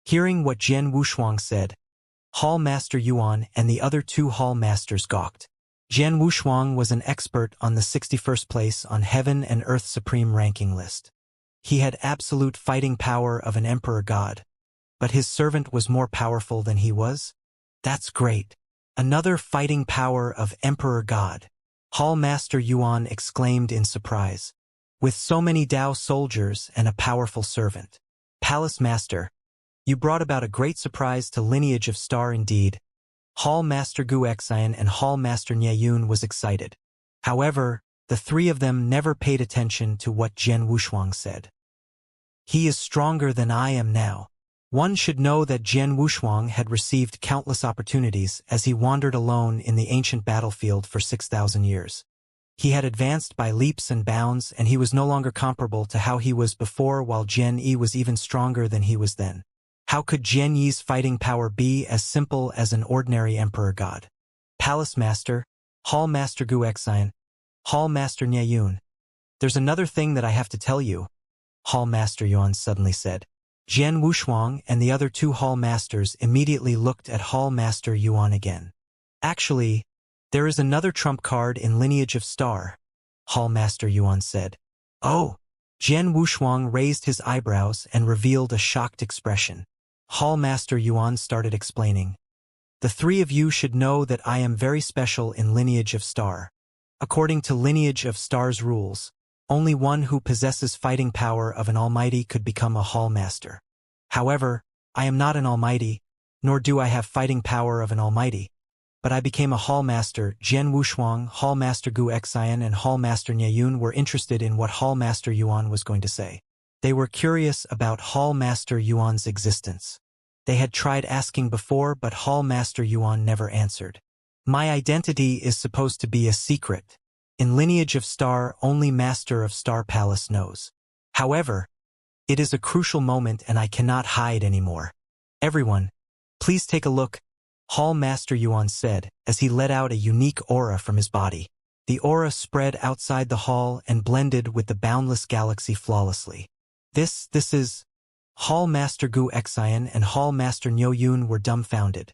Hearing what Jian Wushuang said, Hall Master Yuan and the other two Hall Masters gawked. Jian Wushuang was an expert on the 61st place on Heaven and Earth Supreme ranking list. He had absolute fighting power of an emperor god. But his servant was more powerful than he was? That's great. Another fighting power of emperor god. Hall Master Yuan exclaimed in surprise. With so many Dao soldiers and a powerful servant. Palace Master, you brought about a great surprise to Lineage of Star indeed. Hall Master Gu Xian and Hall Master Nyayun was excited. However, the three of them never paid attention to what Jian Wushuang said. He is stronger than I am now. One should know that Jian Wushuang had received countless opportunities as he wandered alone in the ancient battlefield for 6,000 years. He had advanced by leaps and bounds, and he was no longer comparable to how he was before, while Jian Yi was even stronger than he was then. How could Jian Yi's fighting power be as simple as an ordinary emperor god? Palace Master, Hall Master Gu Xian, Hall Master Nyayun. There's another thing that I have to tell you, Hall Master Yuan suddenly said. Jian Wushuang and the other two Hall Masters immediately looked at Hall Master Yuan again. Actually, there is another trump card in Lineage of Star, Hall Master Yuan said. Oh! Jian Wushuang raised his eyebrows and revealed a shocked expression. Hall Master Yuan started explaining. The three of you should know that I am very special in Lineage of Star. According to Lineage of Star's rules, only one who possesses fighting power of an almighty could become a Hall Master. However, I am not an almighty, nor do I have fighting power of an almighty. But I became a Hall Master. Jian Wushuang, Hall Master Gu Xian and Hall Master Nyayun were interested in what Hall Master Yuan was going to say. They were curious about Hall Master Yuan's existence. They had tried asking before, but Hall Master Yuan never answered. My identity is supposed to be a secret. In Lineage of Star, only Master of Star Palace knows. However, it is a crucial moment and I cannot hide anymore. Everyone, please take a look, Hall Master Yuan said, as he let out a unique aura from his body. The aura spread outside the hall and blended with the boundless galaxy flawlessly. This is... Hall Master Gu Xian and Hall Master Nyayun were dumbfounded.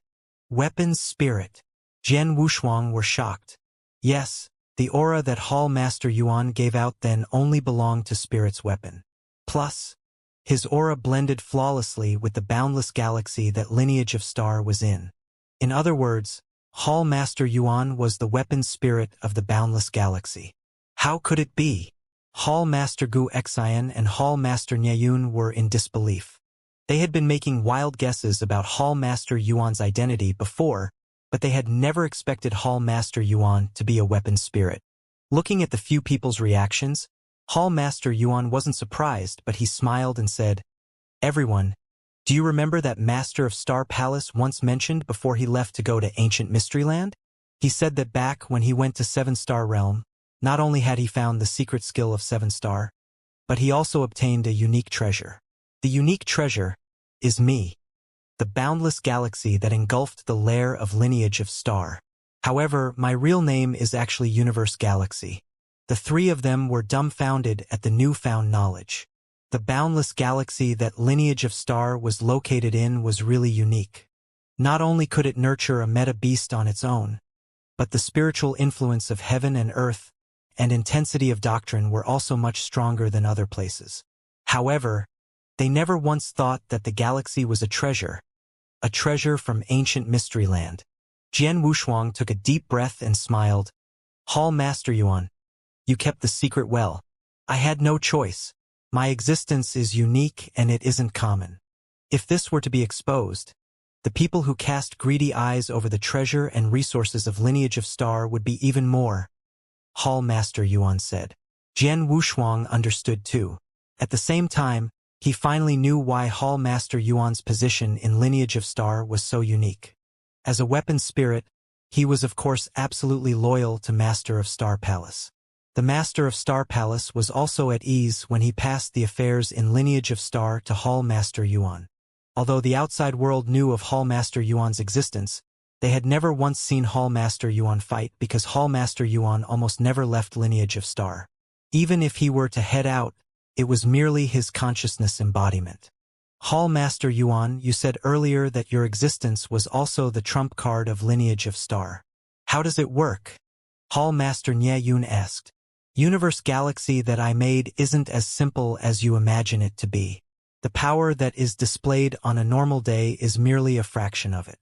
Weapons Spirit. Jian Wushuang were shocked. Yes, the aura that Hall Master Yuan gave out then only belonged to Spirit's weapon. Plus, his aura blended flawlessly with the boundless galaxy that Lineage of Star was in. In other words, Hall Master Yuan was the weapon spirit of the boundless galaxy. How could it be? Hall Master Gu Xian and Hall Master Nyayun were in disbelief. They had been making wild guesses about Hall Master Yuan's identity before, but they had never expected Hall Master Yuan to be a weapon spirit. Looking at the few people's reactions, Hall Master Yuan wasn't surprised, but he smiled and said, Everyone, do you remember that Master of Star Palace once mentioned before he left to go to Ancient Mysteryland? He said that back when he went to 7-Star Realm, not only had he found the secret skill of 7-Star, but he also obtained a unique treasure. The unique treasure is me, the boundless galaxy that engulfed the lair of Lineage of Star. However, my real name is actually Universe Galaxy. The three of them were dumbfounded at the newfound knowledge. The boundless galaxy that Lineage of Star was located in was really unique. Not only could it nurture a meta beast on its own, but the spiritual influence of heaven and earth and intensity of doctrine were also much stronger than other places. However, they never once thought that the galaxy was a treasure from ancient Mysteryland. Jian Wushuang took a deep breath and smiled. Hall Master Yuan, you kept the secret well. I had no choice. My existence is unique and it isn't common. If this were to be exposed, the people who cast greedy eyes over the treasure and resources of Lineage of Star would be even more. Hall Master Yuan said. Jian Wushuang understood too. At the same time, he finally knew why Hall Master Yuan's position in Lineage of Star was so unique. As a weapon spirit, he was of course absolutely loyal to Master of Star Palace. The Master of Star Palace was also at ease when he passed the affairs in Lineage of Star to Hall Master Yuan. Although the outside world knew of Hall Master Yuan's existence, they had never once seen Hall Master Yuan fight because Hall Master Yuan almost never left Lineage of Star. Even if he were to head out, it was merely his consciousness embodiment. Hall Master Yuan, you said earlier that your existence was also the trump card of Lineage of Star. How does it work? Hall Master Nye Yun asked. Universe galaxy that I made isn't as simple as you imagine it to be. The power that is displayed on a normal day is merely a fraction of it.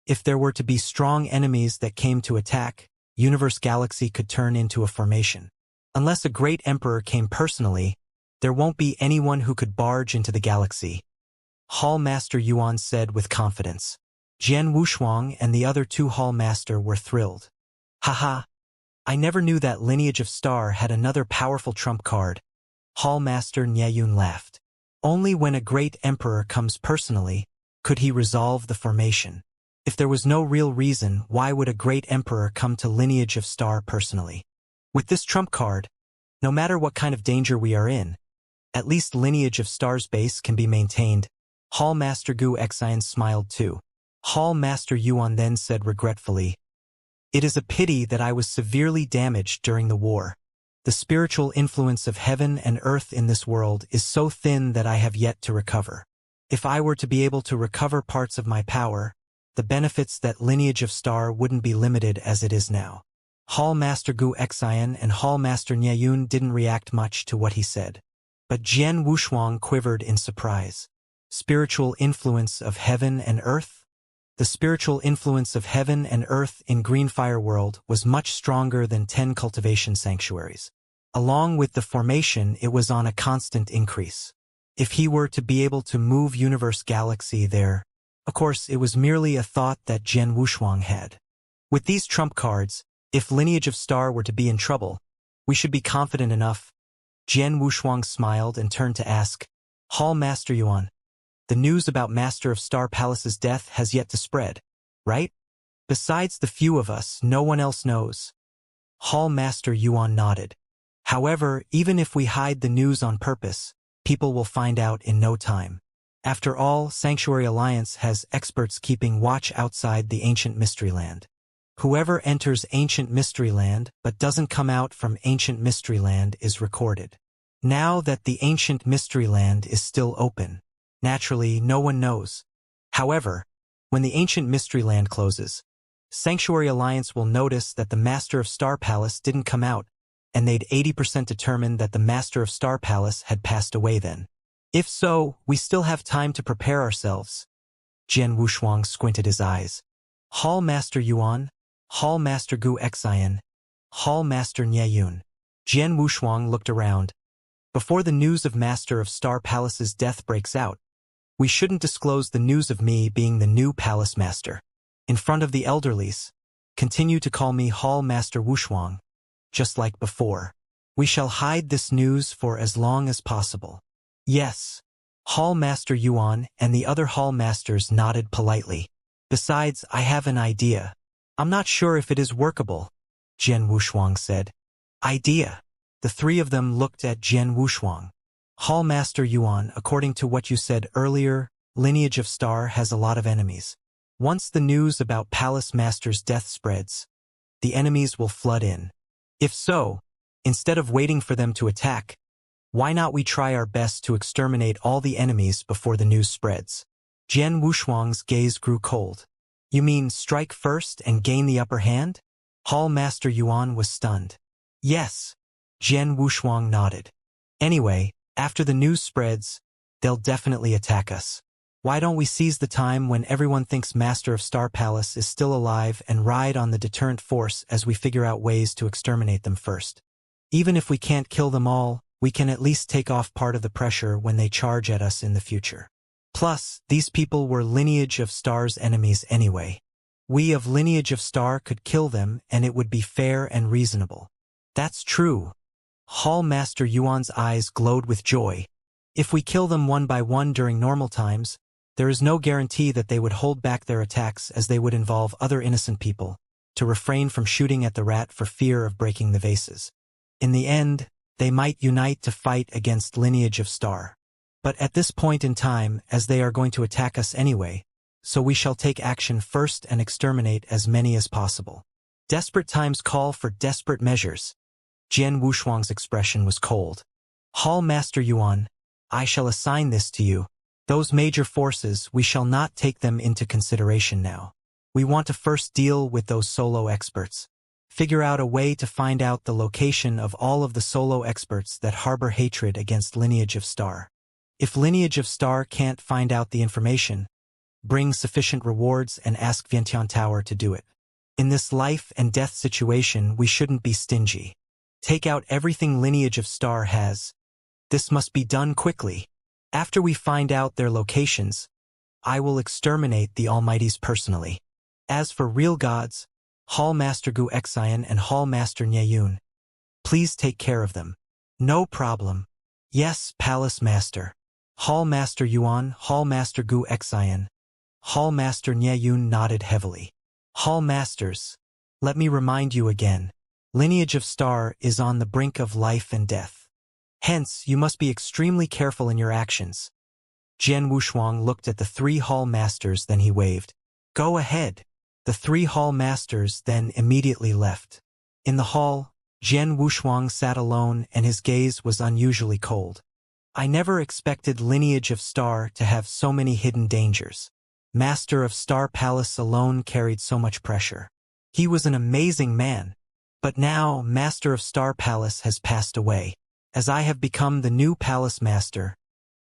If there were to be strong enemies that came to attack, Universe Galaxy could turn into a formation. Unless a great emperor came personally, there won't be anyone who could barge into the galaxy. Hall Master Yuan said with confidence. Jian Wushuang and the other two Hall Master were thrilled. Haha. I never knew that Lineage of Star had another powerful trump card. Hall Master Nyeyun laughed. Only when a great emperor comes personally could he resolve the formation. If there was no real reason, why would a great emperor come to Lineage of Star personally? With this trump card, no matter what kind of danger we are in, at least Lineage of Star's base can be maintained. Hall Master Gu Xian smiled too. Hall Master Yuan then said regretfully, It is a pity that I was severely damaged during the war. The spiritual influence of heaven and earth in this world is so thin that I have yet to recover. If I were to be able to recover parts of my power, the benefits that Lineage of Star wouldn't be limited as it is now. Hall Master Gu Xian and Hall Master Nyeyun didn't react much to what he said. But Jian Wushuang quivered in surprise. Spiritual influence of heaven and earth? The spiritual influence of heaven and earth in Greenfire World was much stronger than 10 cultivation sanctuaries. Along with the formation, it was on a constant increase. If he were to be able to move Universe Galaxy there, of course, it was merely a thought that Jian Wushuang had. With these trump cards, if Lineage of Star were to be in trouble, we should be confident enough. Jian Wushuang smiled and turned to ask, Hall Master Yuan, the news about Master of Star Palace's death has yet to spread, right? Besides the few of us, no one else knows. Hall Master Yuan nodded. However, even if we hide the news on purpose, people will find out in no time. After all, Sanctuary Alliance has experts keeping watch outside the Ancient Mystery Land. Whoever enters Ancient Mystery Land but doesn't come out from Ancient Mystery Land is recorded. Now that the Ancient Mystery Land is still open, naturally no one knows. However, when the Ancient Mystery Land closes, Sanctuary Alliance will notice that the Master of Star Palace didn't come out, and they'd 80% determine that the Master of Star Palace had passed away then. If so, we still have time to prepare ourselves. Jian Wushuang squinted his eyes. Hall Master Yuan, Hall Master Gu Xian, Hall Master Nyeyun. Jian Wushuang looked around. Before the news of Master of Star Palace's death breaks out, we shouldn't disclose the news of me being the new Palace Master. In front of the elderlies, continue to call me Hall Master Wushuang, just like before. We shall hide this news for as long as possible. Yes. Hall Master Yuan and the other Hall Masters nodded politely. Besides, I have an idea. I'm not sure if it is workable, Jian Wushuang said. Idea. The three of them looked at Jian Wushuang. Hall Master Yuan, according to what you said earlier, Lineage of Star has a lot of enemies. Once the news about Palace Master's death spreads, the enemies will flood in. If so, instead of waiting for them to attack, why not we try our best to exterminate all the enemies before the news spreads? Jian Wushuang's gaze grew cold. You mean strike first and gain the upper hand? Hall Master Yuan was stunned. Yes. Jian Wushuang nodded. Anyway, after the news spreads, they'll definitely attack us. Why don't we seize the time when everyone thinks Master of Star Palace is still alive and ride on the deterrent force as we figure out ways to exterminate them first? Even if we can't kill them all, we can at least take off part of the pressure when they charge at us in the future. Plus, these people were Lineage of Star's enemies anyway. We of Lineage of Star could kill them and it would be fair and reasonable. That's true. Hall Master Yuan's eyes glowed with joy. If we kill them one by one during normal times, there is no guarantee that they would hold back their attacks as they would involve other innocent people, to refrain from shooting at the rat for fear of breaking the vases. In the end, they might unite to fight against Lineage of Star. But at this point in time, as they are going to attack us anyway, so we shall take action first and exterminate as many as possible. Desperate times call for desperate measures. Jian Wushuang's expression was cold. Hall Master Yuan, I shall assign this to you. Those major forces, we shall not take them into consideration now. We want to first deal with those solo experts. Figure out a way to find out the location of all of the solo experts that harbor hatred against Lineage of Star. If Lineage of Star can't find out the information, bring sufficient rewards and ask Vientiane Tower to do it. In this life and death situation, we shouldn't be stingy. Take out everything Lineage of Star has. This must be done quickly. After we find out their locations, I will exterminate the Almighties personally. As for real gods, Hall Master Gu Xian and Hall Master Nyeyun, please take care of them. No problem. Yes, Palace Master. Hall Master Yuan, Hall Master Gu Xian. Hall Master Nyeyun nodded heavily. Hall Masters, let me remind you again. Lineage of Star is on the brink of life and death. Hence, you must be extremely careful in your actions. Jian Wushuang looked at the 3 Hall Masters, then he waved. Go ahead. The 3 Hall Masters then immediately left. In the hall, Jian Wushuang sat alone and his gaze was unusually cold. I never expected Lineage of Star to have so many hidden dangers. Master of Star Palace alone carried so much pressure. He was an amazing man. But now, Master of Star Palace has passed away. As I have become the new Palace Master,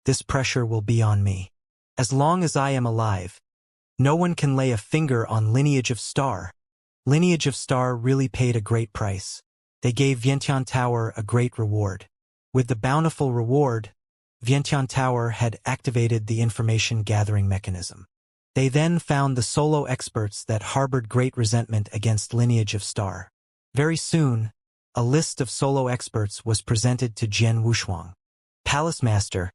this pressure will be on me. As long as I am alive, no one can lay a finger on Lineage of Star. Lineage of Star really paid a great price. They gave Vientiane Tower a great reward. With the bountiful reward, Vientiane Tower had activated the information gathering mechanism. They then found the solo experts that harbored great resentment against Lineage of Star. Very soon, a list of solo experts was presented to Jian Wushuang. Palace Master,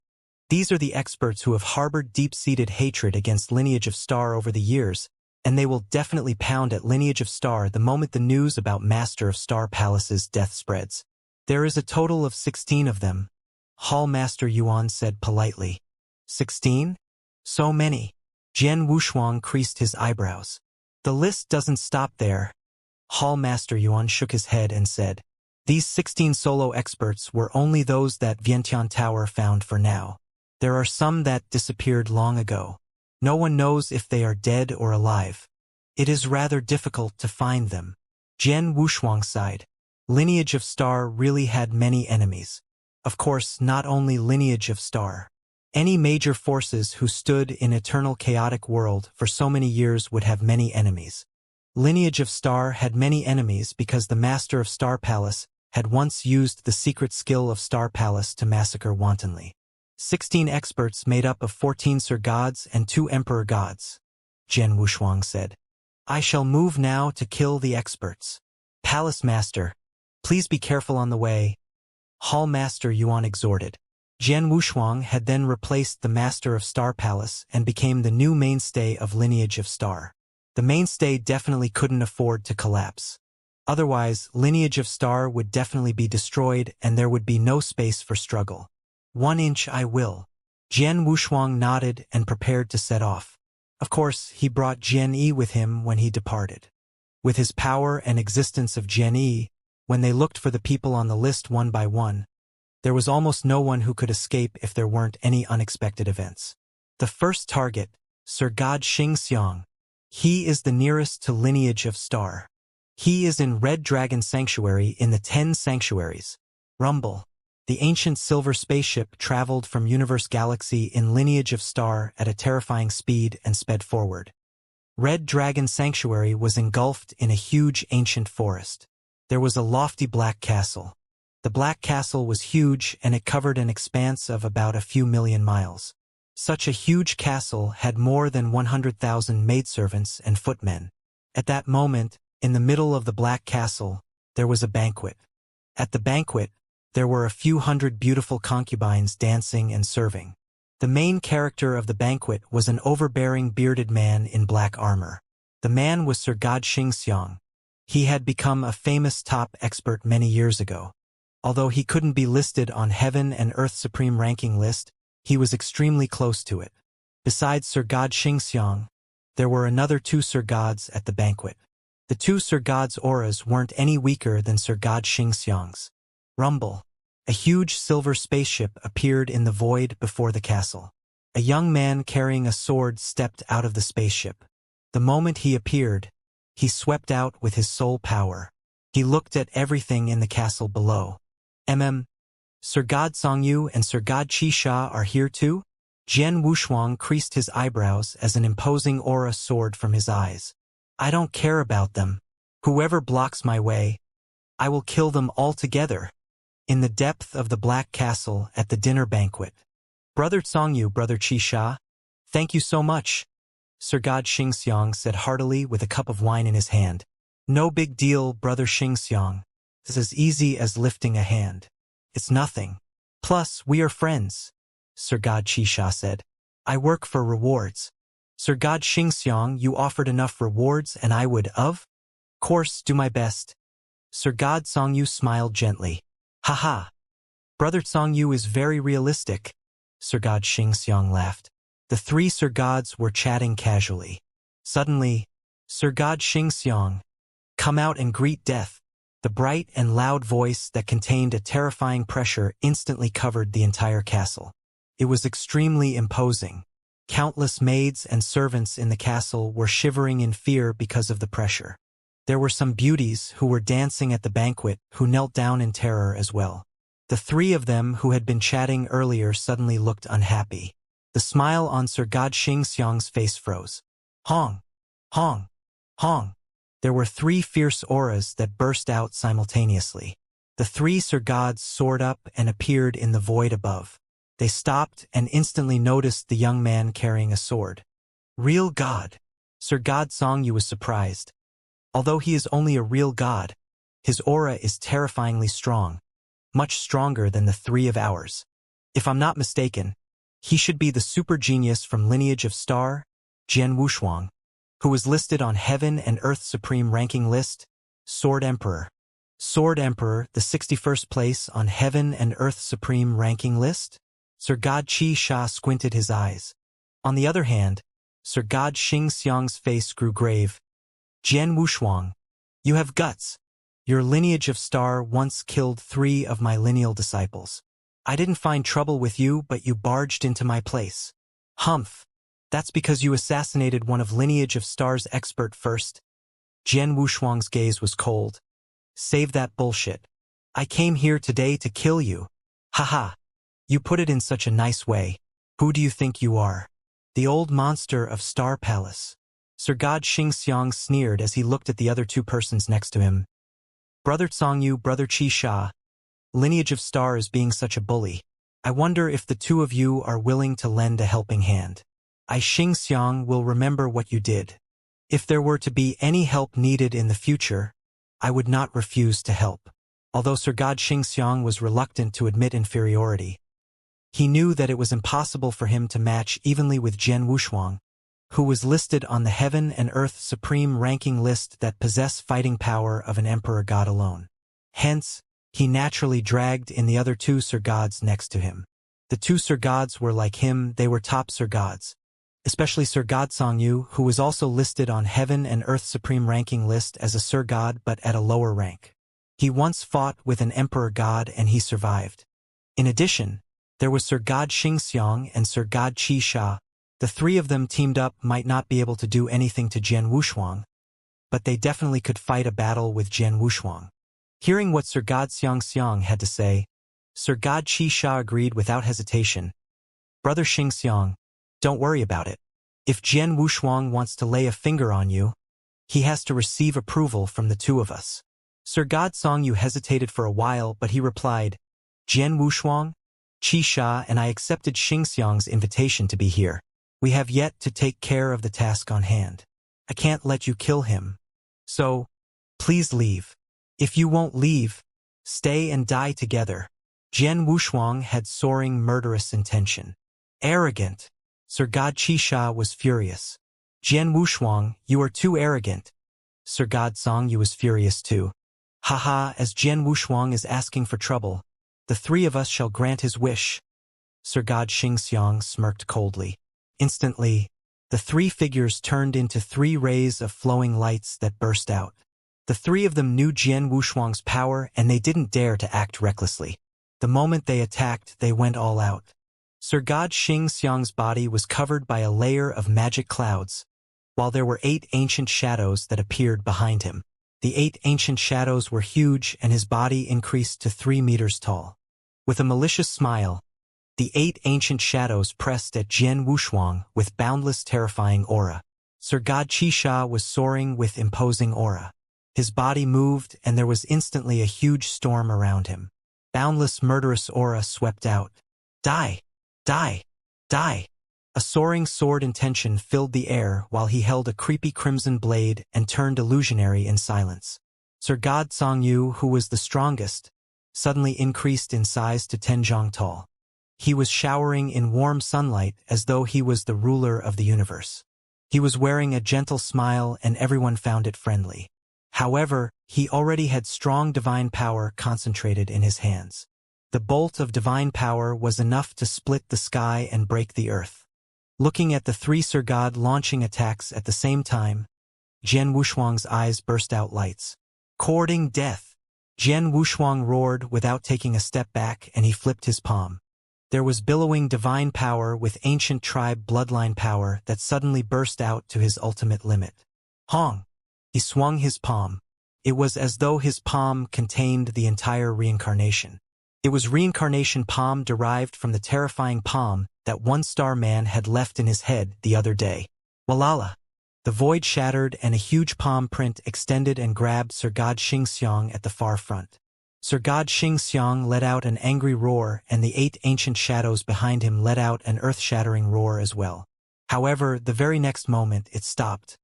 these are the experts who have harbored deep-seated hatred against Lineage of Star over the years, and they will definitely pound at Lineage of Star the moment the news about Master of Star Palace's death spreads. There is a total of 16 of them, Hall Master Yuan said politely. 16? So many. Jian Wushuang creased his eyebrows. The list doesn't stop there. Hall Master Yuan shook his head and said, these 16 solo experts were only those that Vientiane Tower found for now. There are some that disappeared long ago. No one knows if they are dead or alive. It is rather difficult to find them. Jian Wushuang sighed. Lineage of Star really had many enemies. Of course, not only Lineage of Star. Any major forces who stood in eternal chaotic world for so many years would have many enemies. Lineage of Star had many enemies because the Master of Star Palace had once used the secret skill of Star Palace to massacre wantonly. 16 experts made up of 14 Sir Gods and 2 Emperor Gods. Jian Wushuang said, I shall move now to kill the experts. Palace Master, please be careful on the way. Hall Master Yuan exhorted. Jian Wushuang had then replaced the Master of Star Palace and became the new mainstay of Lineage of Star. The mainstay definitely couldn't afford to collapse. Otherwise, Lineage of Star would definitely be destroyed and there would be no space for struggle. 1 inch I will. Jian Wushuang nodded and prepared to set off. Of course, he brought Jian Yi with him when he departed. With his power and existence of Jian Yi, when they looked for the people on the list one by one, there was almost no one who could escape if there weren't any unexpected events. The first target, Sir God Xianxia. He is the nearest to Lineage of Star. He is in Red Dragon Sanctuary in the 10 Sanctuaries. Rumble. The ancient silver spaceship traveled from Universe Galaxy in Lineage of Star at a terrifying speed and sped forward. Red Dragon Sanctuary was engulfed in a huge ancient forest. There was a lofty black castle. The black castle was huge and it covered an expanse of about a few million miles. Such a huge castle had more than 100,000 maidservants and footmen. At that moment, in the middle of the black castle, there was a banquet. At the banquet, there were a few hundred beautiful concubines dancing and serving. The main character of the banquet was an overbearing bearded man in black armor. The man was Sir God Xianxia. He had become a famous top expert many years ago. Although he couldn't be listed on Heaven and Earth Supreme ranking list, he was extremely close to it. Besides Sir God Xianxia, there were another 2 Sir Gods at the banquet. The 2 Sir Gods' auras weren't any weaker than Sir God Xianxia's. Rumble. A huge silver spaceship appeared in the void before the castle. A young man carrying a sword stepped out of the spaceship. The moment he appeared, he swept out with his sole power. He looked at everything in the castle below. Sir God Songyu and Sir God Qisha are here too? Jian Wushuang creased his eyebrows as an imposing aura soared from his eyes. I don't care about them. Whoever blocks my way, I will kill them all together. In the depth of the Black Castle at the dinner banquet. Brother Songyu, Brother Qisha, thank you so much. Sir God Xianxia said heartily with a cup of wine in his hand. No big deal, Brother Xianxia. It's as easy as lifting a hand. It's nothing. Plus, we are friends, Sir God Qisha said. I work for rewards. Sir God Xianxia, you offered enough rewards and I would, of course, do my best. Sir God Songyu smiled gently. Haha. Brother Songyu is very realistic. Sir God Xianxia laughed. The three Sir Gods were chatting casually. Suddenly, Sir God Xianxia, come out and greet death. The bright and loud voice that contained a terrifying pressure instantly covered the entire castle. It was extremely imposing. Countless maids and servants in the castle were shivering in fear because of the pressure. There were some beauties who were dancing at the banquet who knelt down in terror as well. The three of them who had been chatting earlier suddenly looked unhappy. The smile on Sir God Xianxia's face froze. Hong! Hong! Hong! There were three fierce auras that burst out simultaneously. The three Sir Gods soared up and appeared in the void above. They stopped and instantly noticed the young man carrying a sword. Real God! Sir God Songyu was surprised. Although he is only a real god, his aura is terrifyingly strong, much stronger than the three of ours. If I'm not mistaken, he should be the super genius from lineage of Star, Jian Wushuang, who was listed on Heaven and Earth Supreme Ranking List, Sword Emperor. Sword Emperor, the 61st place on Heaven and Earth Supreme Ranking List? Sir God Qisha squinted his eyes. On the other hand, Sir God Xianxia's face grew grave. Jian Wushuang, you have guts. Your lineage of Star once killed 3 of my lineal disciples. I didn't find trouble with you, but you barged into my place. Humph. That's because you assassinated one of lineage of Star's expert first. Jian Wushuang's gaze was cold. Save that bullshit. I came here today to kill you. Haha. You put it in such a nice way. Who do you think you are? The old monster of Star Palace. Sir God Xianxia sneered as he looked at the other 2 persons next to him. Brother Songyu, Brother Qisha, lineage of Star is being such a bully. I wonder if the 2 of you are willing to lend a helping hand. I Xianxia will remember what you did. If there were to be any help needed in the future, I would not refuse to help. Although Sir God Xianxia was reluctant to admit inferiority, he knew that it was impossible for him to match evenly with Jian Wushuang, who was listed on the Heaven and Earth Supreme Ranking List that possess fighting power of an Emperor God alone. Hence, he naturally dragged in the other 2 Sir Gods next to him. The 2 Sir Gods were like him, they were top Sir Gods. Especially Sir God Songyu, who was also listed on Heaven and Earth Supreme Ranking List as a Sir God but at a lower rank. He once fought with an Emperor God and he survived. In addition, there was Sir God Xianxia and Sir God Qisha. The 3 of them teamed up might not be able to do anything to Jian Wushuang, but they definitely could fight a battle with Jian Wushuang. Hearing what Sir God Xianxia had to say, Sir God Qisha agreed without hesitation. Brother Xianxia, don't worry about it. If Jian Wushuang wants to lay a finger on you, he has to receive approval from the 2 of us. Sir God Songyu hesitated for a while, but he replied, Jian Wushuang, Qisha and I accepted Xianxia's invitation to be here. We have yet to take care of the task on hand. I can't let you kill him. So, please leave. If you won't leave, stay and die together. Jian Wushuang had soaring murderous intention. Arrogant. Sir God Qisha was furious. Jian Wushuang, you are too arrogant. Sir God Songyu was furious too. Haha, as Jian Wushuang is asking for trouble, the 3 of us shall grant his wish. Sir God Xianxia smirked coldly. Instantly, the 3 figures turned into 3 rays of flowing lights that burst out. The 3 of them knew Jian Wushuang's power and they didn't dare to act recklessly. The moment they attacked, they went all out. Sir God Xianxia's body was covered by a layer of magic clouds, while there were 8 ancient shadows that appeared behind him. The 8 ancient shadows were huge and his body increased to 3 meters tall. With a malicious smile, the 8 ancient shadows pressed at Jian Wushuang with boundless terrifying aura. Sir God Qisha was soaring with imposing aura. His body moved and there was instantly a huge storm around him. Boundless murderous aura swept out. Die! Die! Die! A soaring sword intention filled the air while he held a creepy crimson blade and turned illusionary in silence. Sir God Songyu, who was the strongest, suddenly increased in size to 10 zhang tall. He was showering in warm sunlight as though he was the ruler of the universe. He was wearing a gentle smile and everyone found it friendly. However, he already had strong divine power concentrated in his hands. The bolt of divine power was enough to split the sky and break the earth. Looking at the 3 Sir God launching attacks at the same time, Jian Wushuang's eyes burst out lights. Courting death! Jian Wushuang roared without taking a step back and he flipped his palm. There was billowing divine power with ancient tribe bloodline power that suddenly burst out to his ultimate limit. Hong! He swung his palm. It was as though his palm contained the entire reincarnation. It was reincarnation palm derived from the terrifying palm that one-star man had left in his head the other day. Walala! The void shattered and a huge palm print extended and grabbed Sir God Xianxia at the far front. Sir God Xianxia let out an angry roar and the 8 ancient shadows behind him let out an earth-shattering roar as well. However, the very next moment it stopped.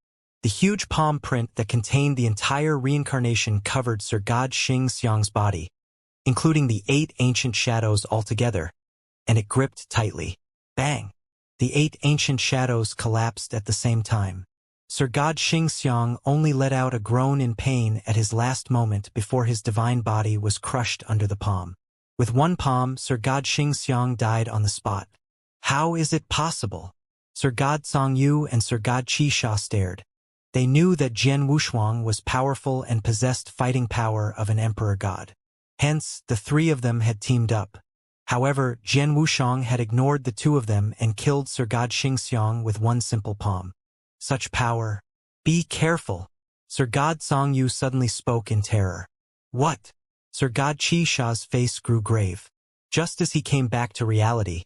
The huge palm print that contained the entire reincarnation covered Sir God Xianxia's body, including the 8 ancient shadows altogether, and it gripped tightly. Bang! The 8 ancient shadows collapsed at the same time. Sir God Xianxia only let out a groan in pain at his last moment before his divine body was crushed under the palm. With one palm, Sir God Xianxia died on the spot. How is it possible? Sir God Songyu and Sir God Qisha stared. They knew that Jian Wushuang was powerful and possessed fighting power of an emperor god. Hence, the 3 of them had teamed up. However, Jian Wushuang had ignored the 2 of them and killed Sir God Xianxia with one simple palm. Such power. Be careful. Sir God Songyu suddenly spoke in terror. What? Sir God Qisha's face grew grave. Just as he came back to reality,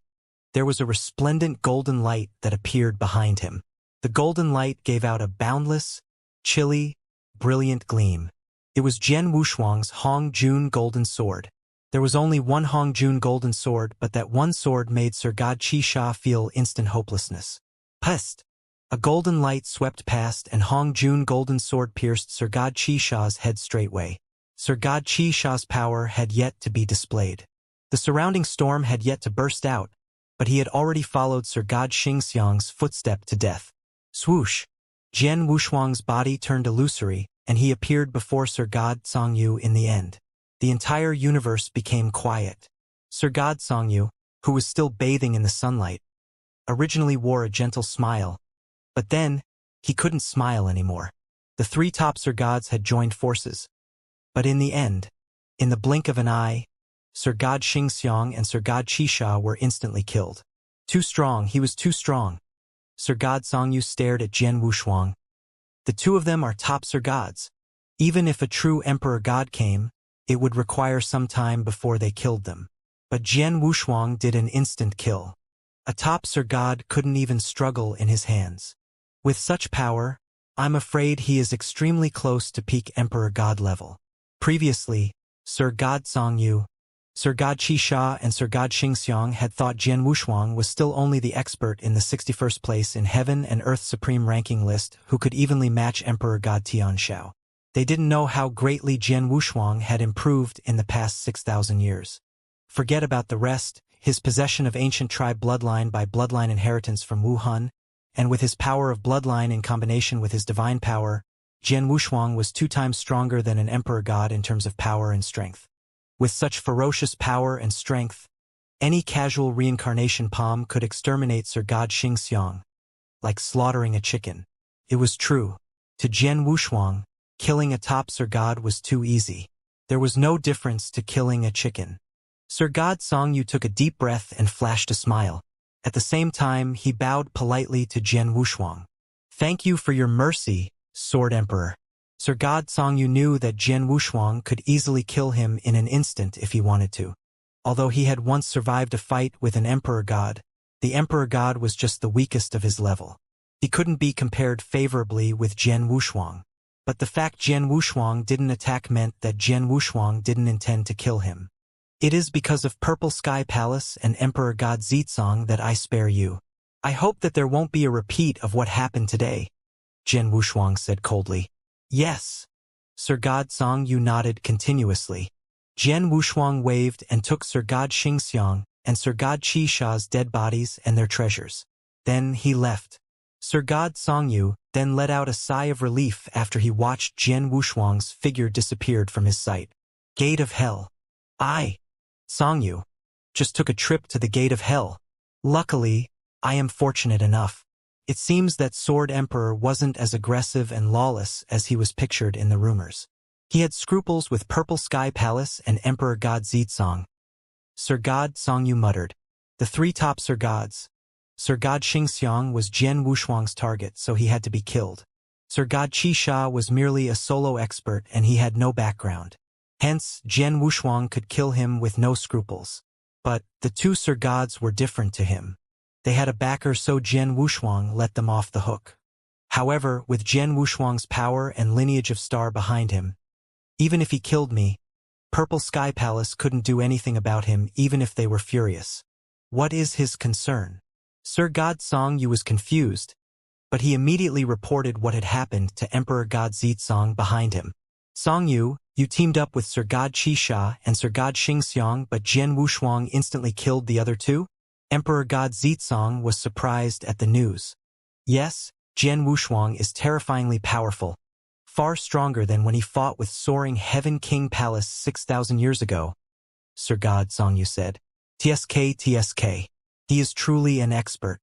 there was a resplendent golden light that appeared behind him. The golden light gave out a boundless, chilly, brilliant gleam. It was Jian Wushuang's Hong Jun golden sword. There was only one Hong Jun golden sword, but that one sword made Sir God Qisha feel instant hopelessness. Pest! A golden light swept past and Hong Jun golden sword pierced Sir God Qisha's head straightway. Sir God Qisha's power had yet to be displayed. The surrounding storm had yet to burst out, but he had already followed Sir God Xianxia's footstep to death. Swoosh! Jian Wushuang's body turned illusory, and he appeared before Sir God Songyu in the end. The entire universe became quiet. Sir God Songyu, who was still bathing in the sunlight, originally wore a gentle smile, but then, he couldn't smile anymore. The 3 top Sir Gods had joined forces. But in the end, in the blink of an eye, Sir God Xianxia and Sir God Qisha were instantly killed. Too strong, he was too strong. Sir God Songyu stared at Jian Wushuang. The 2 of them are top Sir Gods. Even if a true Emperor God came, it would require some time before they killed them. But Jian Wushuang did an instant kill. A top Sir God couldn't even struggle in his hands. With such power, I'm afraid he is extremely close to peak Emperor God level. Previously, Sir God Songyu, Sir God Qisha and Sir God Xianxia had thought Jian Wushuang was still only the expert in the 61st place in Heaven and Earth Supreme ranking list who could evenly match Emperor God Tianxiao. They didn't know how greatly Jian Wushuang had improved in the past 6,000 years. Forget about the rest, his possession of ancient tribe bloodline by bloodline inheritance from Wuhan, and with his power of bloodline in combination with his divine power, Jian Wushuang was 2 times stronger than an emperor god in terms of power and strength. With such ferocious power and strength, any casual reincarnation palm could exterminate Sir God Xianxia, like slaughtering a chicken. It was true. To Jian Wushuang, killing a top Sir God was too easy. There was no difference to killing a chicken. Sir God Songyu took a deep breath and flashed a smile. At the same time, he bowed politely to Jian Wushuang. Thank you for your mercy, Sword Emperor. Sir God Songyu knew that Jian Wushuang could easily kill him in an instant if he wanted to. Although he had once survived a fight with an Emperor God, the Emperor God was just the weakest of his level. He couldn't be compared favorably with Jian Wushuang. But the fact Jian Wushuang didn't attack meant that Jian Wushuang didn't intend to kill him. It is because of Purple Sky Palace and Emperor God Zizong that I spare you. I hope that there won't be a repeat of what happened today, Jian Wushuang said coldly. Yes. Sir God Songyu nodded continuously. Jian Wushuang waved and took Sir God Xianxia and Sir God Qisha's dead bodies and their treasures. Then he left. Sir God Songyu then let out a sigh of relief after he watched Jian Wushuang's figure disappeared from his sight. Gate of Hell. Songyu, just took a trip to the Gate of Hell. Luckily, I am fortunate enough. It seems that Sword Emperor wasn't as aggressive and lawless as he was pictured in the rumors. He had scruples with Purple Sky Palace and Emperor God Zizong. Sir God Songyu muttered. The three top Sir Gods. Sir God Xianxia was Jian Wushuang's target, so he had to be killed. Sir God Qisha was merely a solo expert and he had no background. Hence, Jian Wushuang could kill him with no scruples. But the two Sir Gods were different to him. They had a backer, so Jian Wushuang let them off the hook. However, with Jian Wushuang's power and lineage of star behind him, even if he killed me, Purple Sky Palace couldn't do anything about him even if they were furious. What is his concern? Sir God Songyu was confused, but he immediately reported what had happened to Emperor God Zizong behind him. Songyu, you teamed up with Sir God Qisha and Sir God Xianxia, but Jian Wushuang instantly killed the other two? Emperor God Zizong was surprised at the news. Yes, Jian Wushuang is terrifyingly powerful, far stronger than when he fought with soaring Heaven King Palace 6,000 years ago, Sir God Songyu said. TSK. He is truly an expert.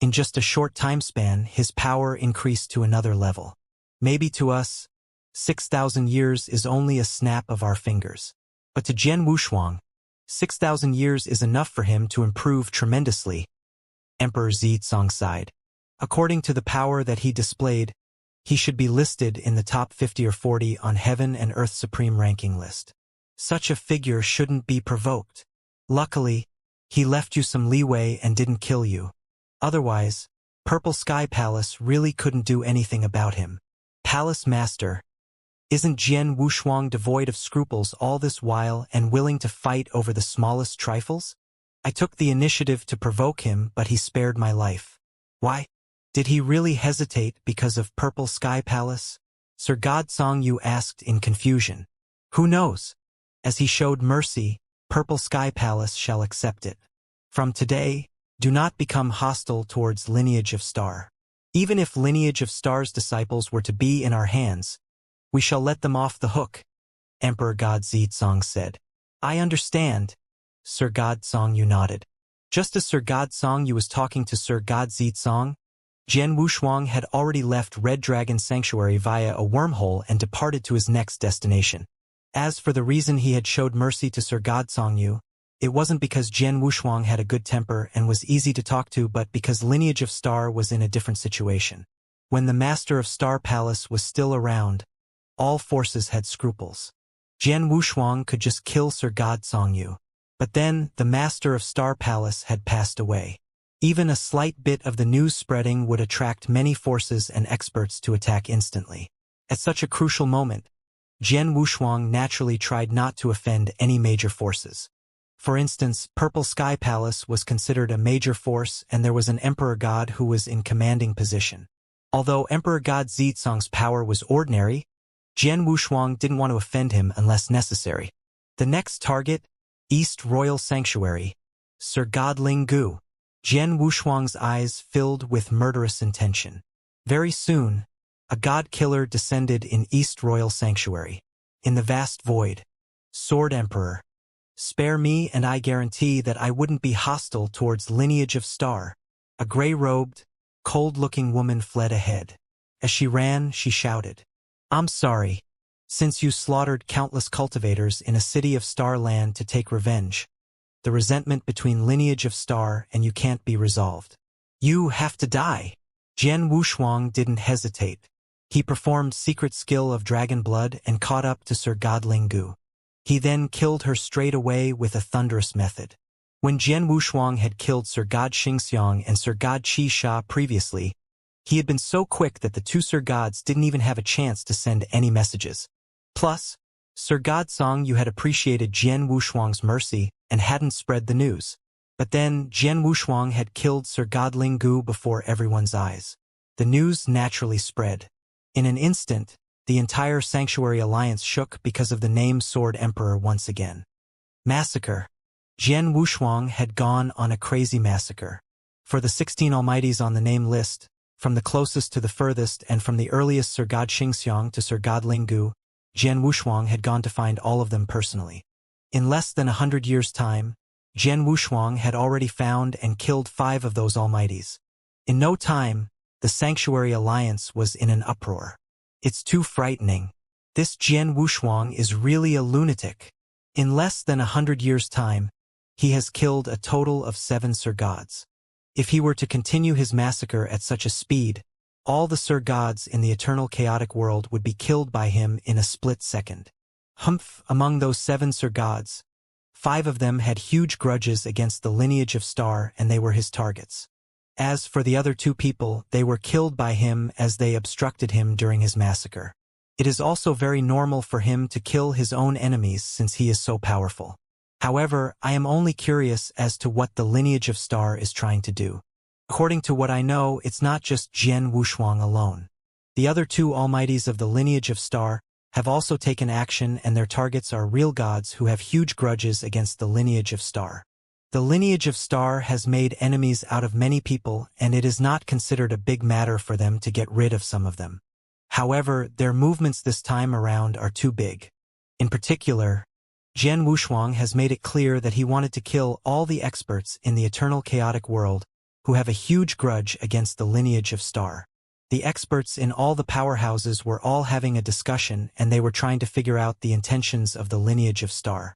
In just a short time span, his power increased to another level. Maybe to us, 6,000 years is only a snap of our fingers. But to Jian Wushuang, 6,000 years is enough for him to improve tremendously. Emperor Zizong sighed. According to the power that he displayed, he should be listed in the top 50 or 40 on Heaven and Earth Supreme ranking list. Such a figure shouldn't be provoked. Luckily, he left you some leeway and didn't kill you. Otherwise, Purple Sky Palace really couldn't do anything about him. Palace Master, isn't Jian Wushuang devoid of scruples all this while and willing to fight over the smallest trifles? I took the initiative to provoke him, but he spared my life. Why? Did he really hesitate because of Purple Sky Palace? Sir God Songyu asked in confusion. Who knows? As he showed mercy, Purple Sky Palace shall accept it. From today, do not become hostile towards Lineage of Star. Even if Lineage of Star's disciples were to be in our hands, we shall let them off the hook, Emperor God Zizong said. I understand, Sir God Songyu nodded. Just as Sir God Songyu was talking to Sir God Zizong, Jian Wushuang had already left Red Dragon Sanctuary via a wormhole and departed to his next destination. As for the reason he had showed mercy to Sir God Songyu, it wasn't because Jian Wushuang had a good temper and was easy to talk to, but because Lineage of Star was in a different situation. When the Master of Star Palace was still around, all forces had scruples. Jian Wushuang could just kill Sir God Songyu. But then, the Master of Star Palace had passed away. Even a slight bit of the news spreading would attract many forces and experts to attack instantly. At such a crucial moment, Jian Wushuang naturally tried not to offend any major forces. For instance, Purple Sky Palace was considered a major force and there was an Emperor God who was in commanding position. Although Emperor God Zizong's power was ordinary, Jian Wushuang didn't want to offend him unless necessary. The next target, East Royal Sanctuary, Sir God Ling Gu. Jian Wushuang's eyes filled with murderous intention. Very soon, a god-killer descended in East Royal Sanctuary. In the vast void, Sword Emperor, spare me and I guarantee that I wouldn't be hostile towards Lineage of Star. A gray-robed, cold-looking woman fled ahead. As she ran, she shouted, I'm sorry. Since you slaughtered countless cultivators in a city of Starland to take revenge, the resentment between lineage of star and you can't be resolved. You have to die. Jian Wushuang didn't hesitate. He performed secret skill of dragon blood and caught up to Sir God Linggu. He then killed her straight away with a thunderous method. When Jian Wushuang had killed Sir God Xianxia and Sir God Qi Sha previously, he had been so quick that the two Sir Gods didn't even have a chance to send any messages. Plus, Sir God Song Yu had appreciated Jian Wushuang's mercy and hadn't spread the news. But then Jian Wushuang had killed Sir God Linggu before everyone's eyes. The news naturally spread. In an instant, the entire Sanctuary Alliance shook because of the name Sword Emperor once again. Massacre. Jian Wushuang had gone on a crazy massacre. For the 16 Almighties on the name list, from the closest to the furthest and from the earliest Sir God Xianxia to Sir God Linggu, Jian Wushuang had gone to find all of them personally. In less than 100 years' time, Jian Wushuang had already found and killed 5 of those Almighties. In no time, the Sanctuary Alliance was in an uproar. It's too frightening. This Jian Wushuang is really a lunatic. In less than 100 years' time, he has killed a total of 7 Sir Gods. If he were to continue his massacre at such a speed, all the Sir Gods in the eternal chaotic world would be killed by him in a split second. Among those 7 Sir Gods, 5 of them had huge grudges against the lineage of Star and they were his targets. As for the other 2 people, they were killed by him as they obstructed him during his massacre. It is also very normal for him to kill his own enemies since he is so powerful. However, I am only curious as to what the lineage of Star is trying to do. According to what I know, it's not just Jian Wushuang alone. The other 2 Almighties of the lineage of Star have also taken action and their targets are real gods who have huge grudges against the lineage of Star. The lineage of Star has made enemies out of many people and it is not considered a big matter for them to get rid of some of them. However, their movements this time around are too big. In particular, Jian Wushuang has made it clear that he wanted to kill all the experts in the eternal chaotic world who have a huge grudge against the lineage of Star. The experts in all the powerhouses were all having a discussion and they were trying to figure out the intentions of the lineage of Star.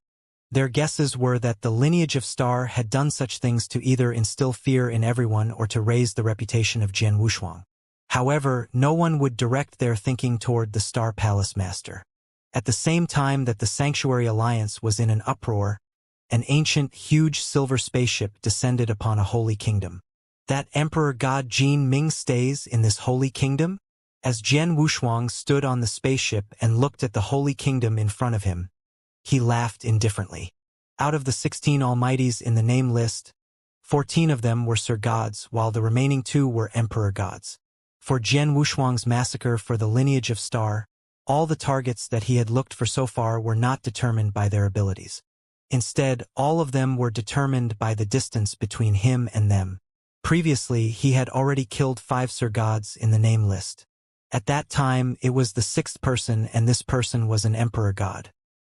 Their guesses were that the lineage of Star had done such things to either instill fear in everyone or to raise the reputation of Jian Wushuang. However, no one would direct their thinking toward the Star Palace Master. At the same time that the Sanctuary Alliance was in an uproar, an ancient, huge silver spaceship descended upon a holy kingdom. That Emperor God Jin Ming stays in this holy kingdom? As Jian Wushuang stood on the spaceship and looked at the holy kingdom in front of him, he laughed indifferently. Out of the 16 Almighties in the name list, 14 of them were Sir Gods, while the remaining 2 were Emperor Gods. For Jian Wushuang's massacre for the lineage of Star, all the targets that he had looked for so far were not determined by their abilities. Instead, all of them were determined by the distance between him and them. Previously, he had already killed 5 Sir Gods in the name list. At that time, it was the 6th person and this person was an Emperor God.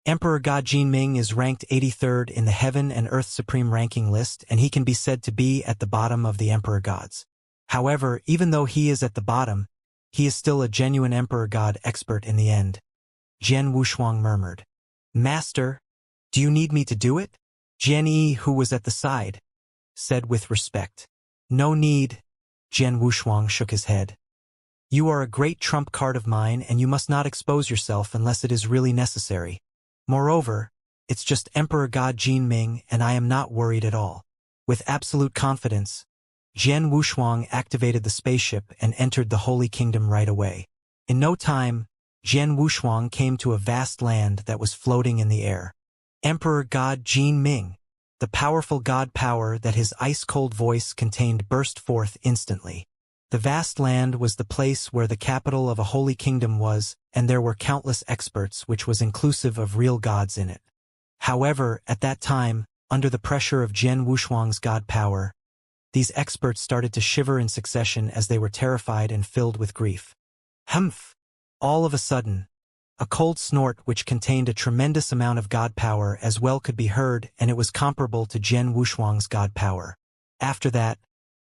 Emperor God Jinming is ranked 83rd in the Heaven and Earth Supreme ranking list and he can be said to be at the bottom of the Emperor Gods. However, even though he is at the bottom, he is still a genuine Emperor God expert in the end. Jian Wushuang murmured. Master, do you need me to do it? Jian Yi, who was at the side, said with respect. No need. Jian Wushuang shook his head. You are a great trump card of mine and you must not expose yourself unless it is really necessary. Moreover, it's just Emperor God Jinming and I am not worried at all. With absolute confidence, Jian Wushuang activated the spaceship and entered the Holy Kingdom right away. In no time, Jian Wushuang came to a vast land that was floating in the air. Emperor God Jinming, the powerful god power that his ice-cold voice contained burst forth instantly. The vast land was the place where the capital of a holy kingdom was, and there were countless experts which was inclusive of real gods in it. However, at that time, under the pressure of Jian Wushuang's god power, these experts started to shiver in succession as they were terrified and filled with grief. Humph! All of a sudden, a cold snort which contained a tremendous amount of god power as well could be heard and it was comparable to Jian Wushuang's god power. After that,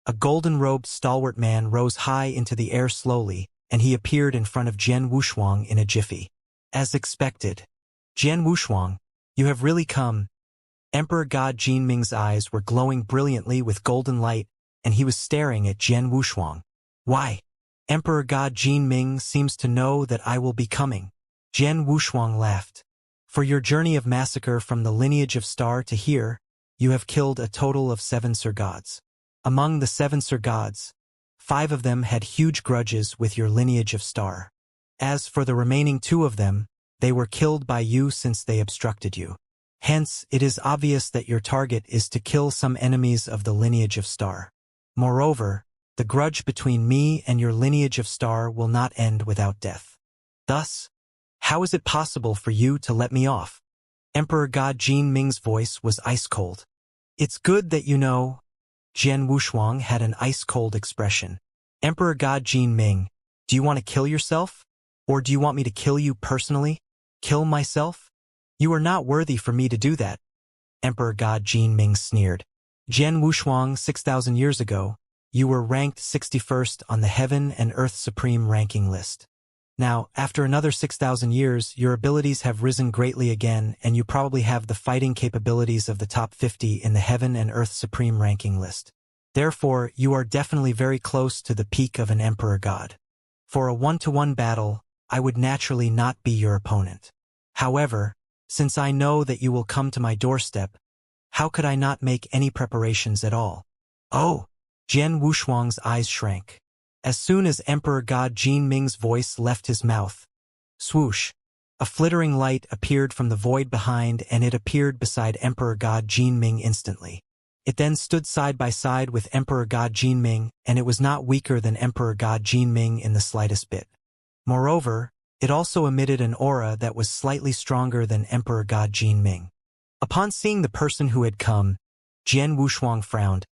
a golden-robed stalwart man rose high into the air slowly and he appeared in front of Jian Wushuang in a jiffy. As expected. Jian Wushuang, you have really come. Emperor God Jinming's eyes were glowing brilliantly with golden light, and he was staring at Jian Wushuang. Why? Emperor God Jinming seems to know that I will be coming. Jian Wushuang laughed. For your journey of massacre from the lineage of Star to here, you have killed a total of 7 Sir Gods. Among the 7 Sir Gods, 5 of them had huge grudges with your lineage of Star. As for the remaining 2 of them, they were killed by you since they obstructed you. Hence, it is obvious that your target is to kill some enemies of the lineage of Star. Moreover, the grudge between me and your lineage of Star will not end without death. Thus, how is it possible for you to let me off? Emperor God Jinming's voice was ice-cold. It's good that you know. Jian Wushuang had an ice-cold expression. Emperor God Jinming, do you want to kill yourself? Or do you want me to kill you personally? Kill myself? You are not worthy for me to do that. Emperor God Jinming sneered. Jian Wushuang, 6,000 years ago, you were ranked 61st on the Heaven and Earth Supreme ranking list. Now, after another 6,000 years, your abilities have risen greatly again, and you probably have the fighting capabilities of the top 50 in the Heaven and Earth Supreme ranking list. Therefore, you are definitely very close to the peak of an Emperor God. For a 1-to-1 battle, I would naturally not be your opponent. However, since I know that you will come to my doorstep, how could I not make any preparations at all? Oh! Jian Wushuang's eyes shrank. As soon as Emperor God Jinming's voice left his mouth, swoosh, a flittering light appeared from the void behind, and it appeared beside Emperor God Jinming instantly. It then stood side by side with Emperor God Jinming, and it was not weaker than Emperor God Jinming in the slightest bit. Moreover, it also emitted an aura that was slightly stronger than Emperor God Jinming. Upon seeing the person who had come, Jian Wushuang frowned.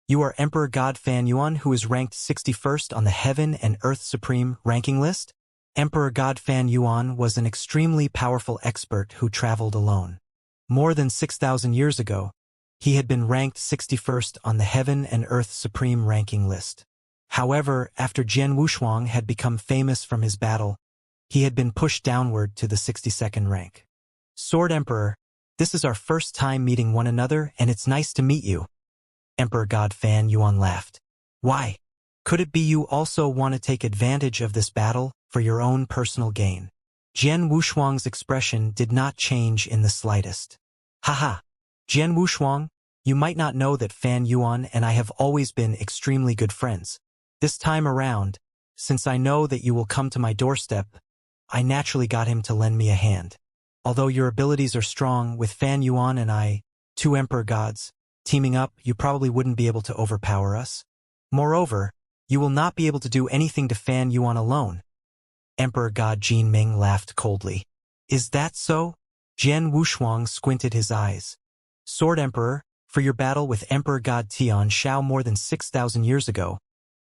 You are Emperor God Fan Yuan, who is ranked 61st on the Heaven and Earth Supreme ranking list? Emperor God Fan Yuan was an extremely powerful expert who traveled alone. More than 6,000 years ago, he had been ranked 61st on the Heaven and Earth Supreme ranking list. However, after Jian Wushuang had become famous from his battle, he had been pushed downward to the 62nd rank. Sword Emperor, this is our first time meeting one another, and it's nice to meet you. Emperor God Fan Yuan laughed. Why? Could it be you also want to take advantage of this battle for your own personal gain? Jian Wushuang's expression did not change in the slightest. Haha. Jian Wushuang, you might not know that Fan Yuan and I have always been extremely good friends. This time around, since I know that you will come to my doorstep, I naturally got him to lend me a hand. Although your abilities are strong, with Fan Yuan and I, 2 Emperor Gods, teaming up, you probably wouldn't be able to overpower us. Moreover, you will not be able to do anything to Fan Yuan alone. Emperor God Jinming laughed coldly. Is that so? Jian Wushuang squinted his eyes. Sword Emperor, for your battle with Emperor God Tian Shao more than 6,000 years ago,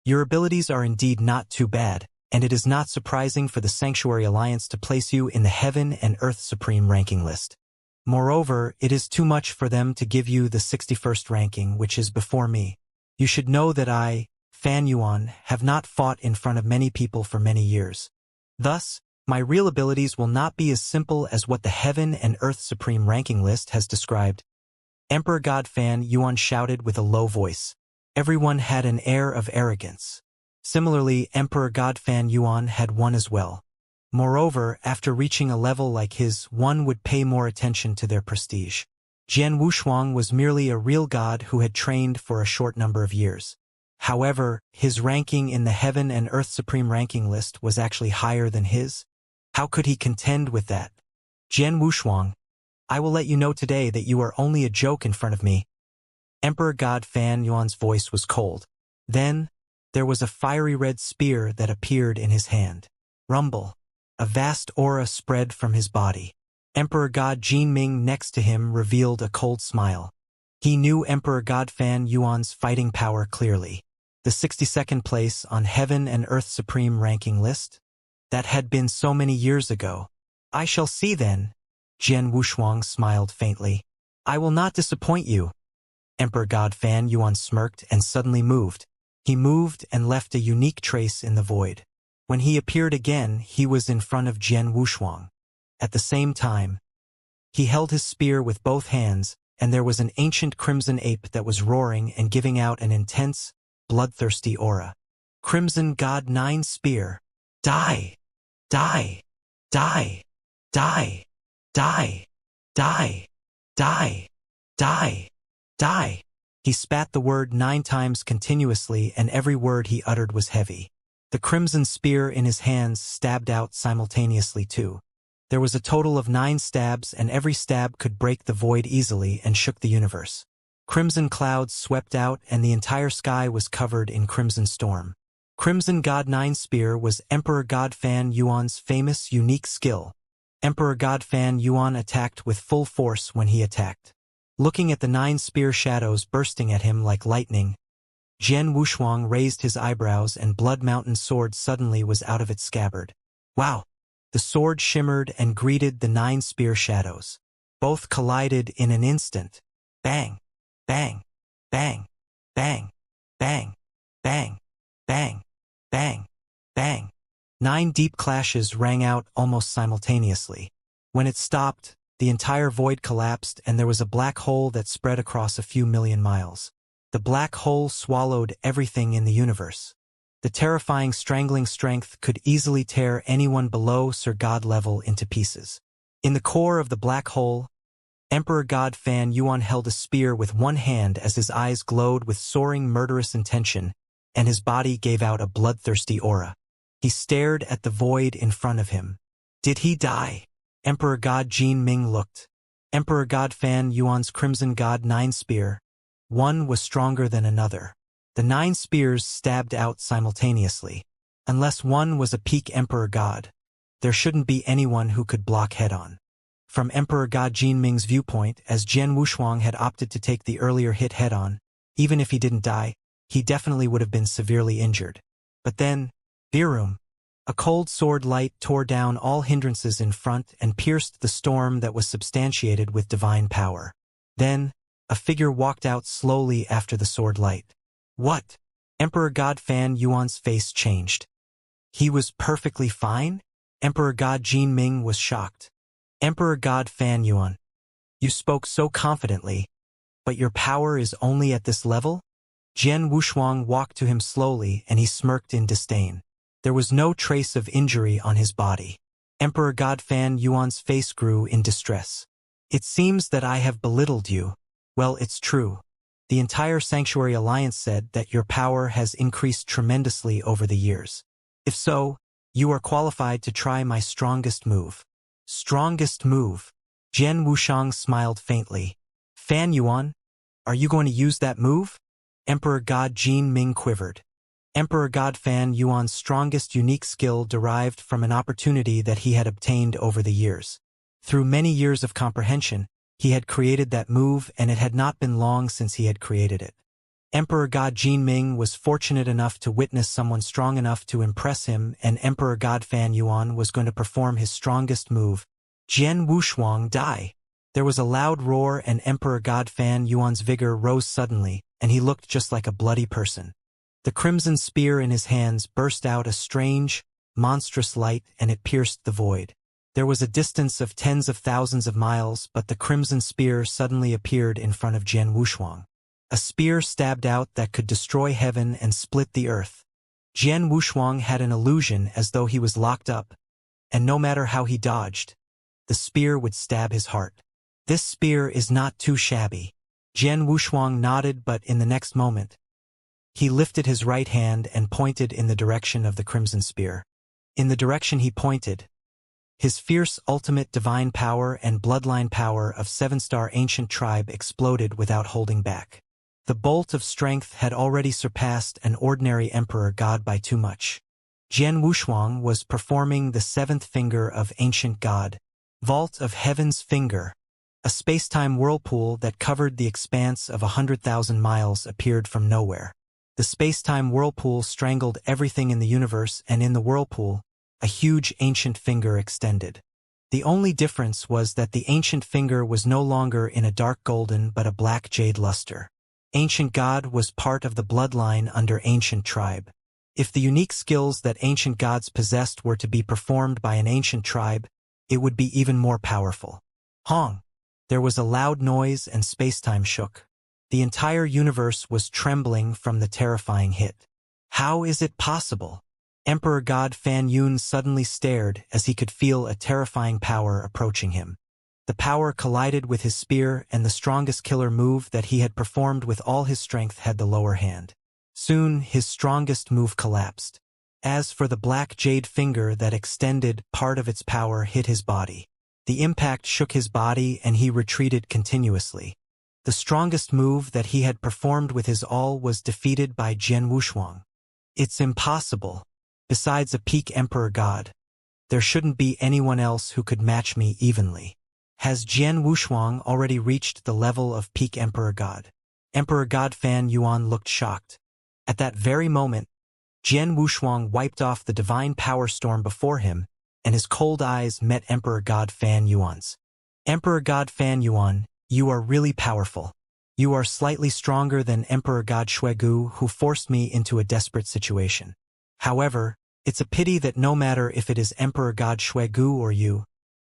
your abilities are indeed not too bad, and it is not surprising for the Sanctuary Alliance to place you in the Heaven and Earth Supreme ranking list. Moreover, it is too much for them to give you the 61st ranking, which is before me. You should know that I, Fan Yuan, have not fought in front of many people for many years. Thus, my real abilities will not be as simple as what the Heaven and Earth Supreme ranking list has described. Emperor God Fan Yuan shouted with a low voice. Everyone had an air of arrogance. Similarly, Emperor God Fan Yuan had one as well. Moreover, after reaching a level like his, one would pay more attention to their prestige. Jian Wushuang was merely a real god who had trained for a short number of years. However, his ranking in the Heaven and Earth Supreme ranking list was actually higher than his. How could he contend with that? Jian Wushuang, I will let you know today that you are only a joke in front of me. Emperor God Fan Yuan's voice was cold. Then, there was a fiery red spear that appeared in his hand. Rumble. A vast aura spread from his body. Emperor God Jinming next to him revealed a cold smile. He knew Emperor God Fan Yuan's fighting power clearly. The 62nd place on Heaven and Earth Supreme ranking list? That had been so many years ago. I shall see then. Jian Wushuang smiled faintly. I will not disappoint you. Emperor God Fan Yuan smirked and suddenly moved. He moved and left a unique trace in the void. When he appeared again, he was in front of Jian Wushuang. At the same time, he held his spear with both hands, and there was an ancient crimson ape that was roaring and giving out an intense, bloodthirsty aura. Crimson God 9 Spear. Die! Die! Die! Die! Die! Die! Die! Die! Die! He spat the word 9 times continuously, and every word he uttered was heavy. The crimson spear in his hands stabbed out simultaneously too. There was a total of 9 stabs, and every stab could break the void easily and shook the universe. Crimson clouds swept out, and the entire sky was covered in crimson storm. Crimson God 9 Spear was Emperor God Fan Yuan's famous, unique skill. Emperor God Fan Yuan attacked with full force when he attacked. Looking at the 9 spear shadows bursting at him like lightning, Jian Wushuang raised his eyebrows, and Blood Mountain's sword suddenly was out of its scabbard. Wow! The sword shimmered and greeted the 9 spear shadows. Both collided in an instant. Bang! Bang! Bang! Bang! Bang! Bang! Bang! Bang! Bang! 9 deep clashes rang out almost simultaneously. When it stopped, the entire void collapsed, and there was a black hole that spread across a few million miles. The black hole swallowed everything in the universe. The terrifying strangling strength could easily tear anyone below Sir God level into pieces. In the core of the black hole, Emperor God Fan Yuan held a spear with one hand as his eyes glowed with soaring murderous intention, and his body gave out a bloodthirsty aura. He stared at the void in front of him. Did he die? Emperor God Jin Ming looked. Emperor God Fan Yuan's Crimson God 9 Spear. One was stronger than another. The 9 spears stabbed out simultaneously. Unless one was a peak Emperor God, there shouldn't be anyone who could block head-on. From Emperor God Jin Ming's viewpoint, as Jian Wushuang had opted to take the earlier hit head-on, even if he didn't die, he definitely would have been severely injured. But then, Virum. A cold sword light tore down all hindrances in front and pierced the storm that was substantiated with divine power. Then, a figure walked out slowly after the sword light. What? Emperor God Fan Yuan's face changed. He was perfectly fine? Emperor God Jin Ming was shocked. Emperor God Fan Yuan. You spoke so confidently, but your power is only at this level? Jian Wushuang walked to him slowly, and he smirked in disdain. There was no trace of injury on his body. Emperor God Fan Yuan's face grew in distress. It seems that I have belittled you. Well, it's true. The entire Sanctuary Alliance said that your power has increased tremendously over the years. If so, you are qualified to try my strongest move. Strongest move? Jian Wushang smiled faintly. Fan Yuan, are you going to use that move? Emperor God Jin Ming quivered. Emperor God Fan Yuan's strongest unique skill derived from an opportunity that he had obtained over the years. Through many years of comprehension, he had created that move, and it had not been long since he had created it. Emperor God Jin Ming was fortunate enough to witness someone strong enough to impress him, and Emperor God Fan Yuan was going to perform his strongest move. Jian Wushuang die. There was a loud roar, and Emperor God Fan Yuan's vigor rose suddenly, and he looked just like a bloody person. The crimson spear in his hands burst out a strange, monstrous light, and it pierced the void. There was a distance of tens of thousands of miles, but the crimson spear suddenly appeared in front of Jian Wushuang. A spear stabbed out that could destroy heaven and split the earth. Jian Wushuang had an illusion as though he was locked up, and no matter how he dodged, the spear would stab his heart. This spear is not too shabby. Jian Wushuang nodded, but in the next moment, he lifted his right hand and pointed in the direction of the crimson spear. In the direction he pointed, his fierce ultimate divine power and bloodline power of 7-star ancient tribe exploded without holding back. The bolt of strength had already surpassed an ordinary emperor god by too much. Jian Wushuang was performing the 7th finger of ancient god, Vault of Heaven's Finger. A space-time whirlpool that covered the expanse of 100,000 miles appeared from nowhere. The space-time whirlpool strangled everything in the universe, and in the whirlpool, a huge ancient finger extended. The only difference was that the ancient finger was no longer in a dark golden but a black jade luster. Ancient God was part of the bloodline under ancient tribe. If the unique skills that ancient gods possessed were to be performed by an ancient tribe, it would be even more powerful. Hong! There was a loud noise and space-time shook. The entire universe was trembling from the terrifying hit. How is it possible? Emperor God Fan Yun suddenly stared as he could feel a terrifying power approaching him. The power collided with his spear, and the strongest killer move that he had performed with all his strength had the lower hand. Soon, his strongest move collapsed. As for the black jade finger that extended, part of its power hit his body. The impact shook his body and he retreated continuously. The strongest move that he had performed with his all was defeated by Jian Wushuang. It's impossible. Besides a peak Emperor God, there shouldn't be anyone else who could match me evenly. Has Jian Wushuang already reached the level of peak Emperor God? Emperor God Fan Yuan looked shocked. At that very moment, Jian Wushuang wiped off the divine power storm before him, and his cold eyes met Emperor God Fan Yuan's. Emperor God Fan Yuan, you are really powerful. You are slightly stronger than Emperor God Xuegu, who forced me into a desperate situation. However, it's a pity that no matter if it is Emperor God Xuegu or you,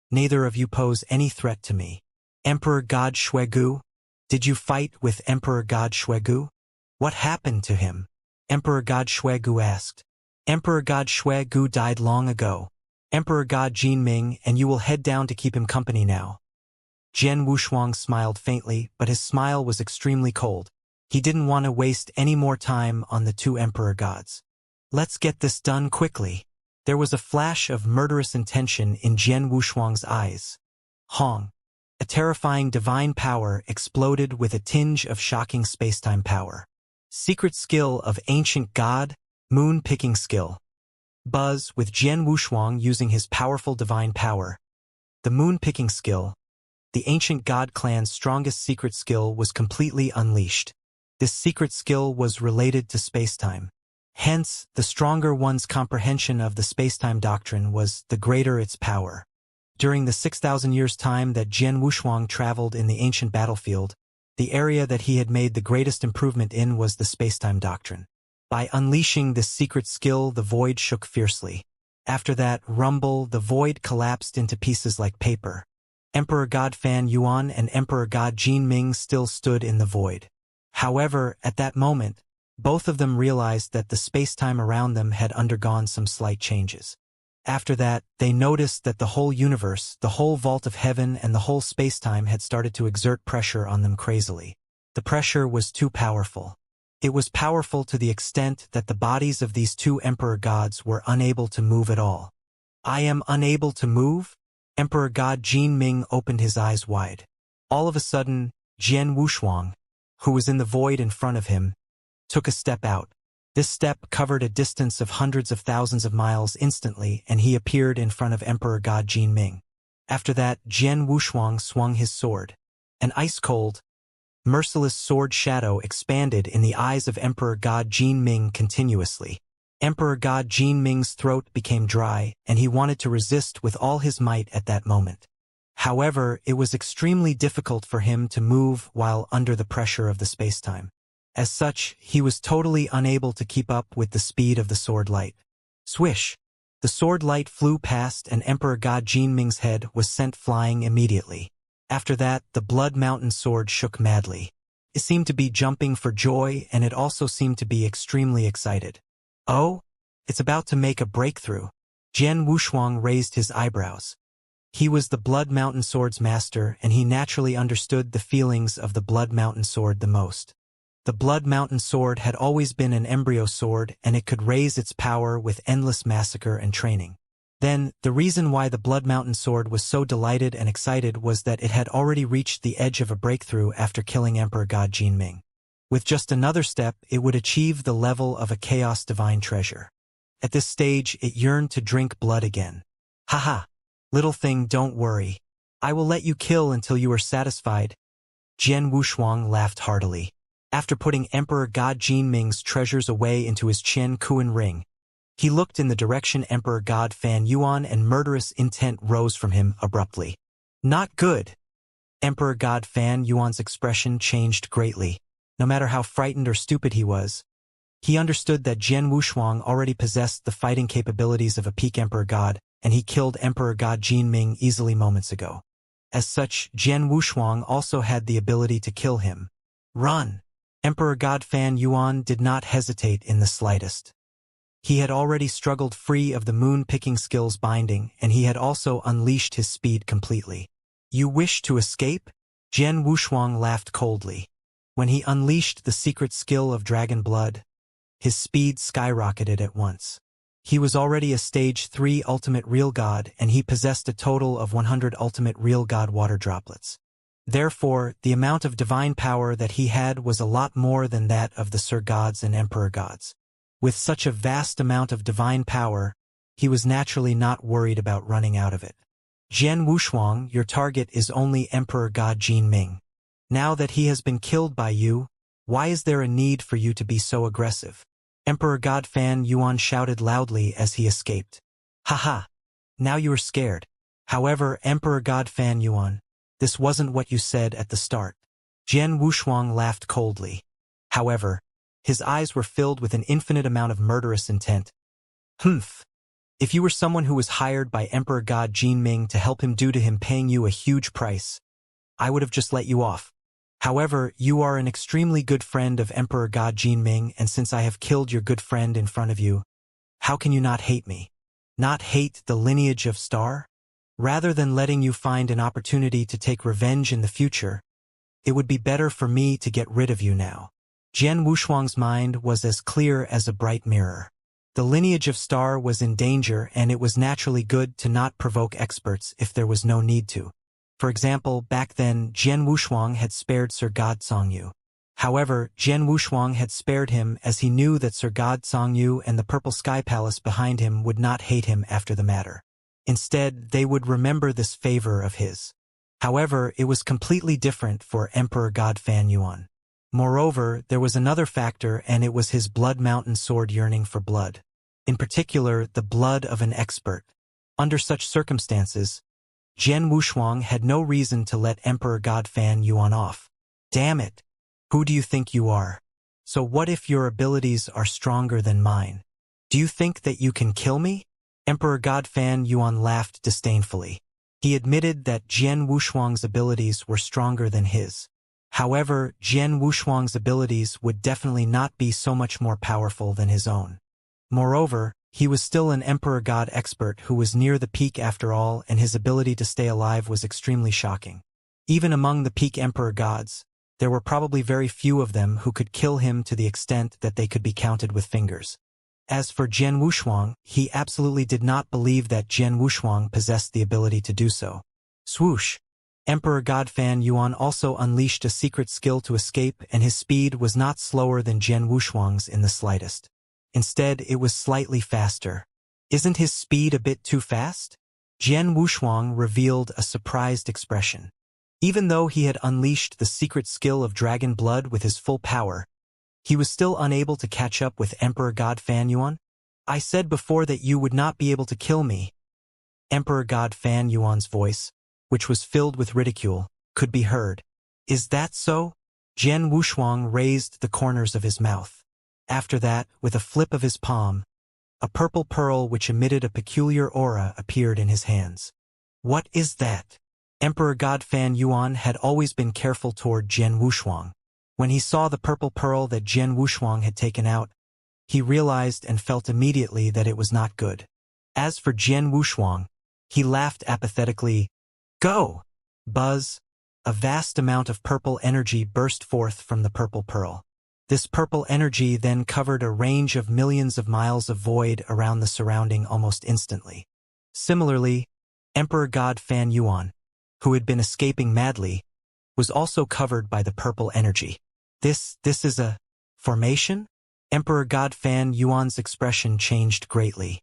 neither of you pose any threat to me. Emperor God Xuegu? Did you fight with Emperor God Xuegu? What happened to him? Emperor God Xuegu asked. Emperor God Xuegu died long ago. Emperor God Jinming, and you will head down to keep him company now. Jian Wushuang smiled faintly, but his smile was extremely cold. He didn't want to waste any more time on the two Emperor Gods. Let's get this done quickly. There was a flash of murderous intention in Jian Wushuang's eyes. Hong. A terrifying divine power exploded with a tinge of shocking spacetime power. Secret skill of ancient god, moon-picking skill. Buzz with Jian Wushuang using his powerful divine power. The moon-picking skill, the ancient god clan's strongest secret skill, was completely unleashed. This secret skill was related to spacetime. Hence, the stronger one's comprehension of the spacetime doctrine was, the greater its power. During the 6,000 years' time that Jian Wushuang traveled in the ancient battlefield, the area that he had made the greatest improvement in was the spacetime doctrine. By unleashing this secret skill, the void shook fiercely. After that rumble, the void collapsed into pieces like paper. Emperor God Fan Yuan and Emperor God Jinming still stood in the void. However, at that moment, both of them realized that the spacetime around them had undergone some slight changes. After that, they noticed that the whole universe, the whole vault of heaven, and the whole spacetime had started to exert pressure on them crazily. The pressure was too powerful. It was powerful to the extent that the bodies of these two Emperor Gods were unable to move at all. I am unable to move? Emperor God Jinming opened his eyes wide. All of a sudden, Jian Wushuang, who was in the void in front of him, took a step out. This step covered a distance of hundreds of thousands of miles instantly, and he appeared in front of Emperor God Jinming. After that, Jian Wushuang swung his sword. An ice-cold, merciless sword shadow expanded in the eyes of Emperor God Jinming continuously. Emperor God Jinming's throat became dry, and he wanted to resist with all his might at that moment. However, it was extremely difficult for him to move while under the pressure of the spacetime. As such, he was totally unable to keep up with the speed of the sword light. Swish! The sword light flew past, and Emperor God Jinming's head was sent flying immediately. After that, the Blood Mountain sword shook madly. It seemed to be jumping for joy, and it also seemed to be extremely excited. Oh? It's about to make a breakthrough. Jian Wushuang raised his eyebrows. He was the Blood Mountain sword's master, and he naturally understood the feelings of the Blood Mountain sword the most. The Blood Mountain sword had always been an embryo sword, and it could raise its power with endless massacre and training. Then, the reason why the Blood Mountain sword was so delighted and excited was that it had already reached the edge of a breakthrough after killing Emperor God Jinming. With just another step, it would achieve the level of a chaos divine treasure. At this stage, it yearned to drink blood again. Haha! Little thing, don't worry. I will let you kill until you are satisfied. Jian Wushuang laughed heartily. After putting Emperor God Jinming's treasures away into his Qian Kuan ring, he looked in the direction Emperor God Fan Yuan, and murderous intent rose from him abruptly. Not good! Emperor God Fan Yuan's expression changed greatly. No matter how frightened or stupid he was, he understood that Jian Wushuang already possessed the fighting capabilities of a peak Emperor God, and he killed Emperor God Jinming easily moments ago. As such, Jian Wushuang also had the ability to kill him. Run! Emperor God Fan Yuan did not hesitate in the slightest. He had already struggled free of the moon-picking skill's binding, and he had also unleashed his speed completely. You wish to escape? Jian Wushuang laughed coldly. When he unleashed the secret skill of dragon blood, his speed skyrocketed at once. He was already a stage 3 ultimate real god, and he possessed a total of 100 ultimate real god water droplets. Therefore, the amount of divine power that he had was a lot more than that of the Sir Gods and Emperor Gods. With such a vast amount of divine power, he was naturally not worried about running out of it. Jian Wushuang, your target is only Emperor God Jin Ming. Now that he has been killed by you, why is there a need for you to be so aggressive? Emperor God Fan Yuan shouted loudly as he escaped. Haha! Now you are scared. However, Emperor God Fan Yuan, this wasn't what you said at the start. Jian Wushuang laughed coldly. However, his eyes were filled with an infinite amount of murderous intent. Humph! If you were someone who was hired by Emperor God Jin Ming to help him due to him paying you a huge price, I would have just let you off. However, you are an extremely good friend of Emperor God Jin Ming, and since I have killed your good friend in front of you, how can you not hate me? Not hate the lineage of Star? Rather than letting you find an opportunity to take revenge in the future, it would be better for me to get rid of you now. Jian Wushuang's mind was as clear as a bright mirror. The lineage of Star was in danger, and it was naturally good to not provoke experts if there was no need to. For example, back then, Jian Wushuang had spared Sir God Songyu. However, Jian Wushuang had spared him as he knew that Sir God Songyu and the Purple Sky Palace behind him would not hate him after the matter. Instead, they would remember this favor of his. However, it was completely different for Emperor God Fan Yuan. Moreover, there was another factor, and it was his Blood Mountain sword yearning for blood. In particular, the blood of an expert. Under such circumstances, Jian Wushuang had no reason to let Emperor God Fan Yuan off. Damn it! Who do you think you are? So what if your abilities are stronger than mine? Do you think that you can kill me? Emperor God Fan Yuan laughed disdainfully. He admitted that Jian Wushuang's abilities were stronger than his. However, Jian Wushuang's abilities would definitely not be so much more powerful than his own. Moreover, he was still an Emperor God expert who was near the peak after all, and his ability to stay alive was extremely shocking. Even among the peak Emperor Gods, there were probably very few of them who could kill him to the extent that they could be counted with fingers. As for Jian Wushuang, he absolutely did not believe that Jian Wushuang possessed the ability to do so. Swoosh! Emperor God Fan Yuan also unleashed a secret skill to escape, and his speed was not slower than Jian Wushuang's in the slightest. Instead, it was slightly faster. Isn't his speed a bit too fast? Jian Wushuang revealed a surprised expression. Even though he had unleashed the secret skill of dragon blood with his full power, he was still unable to catch up with Emperor God Fan Yuan. I said before that you would not be able to kill me. Emperor God Fan Yuan's voice, which was filled with ridicule, could be heard. Is that so? Jian Wushuang raised the corners of his mouth. After that, with a flip of his palm, a purple pearl which emitted a peculiar aura appeared in his hands. What is that? Emperor God Fan Yuan had always been careful toward Jian Wushuang. When he saw the purple pearl that Jian Wushuang had taken out, he realized and felt immediately that it was not good. As for Jian Wushuang, he laughed apathetically. Go! Buzz! A vast amount of purple energy burst forth from the purple pearl. This purple energy then covered a range of millions of miles of void around the surrounding almost instantly. Similarly, Emperor God Fan Yuan, who had been escaping madly, was also covered by the purple energy. This is a formation? Emperor God Fan Yuan's expression changed greatly.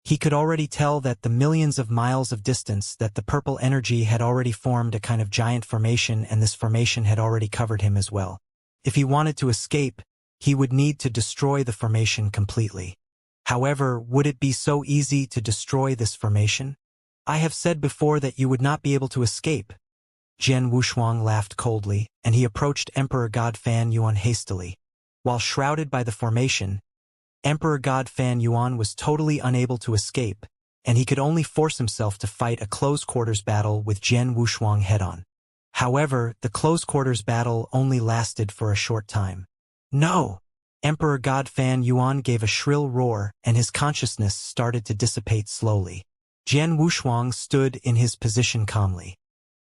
He could already tell that the millions of miles of distance that the purple energy had already formed a kind of giant formation, and this formation had already covered him as well. If he wanted to escape, he would need to destroy the formation completely. However, would it be so easy to destroy this formation? I have said before that you would not be able to escape. Jian Wushuang laughed coldly, and he approached Emperor God Fan Yuan hastily. While shrouded by the formation, Emperor God Fan Yuan was totally unable to escape, and he could only force himself to fight a close-quarters battle with Jian Wushuang head-on. However, the close-quarters battle only lasted for a short time. No! Emperor God Fan Yuan gave a shrill roar, and his consciousness started to dissipate slowly. Jian Wushuang stood in his position calmly.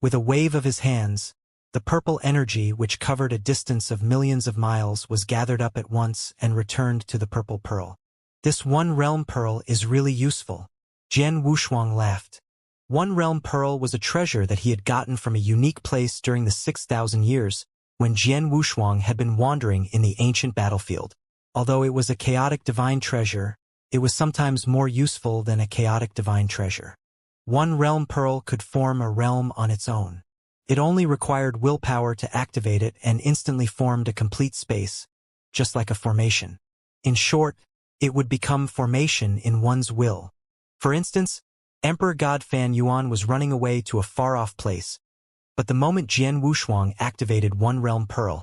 With a wave of his hands, the purple energy which covered a distance of millions of miles was gathered up at once and returned to the purple pearl. This One Realm Pearl is really useful. Jian Wushuang laughed. One Realm Pearl was a treasure that he had gotten from a unique place during the 6,000 years, when Jian Wushuang had been wandering in the ancient battlefield. Although it was a chaotic divine treasure, it was sometimes more useful than a chaotic divine treasure. One Realm Pearl could form a realm on its own. It only required willpower to activate it and instantly formed a complete space, just like a formation. In short, it would become formation in one's will. For instance, Emperor God Fan Yuan was running away to a far-off place, but the moment Jian Wushuang activated One Realm Pearl,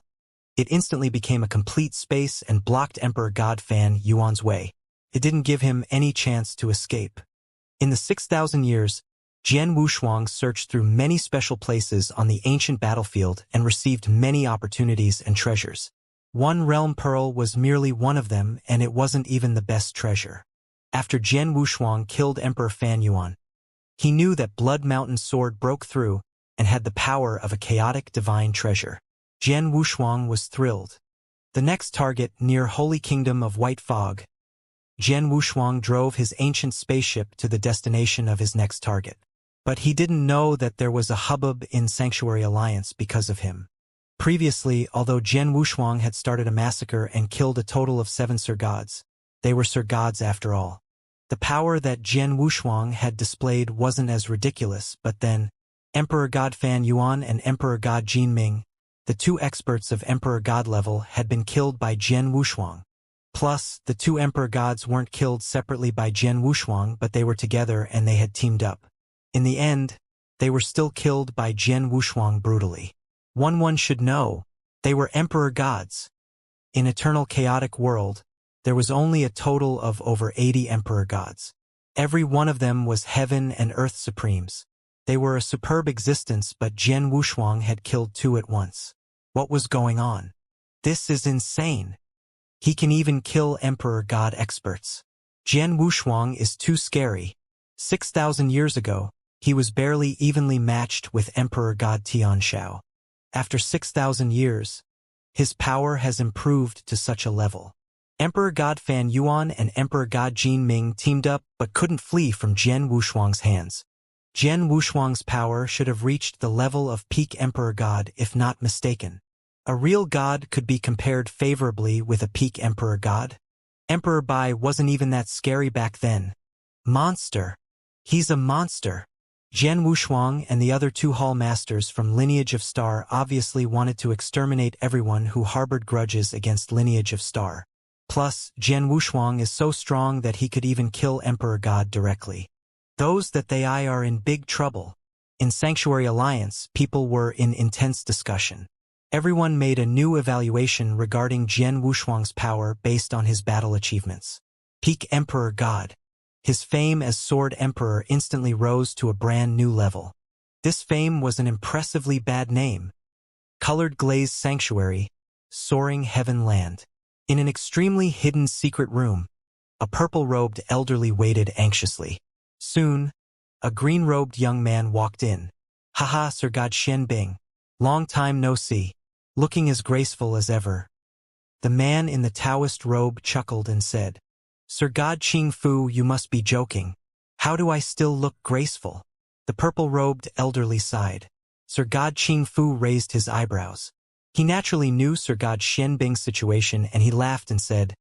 it instantly became a complete space and blocked Emperor God Fan Yuan's way. It didn't give him any chance to escape. In the 6,000 years, Jian Wushuang searched through many special places on the ancient battlefield and received many opportunities and treasures. One Realm Pearl was merely one of them, and it wasn't even the best treasure. After Jian Wushuang killed Emperor Fan Yuan, he knew that Blood Mountain's sword broke through and had the power of a chaotic divine treasure. Jian Wushuang was thrilled. The next target, near Holy Kingdom of White Fog, Jian Wushuang drove his ancient spaceship to the destination of his next target. But he didn't know that there was a hubbub in Sanctuary Alliance because of him. Previously, although Jian Wushuang had started a massacre and killed a total of 7 Sir Gods, they were Sir Gods after all. The power that Jian Wushuang had displayed wasn't as ridiculous, but then, Emperor God Fan Yuan and Emperor God Jinming, the 2 experts of Emperor God level, had been killed by Jian Wushuang. Plus, the 2 Emperor Gods weren't killed separately by Jian Wushuang, but they were together and they had teamed up. In the end, they were still killed by Jian Wushuang brutally. One should know, they were Emperor Gods. In Eternal Chaotic World, there was only a total of over 80 Emperor Gods. Every one of them was Heaven and Earth Supremes. They were a superb existence, but Jian Wushuang had killed 2 at once. What was going on? This is insane. He can even kill Emperor God experts. Jian Wushuang is too scary. 6,000 years ago, he was barely evenly matched with Emperor God Tianshao. After 6,000 years, his power has improved to such a level. Emperor God Fan Yuan and Emperor God Jinming teamed up but couldn't flee from Jian Wushuang's hands. Jian Wushuang's power should have reached the level of peak Emperor God if not mistaken. A real god could be compared favorably with a peak Emperor God. Emperor Bai wasn't even that scary back then. Monster. He's a monster. Jian Wushuang and the other 2 Hall Masters from Lineage of Star obviously wanted to exterminate everyone who harbored grudges against Lineage of Star. Plus, Jian Wushuang is so strong that he could even kill Emperor God directly. Those that they are in big trouble. In Sanctuary Alliance, people were in intense discussion. Everyone made a new evaluation regarding Jian Wushuang's power based on his battle achievements. Peak Emperor God. His fame as Sword Emperor instantly rose to a brand new level. This fame was an impressively bad name. Colored Glazed Sanctuary, Soaring Heaven Land. In an extremely hidden secret room, a purple-robed elderly waited anxiously. Soon, a green-robed young man walked in. Haha, Sir God Xianbing. Long time no see. Looking as graceful as ever. The man in the Taoist robe chuckled and said, Sir God Qing Fu, you must be joking. How do I still look graceful? The purple-robed elderly sighed. Sir God Qing Fu raised his eyebrows. He naturally knew Sir God Xianbing's situation and he laughed and said,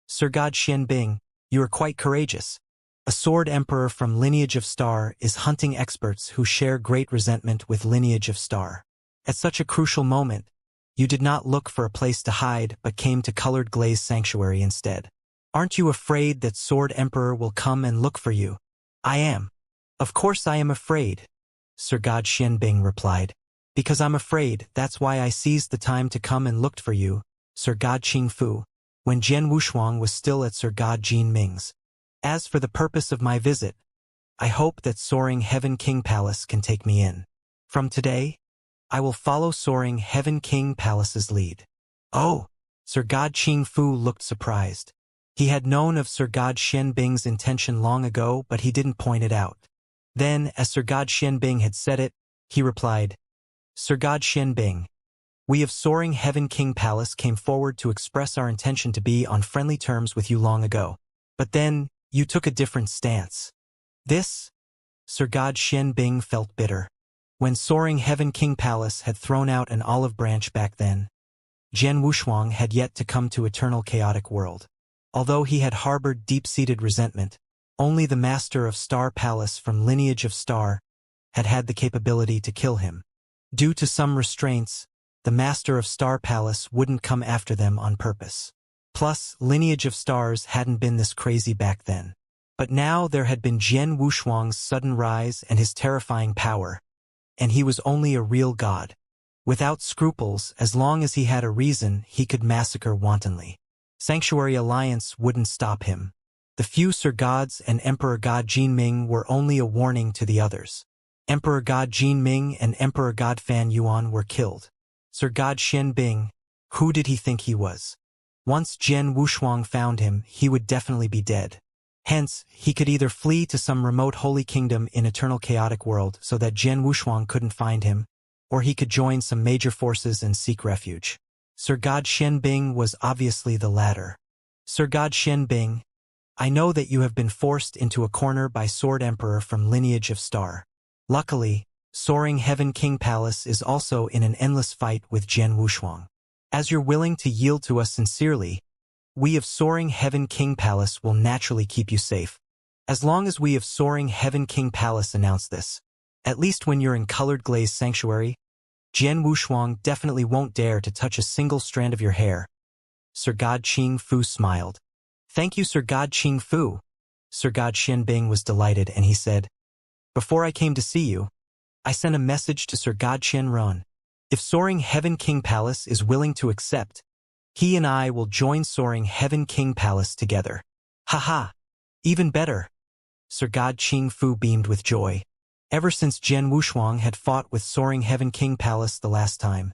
Sir God Xianbing, you are quite courageous. A sword emperor from Lineage of Star is hunting experts who share great resentment with Lineage of Star. At such a crucial moment, you did not look for a place to hide but came to Colored Glazed Sanctuary instead. Aren't you afraid that Sword Emperor will come and look for you? I am. Of course I am afraid, Sir God Xianbing replied. Because I'm afraid, that's why I seized the time to come and looked for you, Sir God Qing Fu, when Jian Wushuang was still at Sir God Jinming's. As for the purpose of my visit, I hope that Soaring Heaven King Palace can take me in. From today, I will follow Soaring Heaven King Palace's lead. Oh! Sir God Ching Fu looked surprised. He had known of Sir God Xianbing's intention long ago, but he didn't point it out. Then, as Sir God Xianbing had said it, he replied, Sir God Xianbing, we of Soaring Heaven King Palace came forward to express our intention to be on friendly terms with you long ago. But then, you took a different stance. This? Sir God Xianbing felt bitter. When Soaring Heaven King Palace had thrown out an olive branch back then, Jian Wushuang had yet to come to eternal chaotic world. Although he had harbored deep-seated resentment, only the Master of Star Palace from lineage of Star had had the capability to kill him. Due to some restraints, the Master of Star Palace wouldn't come after them on purpose. Plus, lineage of stars hadn't been this crazy back then. But now there had been Jian Wushuang's sudden rise and his terrifying power, and he was only a real god. Without scruples, as long as he had a reason, he could massacre wantonly. Sanctuary Alliance wouldn't stop him. The few Sir Gods and Emperor God Jinming were only a warning to the others. Emperor God Jinming and Emperor God Fan Yuan were killed. Sir God Xianbing, who did he think he was? Once Jian Wushuang found him, he would definitely be dead. Hence, he could either flee to some remote holy kingdom in eternal chaotic world so that Jian Wushuang couldn't find him, or he could join some major forces and seek refuge. Sir God Xianbing was obviously the latter. Sir God Xianbing, I know that you have been forced into a corner by Sword Emperor from lineage of Star. Luckily, Soaring Heaven King Palace is also in an endless fight with Jian Wushuang. As you're willing to yield to us sincerely, we of Soaring Heaven King Palace will naturally keep you safe. As long as we of Soaring Heaven King Palace announce this. At least when you're in Colored Glaze Sanctuary, Jian Wushuang definitely won't dare to touch a single strand of your hair. Sir God Ching Fu smiled. Thank you, Sir God Ching Fu. Sir God Xianbing was delighted and he said, Before I came to see you, I sent a message to Sir God Xianron. If Soaring Heaven King Palace is willing to accept, he and I will join Soaring Heaven King Palace together. Haha! Even better! Sir God Ching Fu beamed with joy. Ever since Jian Wushuang had fought with Soaring Heaven King Palace the last time,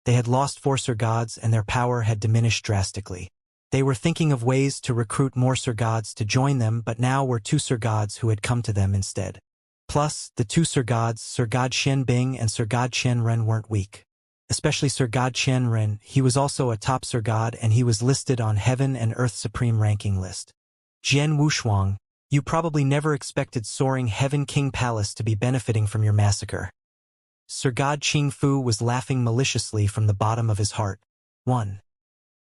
they had lost 4 Sir Gods and their power had diminished drastically. They were thinking of ways to recruit more Sir Gods to join them, but now were 2 Sir Gods who had come to them instead. Plus, the 2 Sir Gods, Sir God Xianbing and Sir God Xianren, weren't weak. Especially Sir God Xianren, he was also a top Sir God and he was listed on Heaven and Earth Supreme ranking list. Jian Wushuang, you probably never expected Soaring Heaven King Palace to be benefiting from your massacre. Sir God Ching Fu was laughing maliciously from the bottom of his heart. 1.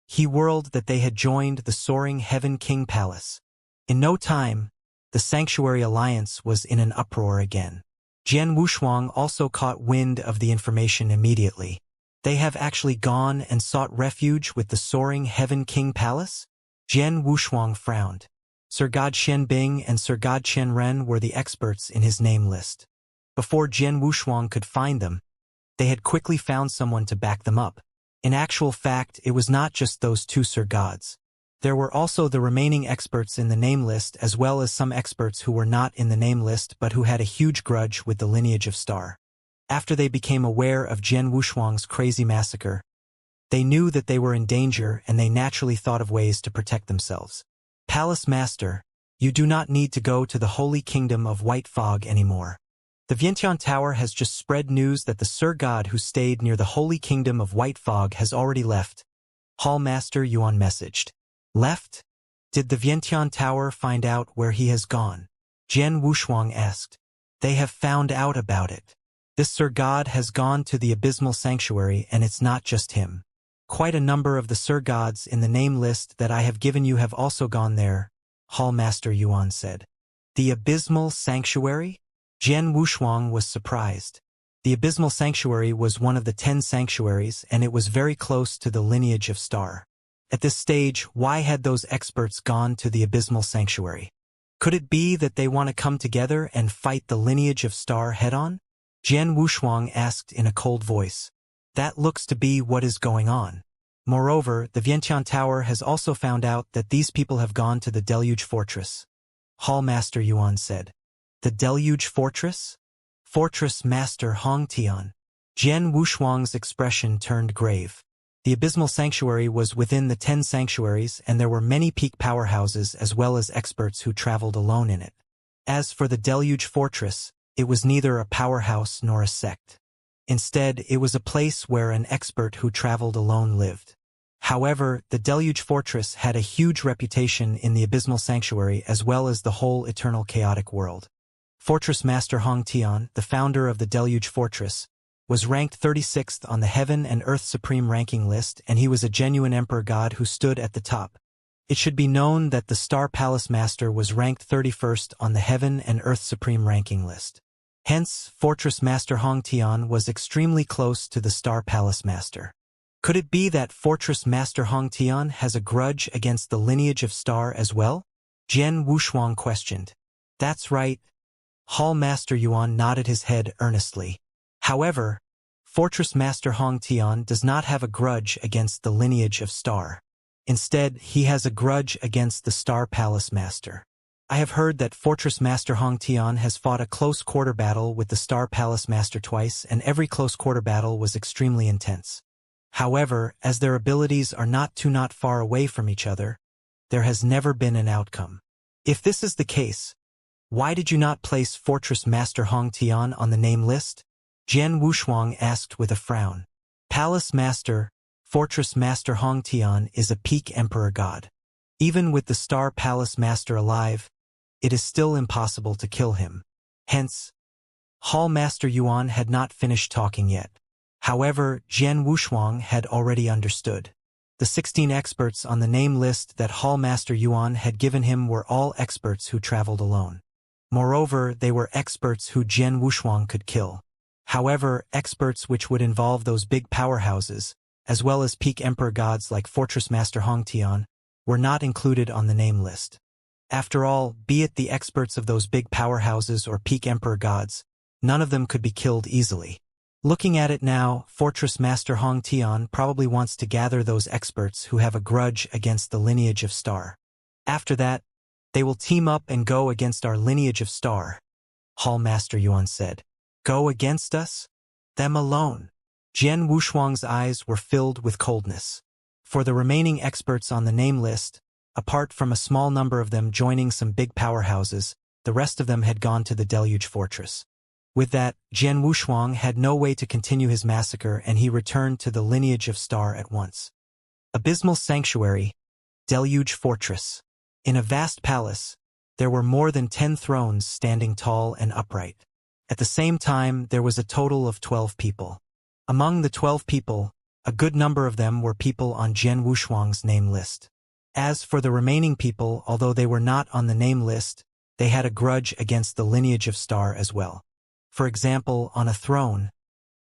He whirled that they had joined the Soaring Heaven King Palace. In no time, the Sanctuary Alliance was in an uproar again. Jian Wushuang also caught wind of the information immediately. They have actually gone and sought refuge with the Soaring Heaven King Palace? Jian Wushuang frowned. Sir God Xianbing and Sir God Xianren were the experts in his name list. Before Jian Wushuang could find them, they had quickly found someone to back them up. In actual fact, it was not just those 2 Sir Gods. There were also the remaining experts in the name list as well as some experts who were not in the name list but who had a huge grudge with the lineage of Star. After they became aware of Jian Wushuang's crazy massacre, they knew that they were in danger and they naturally thought of ways to protect themselves. Palace Master, you do not need to go to the Holy Kingdom of White Fog anymore. The Vientiane Tower has just spread news that the Sir God who stayed near the Holy Kingdom of White Fog has already left. Hall Master Yuan messaged. Left? Did the Vientiane Tower find out where he has gone? Jian Wushuang asked. They have found out about it. This Sir God has gone to the Abysmal Sanctuary and it's not just him. Quite a number of the Sir Gods in the name list that I have given you have also gone there, Hall Master Yuan said. The Abysmal Sanctuary? Jian Wushuang was surprised. The Abysmal Sanctuary was one of the 10 sanctuaries and it was very close to the lineage of Star. At this stage, why had those experts gone to the Abysmal Sanctuary? Could it be that they want to come together and fight the lineage of Star head-on? Jian Wushuang asked in a cold voice. That looks to be what is going on. Moreover, the Vientiane Tower has also found out that these people have gone to the Deluge Fortress. Hall Master Yuan said. The Deluge Fortress? Fortress Master Hong Tian. Jian Wushuang's expression turned grave. The Abysmal Sanctuary was within the 10 sanctuaries, and there were many peak powerhouses as well as experts who traveled alone in it. As for the Deluge Fortress, it was neither a powerhouse nor a sect. Instead, it was a place where an expert who traveled alone lived. However, the Deluge Fortress had a huge reputation in the Abysmal Sanctuary as well as the whole eternal chaotic world. Fortress Master Hong Tian, the founder of the Deluge Fortress, was ranked 36th on the Heaven and Earth Supreme ranking list, and he was a genuine Emperor God who stood at the top. It should be known that the Star Palace Master was ranked 31st on the Heaven and Earth Supreme ranking list. Hence, Fortress Master Hong Tian was extremely close to the Star Palace Master. Could it be that Fortress Master Hong Tian has a grudge against the lineage of Star as well? Jian Wushuang questioned. That's right. Hall Master Yuan nodded his head earnestly. However, Fortress Master Hong Tian does not have a grudge against the lineage of Star. Instead, he has a grudge against the Star Palace Master. I have heard that Fortress Master Hong Tian has fought a close quarter battle with the Star Palace Master twice, and every close quarter battle was extremely intense. However, as their abilities are not far away from each other, there has never been an outcome. If this is the case, why did you not place Fortress Master Hong Tian on the name list? Jian Wushuang asked with a frown. Palace Master, Fortress Master Hong Tian is a peak Emperor God. Even with the Star Palace Master alive, it is still impossible to kill him. Hence, Hall Master Yuan had not finished talking yet. However, Jian Wushuang had already understood. The 16 experts on the name list that Hall Master Yuan had given him were all experts who traveled alone. Moreover, they were experts who Jian Wushuang could kill. However, experts which would involve those big powerhouses, as well as peak Emperor gods like Fortress Master Hong Tian, were not included on the name list. After all, be it the experts of those big powerhouses or peak Emperor gods, none of them could be killed easily. Looking at it now, Fortress Master Hong Tian probably wants to gather those experts who have a grudge against the lineage of Star. After that, they will team up and go against our lineage of Star. Hall Master Yuan said. Go against us? Them alone. Jian Wushuang's eyes were filled with coldness. For the remaining experts on the name list, apart from a small number of them joining some big powerhouses, the rest of them had gone to the Deluge Fortress. With that, Jian Wushuang had no way to continue his massacre, and he returned to the lineage of Star at once. Abysmal Sanctuary, Deluge Fortress. In a vast palace, there were more than 10 thrones standing tall and upright. At the same time, there was a total of 12 people. Among the 12 people, a good number of them were people on Jian Wushuang's name list. As for the remaining people, although they were not on the name list, they had a grudge against the lineage of Star as well. For example, on a throne,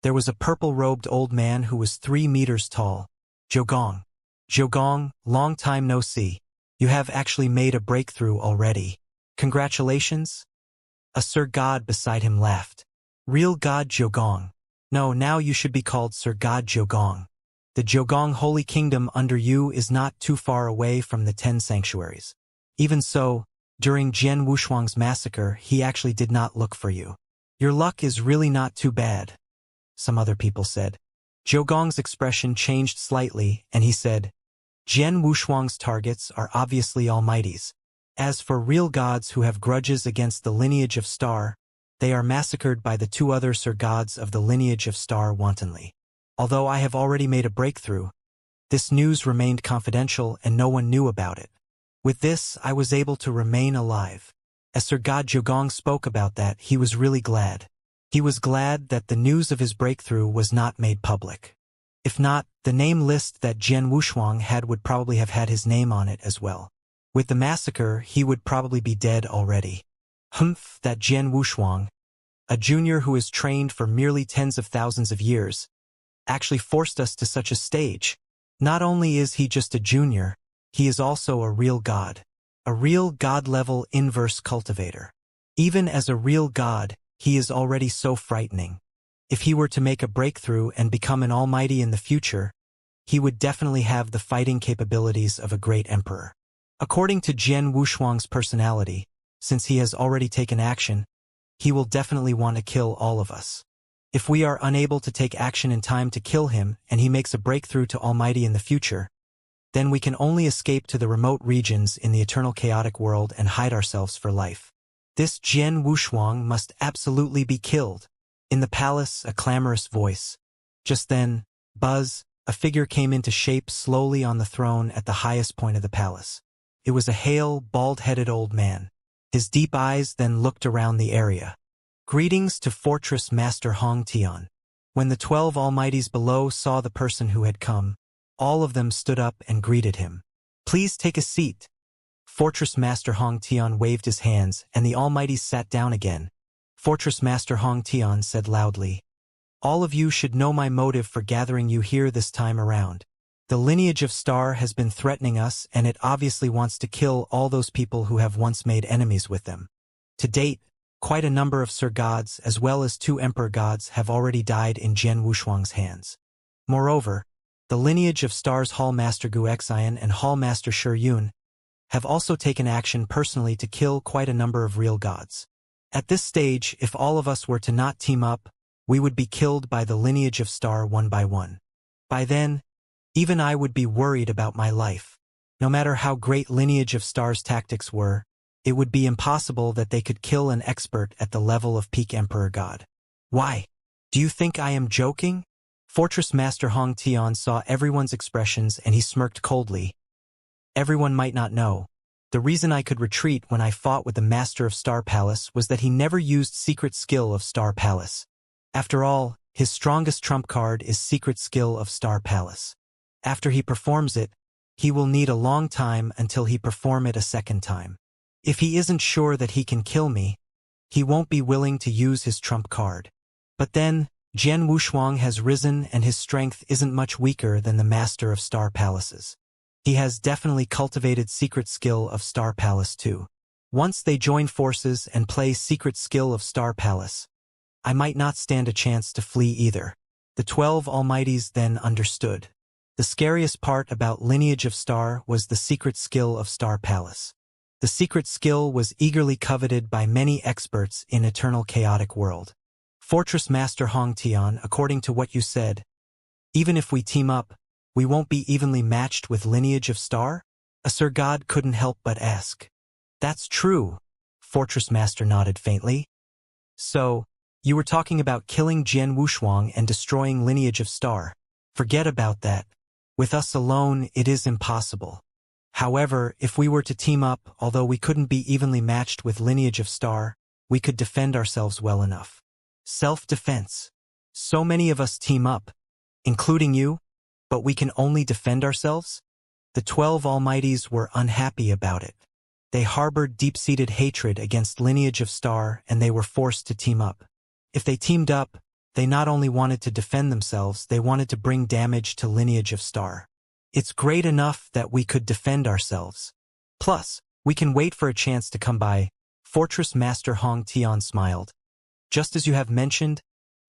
there was a purple-robed old man who was 3 meters tall. Zhougong. Zhougong, long time no see. You have actually made a breakthrough already. Congratulations? A Sir God beside him laughed. Real God Zhougong. No, now you should be called Sir God Zhougong. The Zhougong Holy Kingdom under you is not too far away from the 10 sanctuaries. Even so, during Jian Wushuang's massacre, he actually did not look for you. Your luck is really not too bad, some other people said. Zhougong's expression changed slightly, and he said, Jian Wushuang's targets are obviously almighties. As for real gods who have grudges against the lineage of Star, they are massacred by the 2 other Sir Gods of the lineage of Star wantonly. Although I have already made a breakthrough, this news remained confidential and no one knew about it. With this, I was able to remain alive. As Sir God Zhougong spoke about that, he was really glad. He was glad that the news of his breakthrough was not made public. If not, the name list that Jian Wushuang had would probably have had his name on it as well. With the massacre, he would probably be dead already. Humph, that Jian Wushuang, a junior who is trained for merely tens of thousands of years, actually forced us to such a stage. Not only is he just a junior, he is also a real god. A real god-level inverse cultivator. Even as a real god, he is already so frightening. If he were to make a breakthrough and become an almighty in the future, he would definitely have the fighting capabilities of a great emperor. According to Jian Wushuang's personality, since he has already taken action, he will definitely want to kill all of us. If we are unable to take action in time to kill him and he makes a breakthrough to Almighty in the future, then we can only escape to the remote regions in the eternal chaotic world and hide ourselves for life. This Jian Wushuang must absolutely be killed. In the palace, a clamorous voice. Just then, buzz, a figure came into shape slowly on the throne at the highest point of the palace. It was a hale, bald-headed old man. His deep eyes then looked around the area. Greetings to Fortress Master Hong Tian. When the 12 Almighties below saw the person who had come, all of them stood up and greeted him. Please take a seat. Fortress Master Hong Tian waved his hands, and the Almighties sat down again. Fortress Master Hong Tian said loudly, all of you should know my motive for gathering you here this time around. The lineage of Star has been threatening us, and it obviously wants to kill all those people who have once made enemies with them. To date, quite a number of Sir Gods as well as 2 Emperor Gods have already died in Jian Wushuang's hands. Moreover, the lineage of Star's Hall Master Gu Xian and Hall Master Shi Yun have also taken action personally to kill quite a number of real gods. At this stage, if all of us were to not team up, we would be killed by the lineage of Star one by one. By then, even I would be worried about my life. No matter how great lineage of Star's tactics were, it would be impossible that they could kill an expert at the level of peak Emperor God. Why? Do you think I am joking? Fortress Master Hong Tian saw everyone's expressions and he smirked coldly. Everyone might not know. The reason I could retreat when I fought with the Master of Star Palace was that he never used secret skill of Star Palace. After all, his strongest trump card is secret skill of Star Palace. After he performs it, he will need a long time until he perform it a second time. If he isn't sure that he can kill me, he won't be willing to use his trump card. But then, Jian Wushuang has risen and his strength isn't much weaker than the Master of Star Palaces. He has definitely cultivated secret skill of Star Palace too. Once they join forces and play secret skill of Star Palace, I might not stand a chance to flee either. The 12 Almighties then understood. The scariest part about Lineage of Star was the secret skill of Star Palace. The secret skill was eagerly coveted by many experts in Eternal Chaotic World. Fortress Master Hong Tian, according to what you said, even if we team up, we won't be evenly matched with Lineage of Star? A Sir God couldn't help but ask. That's true, Fortress Master nodded faintly. So, you were talking about killing Jian Wushuang and destroying Lineage of Star. Forget about that. With us alone, it is impossible. However, if we were to team up, although we couldn't be evenly matched with Lineage of Star, we could defend ourselves well enough. Self-defense. So many of us team up, including you, but we can only defend ourselves? The 12 Almighties were unhappy about it. They harbored deep-seated hatred against Lineage of Star and they were forced to team up. If they teamed up, they not only wanted to defend themselves, they wanted to bring damage to Lineage of Star. It's great enough that we could defend ourselves. Plus, we can wait for a chance to come by. Fortress Master Hong Tian smiled. Just as you have mentioned,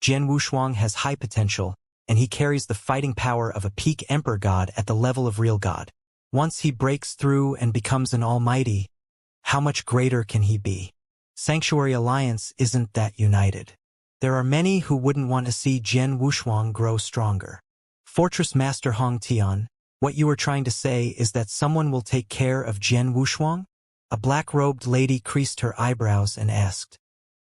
Jian Wushuang has high potential, and he carries the fighting power of a peak Emperor God at the level of real God. Once he breaks through and becomes an almighty, how much greater can he be? Sanctuary Alliance isn't that united. There are many who wouldn't want to see Jian Wushuang grow stronger. Fortress Master Hong Tian, what you are trying to say is that someone will take care of Jian Wushuang? A black-robed lady creased her eyebrows and asked.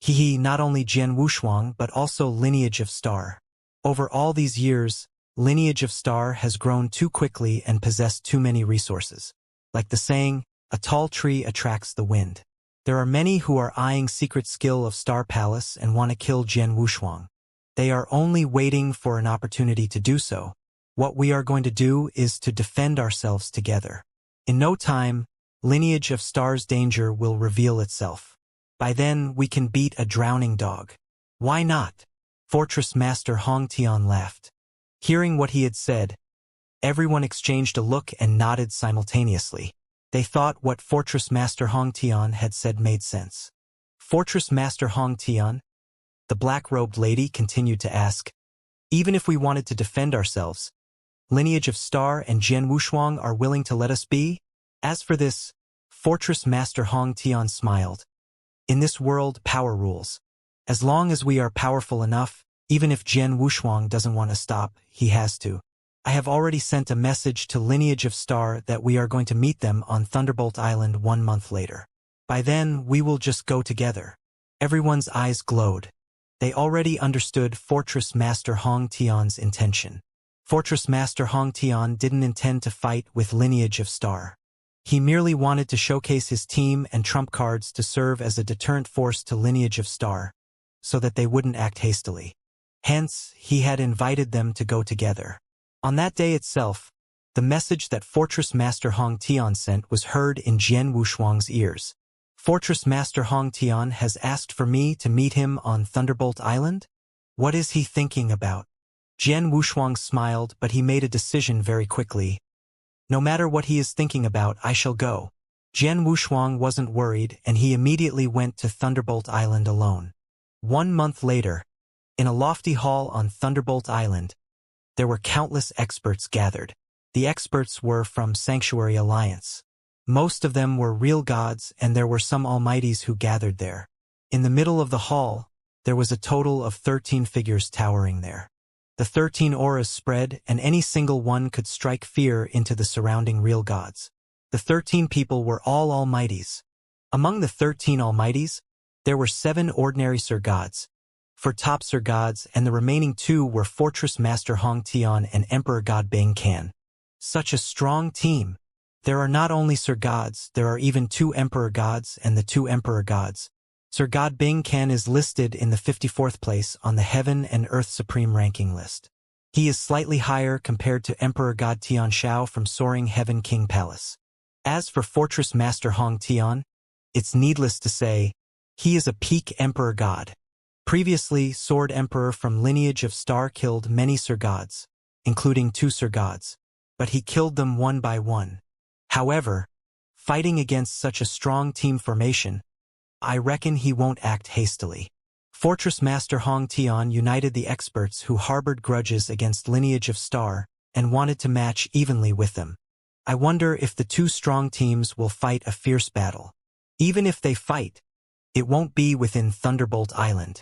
Not only Jian Wushuang but also Lineage of Star. Over all these years, Lineage of Star has grown too quickly and possessed too many resources. Like the saying, a tall tree attracts the wind. There are many who are eyeing secret skill of Star Palace and want to kill Jian Wushuang. They are only waiting for an opportunity to do so. What we are going to do is to defend ourselves together. In no time, Lineage of Star's danger will reveal itself. By then, we can beat a drowning dog. Why not? Fortress Master Hong Tian laughed. Hearing what he had said, everyone exchanged a look and nodded simultaneously. They thought what Fortress Master Hong Tian had said made sense. Fortress Master Hong Tian, the black-robed lady continued to ask, even if we wanted to defend ourselves, Lineage of Star and Jian Wushuang are willing to let us be? As for this, Fortress Master Hong Tian smiled. In this world, power rules. As long as we are powerful enough, even if Jian Wushuang doesn't want to stop, he has to. I have already sent a message to Lineage of Star that we are going to meet them on Thunderbolt Island 1 month later. By then, we will just go together. Everyone's eyes glowed. They already understood Fortress Master Hong Tian's intention. Fortress Master Hong Tian didn't intend to fight with Lineage of Star. He merely wanted to showcase his team and trump cards to serve as a deterrent force to Lineage of Star, so that they wouldn't act hastily. Hence, he had invited them to go together. On that day itself, the message that Fortress Master Hong Tian sent was heard in Jian Wushuang's ears. Fortress Master Hong Tian has asked for me to meet him on Thunderbolt Island? What is he thinking about? Jian Wushuang smiled, but he made a decision very quickly. No matter what he is thinking about, I shall go. Jian Wushuang wasn't worried, and he immediately went to Thunderbolt Island alone. 1 month later, in a lofty hall on Thunderbolt Island, there were countless experts gathered. The experts were from Sanctuary Alliance. Most of them were real gods, and there were some almighties who gathered there. In the middle of the hall, there was a total of 13 figures towering there. The 13 auras spread, and any single one could strike fear into the surrounding real gods. The 13 people were all almighties. Among the 13 almighties, there were 7 ordinary Sir Gods. For top Sir Gods, and the remaining 2 were Fortress Master Hong Tian and Emperor God Bang Can. Such a strong team. There are not only Sir Gods, there are even 2 Emperor Gods and the 2 Emperor Gods. Sir God Bang Can is listed in the 54th place on the Heaven and Earth Supreme ranking list. He is slightly higher compared to Emperor God Tian Shao from Soaring Heaven King Palace. As for Fortress Master Hong Tian, it's needless to say, he is a peak Emperor God. Previously, Sword Emperor from Lineage of Star killed many Sir Gods, including 2 Sir Gods, but he killed them one by one. However, fighting against such a strong team formation, I reckon he won't act hastily. Fortress Master Hong Tian united the experts who harbored grudges against Lineage of Star and wanted to match evenly with them. I wonder if the 2 strong teams will fight a fierce battle. Even if they fight, it won't be within Thunderbolt Island.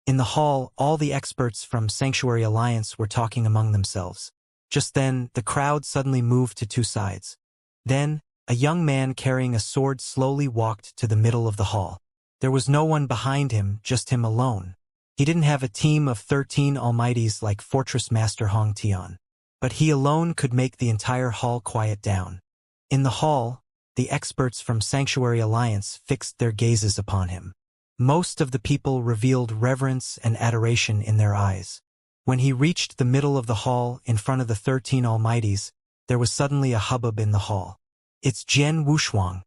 In the hall, all the experts from Sanctuary Alliance were talking among themselves. Just then, the crowd suddenly moved to 2 sides. Then, a young man carrying a sword slowly walked to the middle of the hall. There was no one behind him, just him alone. He didn't have a team of 13 almighties like Fortress Master Hong Tian. But he alone could make the entire hall quiet down. In the hall, the experts from Sanctuary Alliance fixed their gazes upon him. Most of the people revealed reverence and adoration in their eyes. When he reached the middle of the hall in front of the 13 almighties, there was suddenly a hubbub in the hall. It's Jian Wushuang.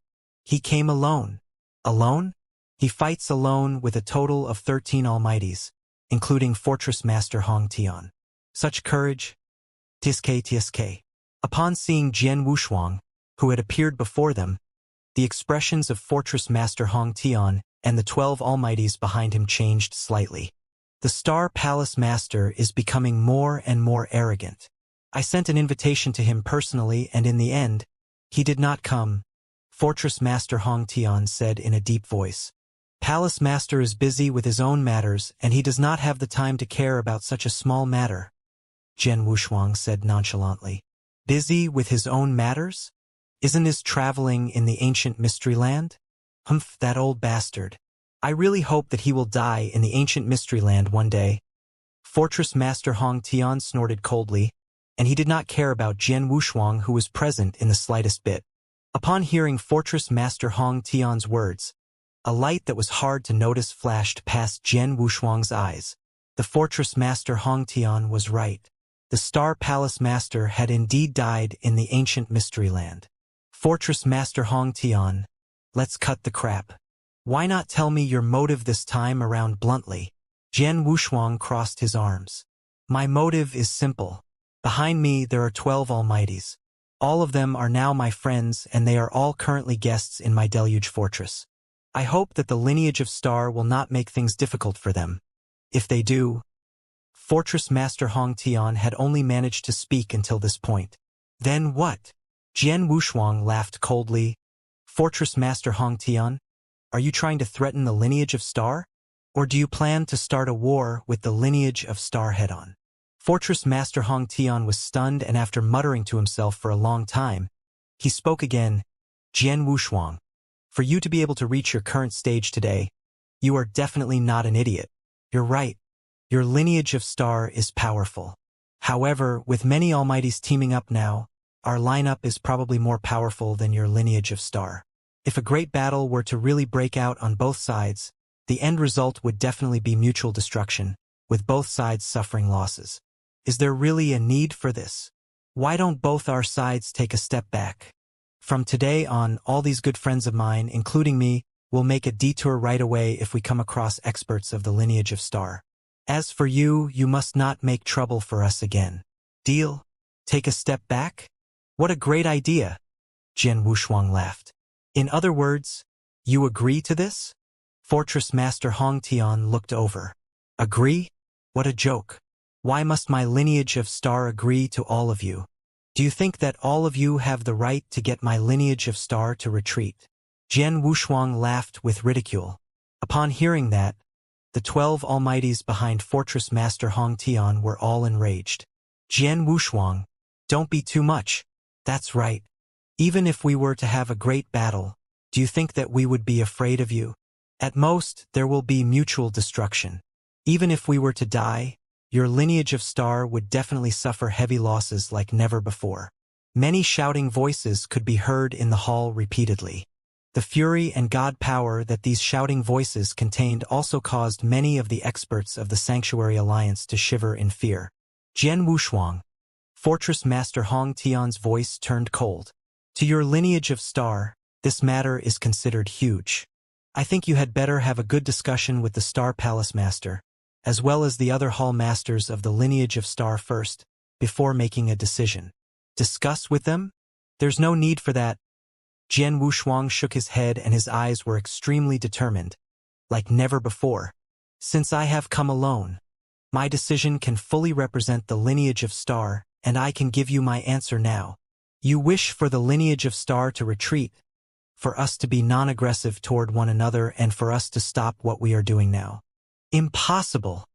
He came alone. Alone? He fights alone with a total of 13 almighties, including Fortress Master Hong Tian. Such courage. Tsk. Upon seeing Jian Wushuang, who had appeared before them, the expressions of Fortress Master Hong Tian and the 12 almighties behind him changed slightly. The Star Palace Master is becoming more and more arrogant. I sent an invitation to him personally, and in the end, he did not come, Fortress Master Hong Tian said in a deep voice. Palace Master is busy with his own matters, and he does not have the time to care about such a small matter, Jian Wushuang said nonchalantly. Busy with his own matters? Isn't his traveling in the ancient mystery land? Humph, that old bastard. I really hope that he will die in the ancient mystery land one day. Fortress Master Hong Tian snorted coldly, and he did not care about Jian Wushuang, who was present in the slightest bit. Upon hearing Fortress Master Hong Tian's words, a light that was hard to notice flashed past Jian Wushuang's eyes. The Fortress Master Hong Tian was right. The Star Palace Master had indeed died in the ancient mystery land. Fortress Master Hong Tian, let's cut the crap. Why not tell me your motive this time around bluntly? Jian Wushuang crossed his arms. My motive is simple. Behind me there are 12 almighties. All of them are now my friends, and they are all currently guests in my deluge fortress. I hope that the Lineage of Star will not make things difficult for them. If they do... Fortress Master Hong Tian had only managed to speak until this point. Then what? Jian Wushuang laughed coldly. Fortress Master Hong Tian, are you trying to threaten the Lineage of Star? Or do you plan to start a war with the lineage of Star head-on? Fortress Master Hong Tian was stunned, and after muttering to himself for a long time, he spoke again. Jian Wushuang, for you to be able to reach your current stage today, you are definitely not an idiot. You're right. Your lineage of Star is powerful. However, with many Almighties teaming up now, our lineup is probably more powerful than your lineage of Star. If a great battle were to really break out on both sides, the end result would definitely be mutual destruction, with both sides suffering losses. Is there really a need for this? Why don't both our sides take a step back? From today on, all these good friends of mine, including me, will make a detour right away if we come across experts of the lineage of Star. As for you, you must not make trouble for us again. Deal? Take a step back? What a great idea! Jian Wushuang laughed. In other words, you agree to this? Fortress Master Hong Tian looked over. Agree? What a joke. Why must my lineage of Star agree to all of you? Do you think that all of you have the right to get my lineage of Star to retreat? Jian Wushuang laughed with ridicule. Upon hearing that, the 12 Almighties behind Fortress Master Hong Tian were all enraged. Jian Wushuang, don't be too much. That's right. Even if we were to have a great battle, do you think that we would be afraid of you? At most, there will be mutual destruction. Even if we were to die, your lineage of Star would definitely suffer heavy losses like never before. Many shouting voices could be heard in the hall repeatedly. The fury and god power that these shouting voices contained also caused many of the experts of the Sanctuary Alliance to shiver in fear. Jian Wushuang, Fortress Master Hong Tian's voice turned cold. To your lineage of Star, this matter is considered huge. I think you had better have a good discussion with the Star Palace Master, as well as the other hall masters of the lineage of Star first, before making a decision. Discuss with them? There's no need for that. Jian Wushuang shook his head and his eyes were extremely determined, like never before. Since I have come alone, my decision can fully represent the lineage of Star, and I can give you my answer now. You wish for the lineage of Star to retreat, for us to be non-aggressive toward one another, and for us to stop what we are doing now. Impossible!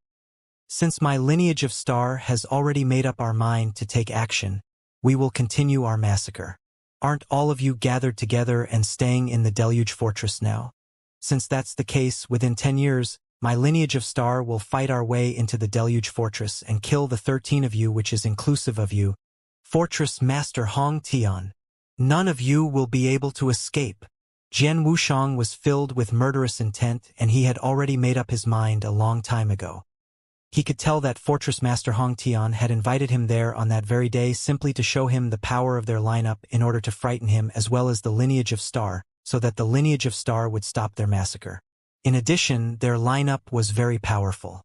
Since my lineage of Star has already made up our mind to take action, we will continue our massacre. Aren't all of you gathered together and staying in the Deluge Fortress now? Since that's the case, within 10 years, my lineage of Star will fight our way into the Deluge Fortress and kill the 13 of you, which is inclusive of you. Fortress Master Hong Tian, none of you will be able to escape. Jian Wushuang was filled with murderous intent, and he had already made up his mind a long time ago. He could tell that Fortress Master Hong Tian had invited him there on that very day simply to show him the power of their lineup in order to frighten him, as well as the lineage of Star, so that the lineage of Star would stop their massacre. In addition, their lineup was very powerful.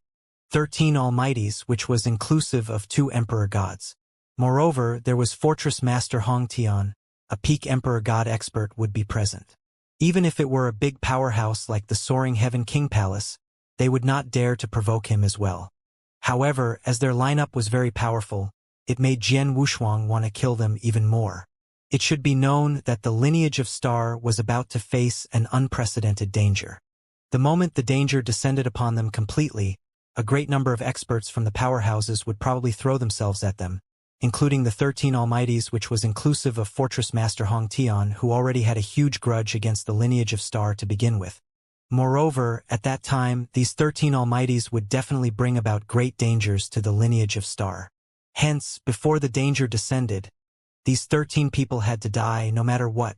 13 Almighties, which was inclusive of 2 Emperor Gods. Moreover, there was Fortress Master Hong Tian, a peak Emperor God expert, would be present. Even if it were a big powerhouse like the Soaring Heaven King Palace, they would not dare to provoke him as well. However, as their lineup was very powerful, it made Jian Wushuang want to kill them even more. It should be known that the lineage of Star was about to face an unprecedented danger. The moment the danger descended upon them completely, a great number of experts from the powerhouses would probably throw themselves at them, including the 13 Almighties, which was inclusive of Fortress Master Hong Tian, who already had a huge grudge against the lineage of Star to begin with. Moreover, at that time, these 13 Almighties would definitely bring about great dangers to the lineage of Star. Hence, before the danger descended, these 13 people had to die no matter what.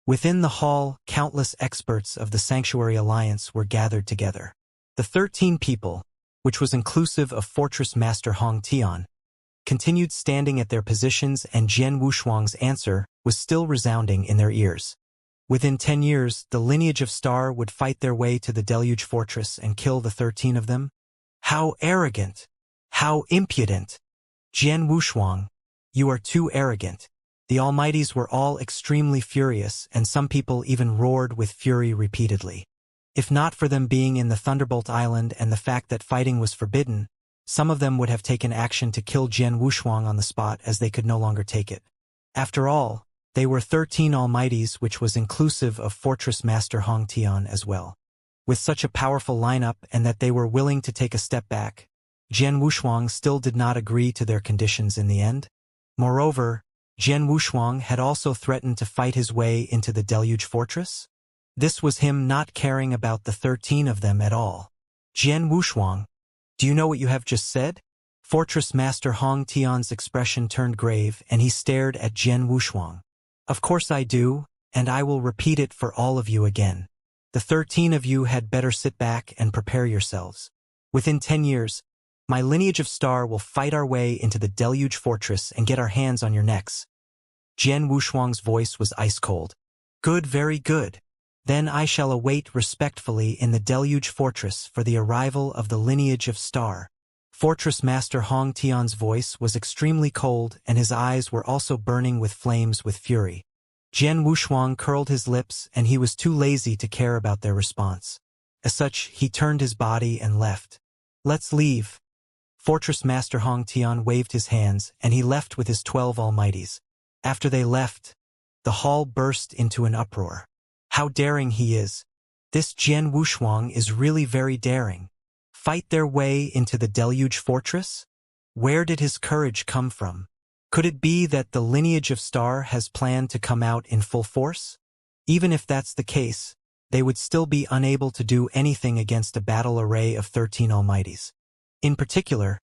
Within the hall, countless experts of the Sanctuary Alliance were gathered together. The 13 people, which was inclusive of Fortress Master Hong Tian, continued standing at their positions, and Jian Wushuang's answer was still resounding in their ears. Within 10 years, the lineage of Star would fight their way to the Deluge Fortress and kill the 13 of them? How arrogant! How impudent! Jian Wushuang, you are too arrogant. The Almighties were all extremely furious, and some people even roared with fury repeatedly. If not for them being in the Thunderbolt Island and the fact that fighting was forbidden, some of them would have taken action to kill Jian Wushuang on the spot, as they could no longer take it. After all, they were 13 Almighties, which was inclusive of Fortress Master Hong Tian as well. With such a powerful lineup and that they were willing to take a step back, Jian Wushuang still did not agree to their conditions in the end. Moreover, Jian Wushuang had also threatened to fight his way into the Deluge Fortress. This was him not caring about the 13 of them at all. Jian Wushuang, do you know what you have just said? Fortress Master Hong Tian's expression turned grave and he stared at Jian Wushuang. Of course I do, and I will repeat it for all of you again. The 13 of you had better sit back and prepare yourselves. Within 10 years, my lineage of star will fight our way into the Deluge Fortress and get our hands on your necks. Jian Wushuang's voice was ice cold. Good, very good. Then I shall await respectfully in the Deluge Fortress for the arrival of the lineage of star. Fortress Master Hong Tian's voice was extremely cold and his eyes were also burning with flames with fury. Jian Wushuang curled his lips and he was too lazy to care about their response. As such, he turned his body and left. Let's leave. Fortress Master Hong Tian waved his hands and he left with his 12 almighties. After they left, the hall burst into an uproar. How daring he is! This Jian Wushuang is really very daring. Fight their way into the Deluge Fortress? Where did his courage come from? Could it be that the lineage of star has planned to come out in full force? Even if that's the case, they would still be unable to do anything against a battle array of 13 almighties. In particular,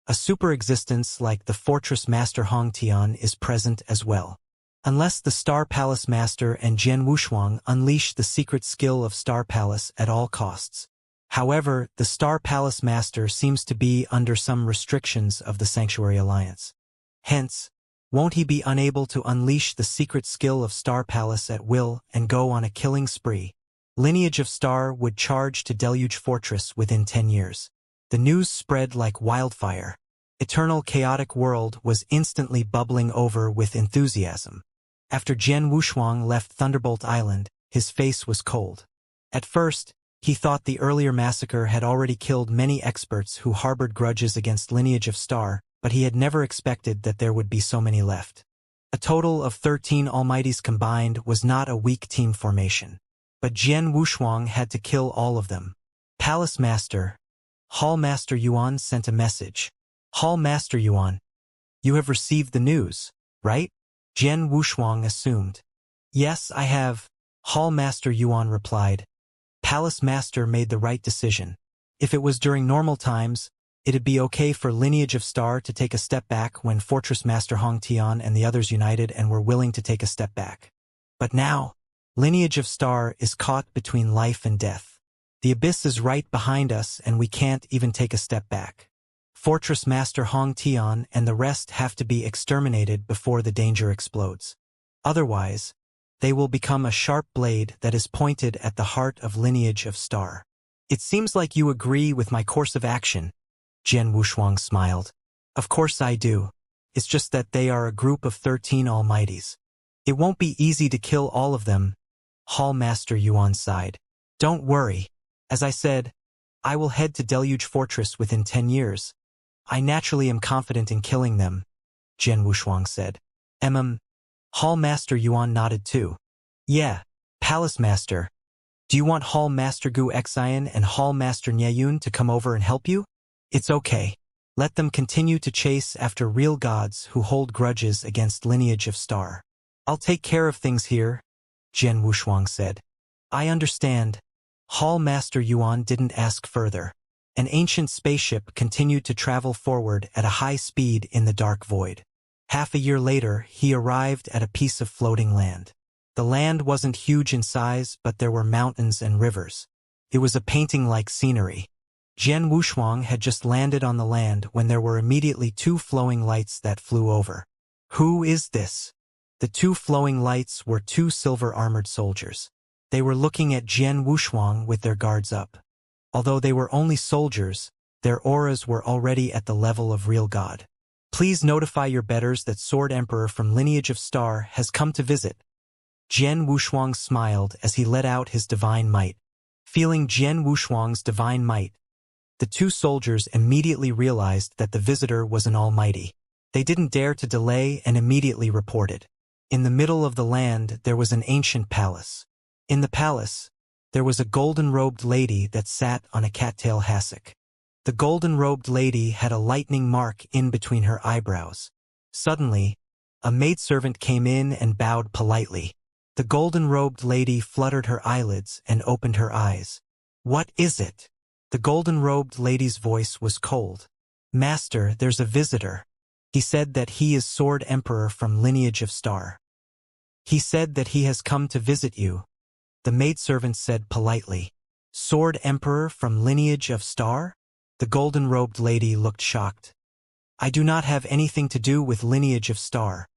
a super-existence like the Fortress Master Hong Tian is present as well. Unless the Star Palace Master and Jian Wushuang unleash the secret skill of Star Palace at all costs. However, the Star Palace Master seems to be under some restrictions of the Sanctuary Alliance. Hence, won't he be unable to unleash the secret skill of Star Palace at will and go on a killing spree? Lineage of Star would charge to Deluge Fortress within 10 years. The news spread like wildfire. Eternal Chaotic World was instantly bubbling over with enthusiasm. After Jian Wushuang left Thunderbolt Island, his face was cold. At first, he thought the earlier massacre had already killed many experts who harbored grudges against Lineage of Star, but he had never expected that there would be so many left. A total of 13 Almighties combined was not a weak team formation. But Jian Wushuang had to kill all of them. Palace Master, Hall Master Yuan sent a message. Hall Master Yuan, you have received the news, right? Jian Wushuang assumed. Yes, I have, Hall Master Yuan replied. Palace Master made the right decision. If it was during normal times, it'd be okay for Lineage of Star to take a step back when Fortress Master Hong Tian and the others united and were willing to take a step back. But now, Lineage of Star is caught between life and death. The abyss is right behind us and we can't even take a step back. Fortress Master Hong Tian and the rest have to be exterminated before the danger explodes. Otherwise, they will become a sharp blade that is pointed at the heart of Lineage of Star. It seems like you agree with my course of action. Jian Wushuang smiled. Of course I do. It's just that they are a group of 13 almighties. It won't be easy to kill all of them. Hall Master Yuan sighed. Don't worry. As I said, I will head to Deluge Fortress within 10 years. I naturally am confident in killing them, Jian Wushuang said. Hall Master Yuan nodded too. Yeah, Palace Master. Do you want Hall Master Gu Xian and Hall Master Nyeyun to come over and help you? It's okay. Let them continue to chase after real gods who hold grudges against Lineage of Star. I'll take care of things here, Jian Wushuang said. I understand. Hall Master Yuan didn't ask further. An ancient spaceship continued to travel forward at a high speed in the dark void. Half a year later, he arrived at a piece of floating land. The land wasn't huge in size, but there were mountains and rivers. It was a painting-like scenery. Jian Wushuang had just landed on the land when there were immediately 2 flowing lights that flew over. Who is this? The 2 flowing lights were 2 silver-armored soldiers. They were looking at Jian Wushuang with their guards up. Although they were only soldiers, their auras were already at the level of real god. Please notify your betters that Sword Emperor from Lineage of Star has come to visit. Jian Wushuang smiled as he let out his divine might. Feeling Jian Wushuang's divine might, the 2 soldiers immediately realized that the visitor was an almighty. They didn't dare to delay and immediately reported. In the middle of the land there was an ancient palace. In the palace, there was a golden-robed lady that sat on a cattail hassock. The golden-robed lady had a lightning mark in between her eyebrows. Suddenly, a maidservant came in and bowed politely. The golden-robed lady fluttered her eyelids and opened her eyes. "What is it?" The golden-robed lady's voice was cold. "Master, there's a visitor. He said that he is Sword Emperor from lineage of Star. He said that he has come to visit you." The maidservant said politely. "Sword Emperor from lineage of Star?" The golden-robed lady looked shocked. "I do not have anything to do with lineage of Star.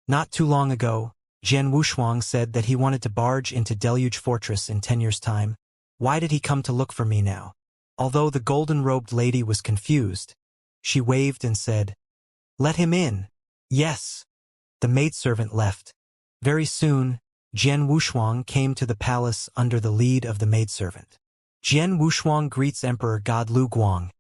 Not too long ago, Jian Wushuang said that he wanted to barge into Deluge Fortress in 10 years' time. Why did he come to look for me now?" Although the golden-robed lady was confused, she waved and said, "Let him in." "Yes." The maidservant left. Very soon, Jian Wushuang came to the palace under the lead of the maidservant. Jian Wushuang greets Emperor God Lu Guang.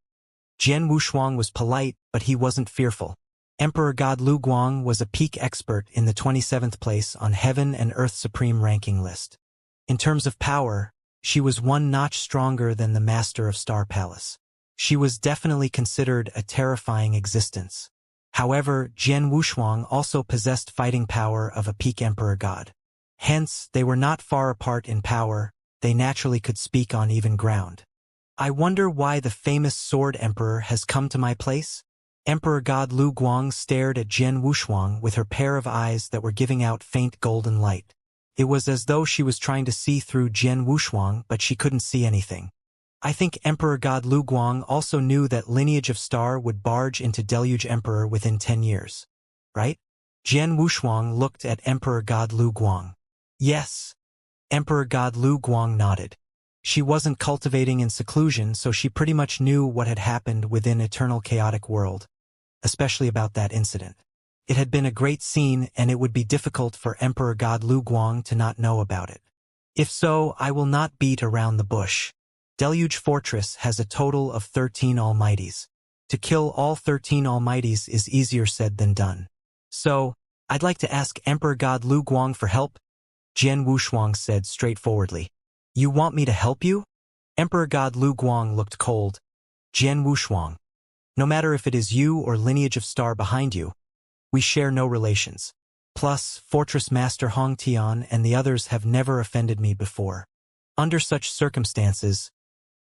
Jian Wushuang was polite, but he wasn't fearful. Emperor God Lu Guang was a peak expert in the 27th place on Heaven and Earth Supreme ranking list. In terms of power, she was one notch stronger than the Master of Star Palace. She was definitely considered a terrifying existence. However, Jian Wushuang also possessed fighting power of a peak emperor god. Hence, they were not far apart in power, they naturally could speak on even ground. "I wonder why the famous Sword Emperor has come to my place?" Emperor God Lu Guang stared at Jian Wushuang with her pair of eyes that were giving out faint golden light. It was as though she was trying to see through Jian Wushuang, but she couldn't see anything. I think Emperor God Lu Guang also knew that Lineage of Star would barge into Deluge Emperor within 10 years. Right? Jian Wushuang looked at Emperor God Lu Guang. "Yes." Emperor God Lu Guang nodded. She wasn't cultivating in seclusion, so she pretty much knew what had happened within Eternal Chaotic World, especially about that incident. It had been a great scene, and it would be difficult for Emperor God Lu Guang to not know about it. If so, I will not beat around the bush. Deluge Fortress has a total of 13 Almighties. To kill all 13 Almighties is easier said than done. So, I'd like to ask Emperor God Lu Guang for help, Jian Wushuang said straightforwardly. "You want me to help you?" Emperor God Lu Guang looked cold. "Jian Wushuang, no matter if it is you or Lineage of Star behind you, we share no relations. Plus, Fortress Master Hong Tian and the others have never offended me before. Under such circumstances,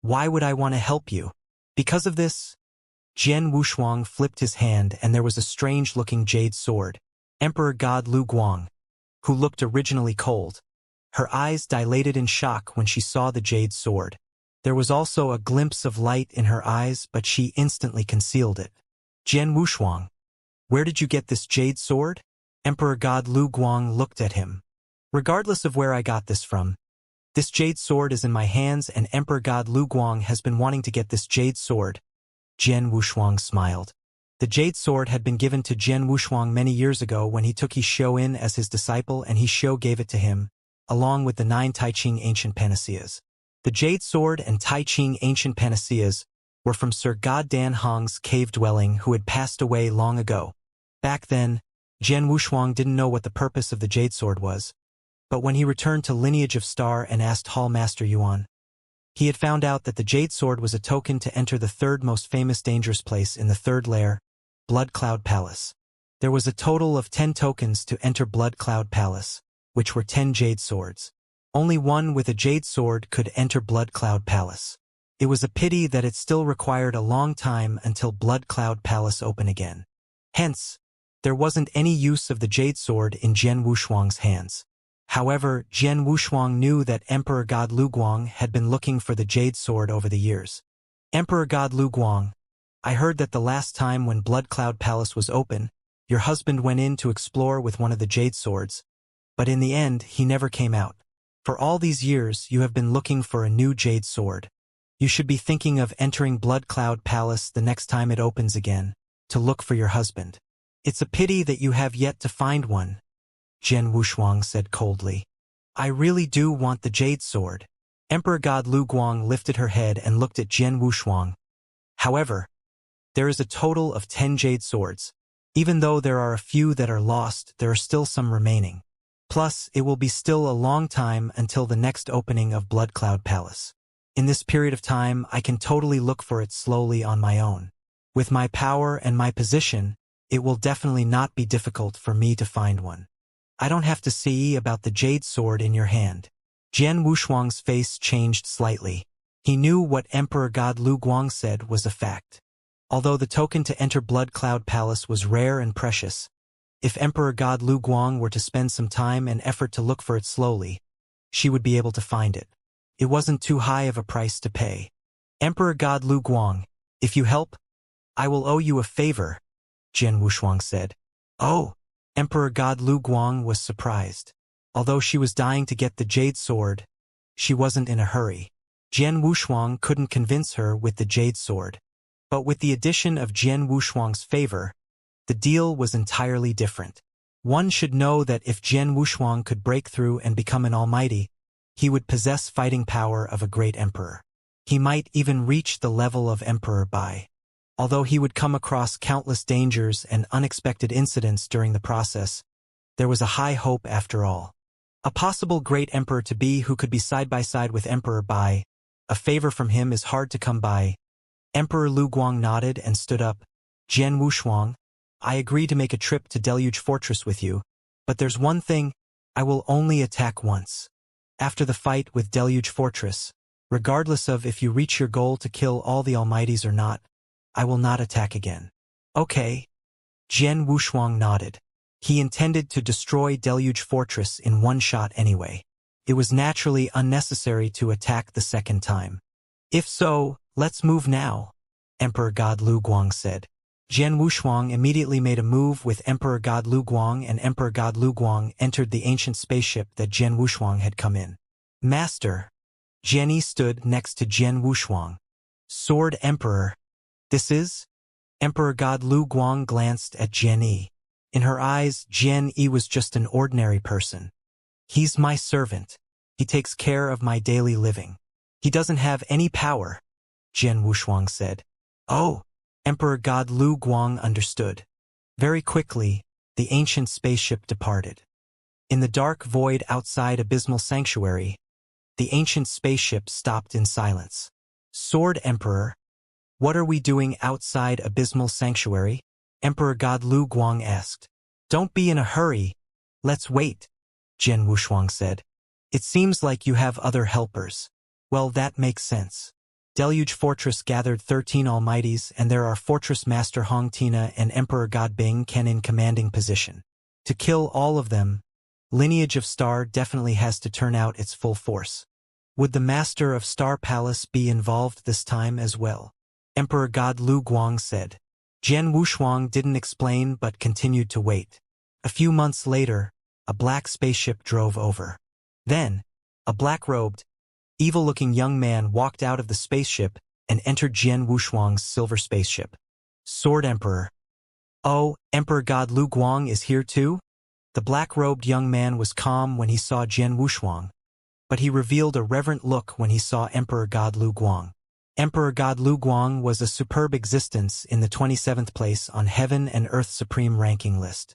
why would I want to help you? Because of this?" Jian Wushuang flipped his hand and there was a strange-looking jade sword. Emperor God Lu Guang, who looked originally cold. Her eyes dilated in shock when she saw the jade sword. There was also a glimpse of light in her eyes, but she instantly concealed it. "Jian Wushuang, where did you get this jade sword?" Emperor God Lu Guang looked at him. "Regardless of where I got this from, this jade sword is in my hands and Emperor God Lu Guang has been wanting to get this jade sword." Jian Wushuang smiled. The jade sword had been given to Jian Wushuang many years ago when he took He Xiao in as his disciple, and He Xiao gave it to him, along with the 9 Tai Ching ancient panaceas. The jade sword and Tai Ching ancient panaceas were from Sir God Dan Hong's cave dwelling, who had passed away long ago. Back then, Jian Wushuang didn't know what the purpose of the jade sword was, but when he returned to Lineage of Star and asked Hall Master Yuan, he had found out that the jade sword was a token to enter the 3rd most famous dangerous place in the 3rd layer, Blood Cloud Palace. There was a total of 10 tokens to enter Blood Cloud Palace, which were 10 jade swords. Only one with a jade sword could enter Blood Cloud Palace. It was a pity that it still required a long time until Blood Cloud Palace open again. Hence, there wasn't any use of the jade sword in Jian Wushuang's hands. However, Jian Wushuang knew that Emperor God Lu Guang had been looking for the jade sword over the years. "Emperor God Lu Guang, I heard that the last time when Blood Cloud Palace was open, your husband went in to explore with one of the jade swords, but in the end he never came out. For all these years you have been looking for a new jade sword. You should be thinking of entering Blood Cloud Palace the next time it opens again, to look for your husband. It's a pity that you have yet to find one," Jian Wushuang said coldly. "I really do want the jade sword." Emperor God Lu Guang lifted her head and looked at Jian Wushuang. "However, there is a total of 10 jade swords. Even though there are a few that are lost, there are still some remaining. Plus, it will be still a long time until the next opening of Blood Cloud Palace. In this period of time, I can totally look for it slowly on my own. With my power and my position, it will definitely not be difficult for me to find one. I don't have to see about the jade sword in your hand. Jian Wushuang's face changed slightly. He knew what Emperor God Lu Guang said was a fact. Although the token to enter Blood Cloud Palace was rare and precious, if Emperor God Lu Guang were to spend some time and effort to look for it slowly, she would be able to find it. It wasn't too high of a price to pay. Emperor God Lu Guang, if you help, I will owe you a favor, Jian Wushuang said. Oh! Emperor God Lu Guang was surprised. Although she was dying to get the jade sword, she wasn't in a hurry. Jian Wushuang couldn't convince her with the jade sword. But with the addition of Jian Wushuang's favor, the deal was entirely different. One should know that if Jian Wushuang could break through and become an almighty, he would possess fighting power of a great emperor. He might even reach the level of Emperor Bai. Although he would come across countless dangers and unexpected incidents during the process, there was a high hope after all. A possible great emperor-to-be who could be side by side with Emperor Bai. A favor from him is hard to come by. Emperor Lu Guang nodded and stood up. Jian Wushuang, I agree to make a trip to Deluge Fortress with you, but there's one thing, I will only attack once. After the fight with Deluge Fortress, regardless of if you reach your goal to kill all the Almighties or not, I will not attack again. Okay. Jian Wushuang nodded. He intended to destroy Deluge Fortress in one shot anyway. It was naturally unnecessary to attack the second time. If so, let's move now, Emperor God Lu Guang said. Jian Wushuang immediately made a move with Emperor God Lu Guang, and Emperor God Lu Guang entered the ancient spaceship that Jian Wushuang had come in. Master. Jian Yi stood next to Jian Wushuang. Sword Emperor. This is? Emperor God Lu Guang glanced at Jian Yi. In her eyes, Jian Yi was just an ordinary person. He's my servant. He takes care of my daily living. He doesn't have any power, Jian Wushuang said. Oh! Emperor God Lu Guang understood. Very quickly, the ancient spaceship departed. In the dark void outside Abysmal Sanctuary, the ancient spaceship stopped in silence. Sword Emperor, what are we doing outside Abysmal Sanctuary? Emperor God Lu Guang asked. Don't be in a hurry. Let's wait, Jian Wushuang said. It seems like you have other helpers. Well, that makes sense. Deluge Fortress gathered 13 Almighties, and there are Fortress Master Hong Tina and Emperor God Bing Ken in commanding position. To kill all of them, Lineage of Star definitely has to turn out its full force. Would the Master of Star Palace be involved this time as well? Emperor God Lu Guang said. Jian Wushuang didn't explain but continued to wait. A few months later, a black spaceship drove over. Then, a black-robed, evil-looking young man walked out of the spaceship and entered Jian Wushuang's silver spaceship. Sword Emperor. Oh, Emperor God Lu Guang is here too? The black-robed young man was calm when he saw Jian Wushuang, but he revealed a reverent look when he saw Emperor God Lu Guang. Emperor God Lu Guang was a superb existence in the 27th place on Heaven and Earth Supreme ranking list.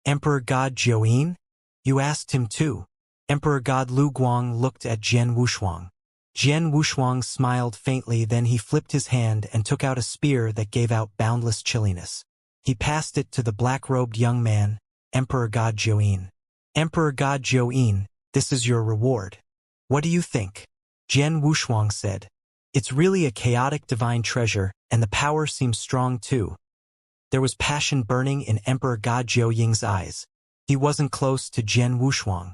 Emperor God Jiuyin? You asked him too. Emperor God Lu Guang looked at Jian Wushuang. Jian Wushuang smiled faintly, then he flipped his hand and took out a spear that gave out boundless chilliness. He passed it to the black-robed young man, Emperor God Jiuyin. Emperor God Jiuyin, this is your reward. What do you think? Jian Wushuang said. It's really a chaotic divine treasure, and the power seems strong too. There was passion burning in Emperor God Jiuying's eyes. He wasn't close to Jian Wushuang.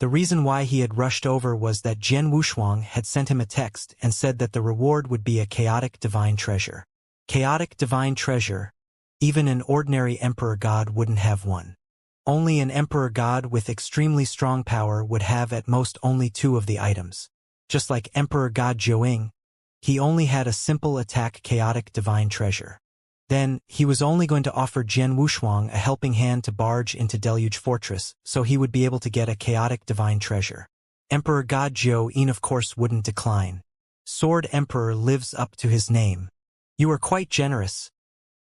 The reason why he had rushed over was that Jian Wushuang had sent him a text and said that the reward would be a chaotic divine treasure. Chaotic divine treasure? Even an ordinary emperor god wouldn't have one. Only an emperor god with extremely strong power would have at most only 2 of the items. Just like Emperor God Jiuying, he only had a simple attack chaotic divine treasure. Then, he was only going to offer Jian Wushuang a helping hand to barge into Deluge Fortress, so he would be able to get a chaotic divine treasure. Emperor God Jiuyin of course wouldn't decline. Sword Emperor lives up to his name. You are quite generous.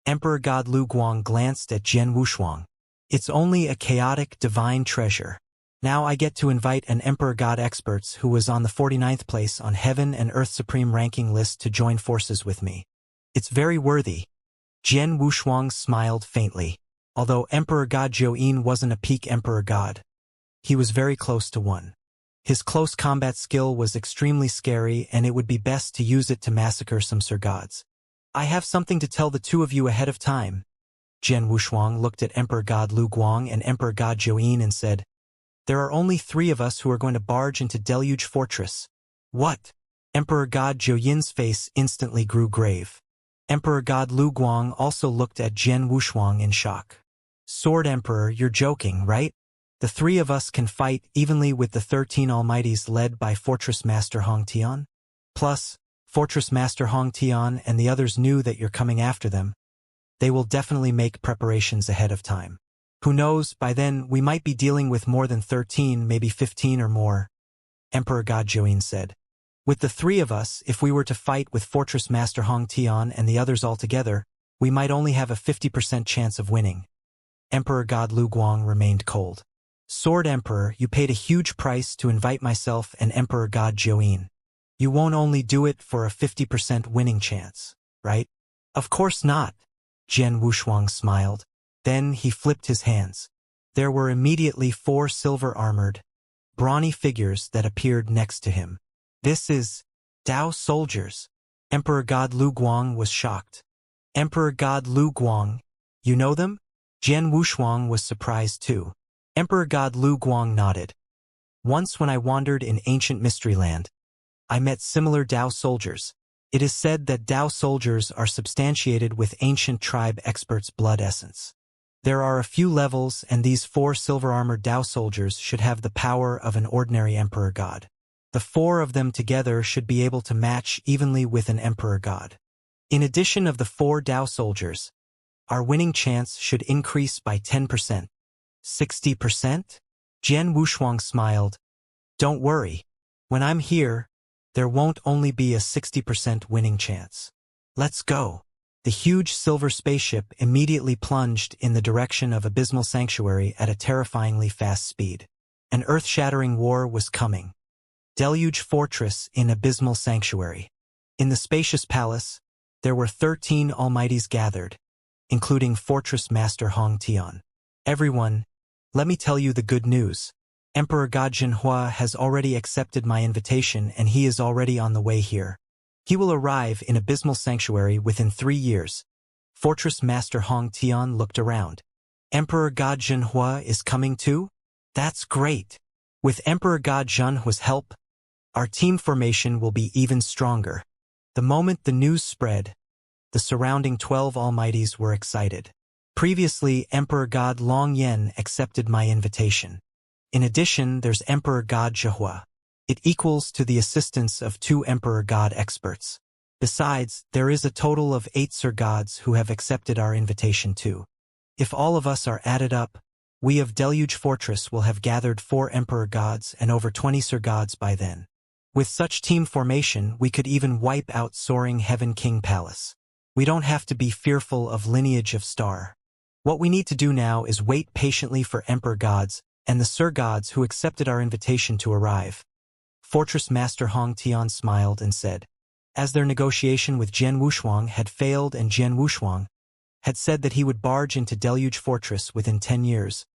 Emperor God Lu Guang glanced at Jian Wushuang. It's only a chaotic divine treasure. Now I get to invite an Emperor God experts who was on the 49th place on Heaven and Earth Supreme ranking list to join forces with me. It's very worthy. Jian Wushuang smiled faintly. Although Emperor God Zhou wasn't a peak Emperor God, he was very close to one. His close combat skill was extremely scary, and it would be best to use it to massacre some Sir Gods. I have something to tell the two of you ahead of time. Jian Wushuang looked at Emperor God Lu Guang and Emperor God Zhou and said, "There are only 3 of us who are going to barge into Deluge Fortress." What? Emperor God Zhou face instantly grew grave. Emperor God Lu Guang also looked at Jian Wushuang in shock. Sword Emperor, you're joking, right? The 3 of us can fight evenly with the 13 Almighties led by Fortress Master Hong Tian? Plus, Fortress Master Hong Tian and the others knew that you're coming after them. They will definitely make preparations ahead of time. Who knows, by then we might be dealing with more than 13, maybe 15 or more, Emperor God Zhou said. With the 3 of us, if we were to fight with Fortress Master Hong Tian and the others all together, we might only have a 50% chance of winning. Emperor God Lu Guang remained cold. Sword Emperor, you paid a huge price to invite myself and Emperor God Zhou. You won't only do it for a 50% winning chance, right? Of course not. Jian Wushuang smiled. Then he flipped his hands. There were immediately 4 silver-armored, brawny figures that appeared next to him. This is Dao soldiers. Emperor God Lu Guang was shocked. Emperor God Lu Guang, you know them? Jian Wushuang was surprised too. Emperor God Lu Guang nodded. Once when I wandered in ancient Mysteryland, I met similar Dao soldiers. It is said that Dao soldiers are substantiated with ancient tribe experts' blood essence. There are a few levels, and these 4 silver-armored Dao soldiers should have the power of an ordinary Emperor God. The 4 of them together should be able to match evenly with an Emperor God. In addition of the 4 Dao soldiers, our winning chance should increase by 10%. 60%? Jian Wushuang smiled. Don't worry. When I'm here, there won't only be a 60% winning chance. Let's go. The huge silver spaceship immediately plunged in the direction of Abysmal Sanctuary at a terrifyingly fast speed. An earth-shattering war was coming. Deluge Fortress in Abysmal Sanctuary. In the spacious palace, there were 13 Almighties gathered, including Fortress Master Hong Tian. Everyone, let me tell you the good news. Emperor God Zhenhua has already accepted my invitation and he is already on the way here. He will arrive in Abysmal Sanctuary within 3 years. Fortress Master Hong Tian looked around. Emperor God Zhenhua is coming too? That's great. With Emperor God Zhenhua's help, our team formation will be even stronger. The moment the news spread, the surrounding 12 Almighties were excited. Previously, Emperor God Long Yen accepted my invitation. In addition, there's Emperor God Zhehua. It equals to the assistance of 2 Emperor God experts. Besides, there is a total of 8 Sir Gods who have accepted our invitation too. If all of us are added up, we of Deluge Fortress will have gathered 4 Emperor Gods and over 20 Sir Gods by then. With such team formation, we could even wipe out Soaring Heaven King Palace. We don't have to be fearful of lineage of star. What we need to do now is wait patiently for Emperor Gods and the Sir Gods who accepted our invitation to arrive. Fortress Master Hong Tian smiled and said, as their negotiation with Jian Wushuang had failed and Jian Wushuang had said that he would barge into Deluge Fortress within 10 years,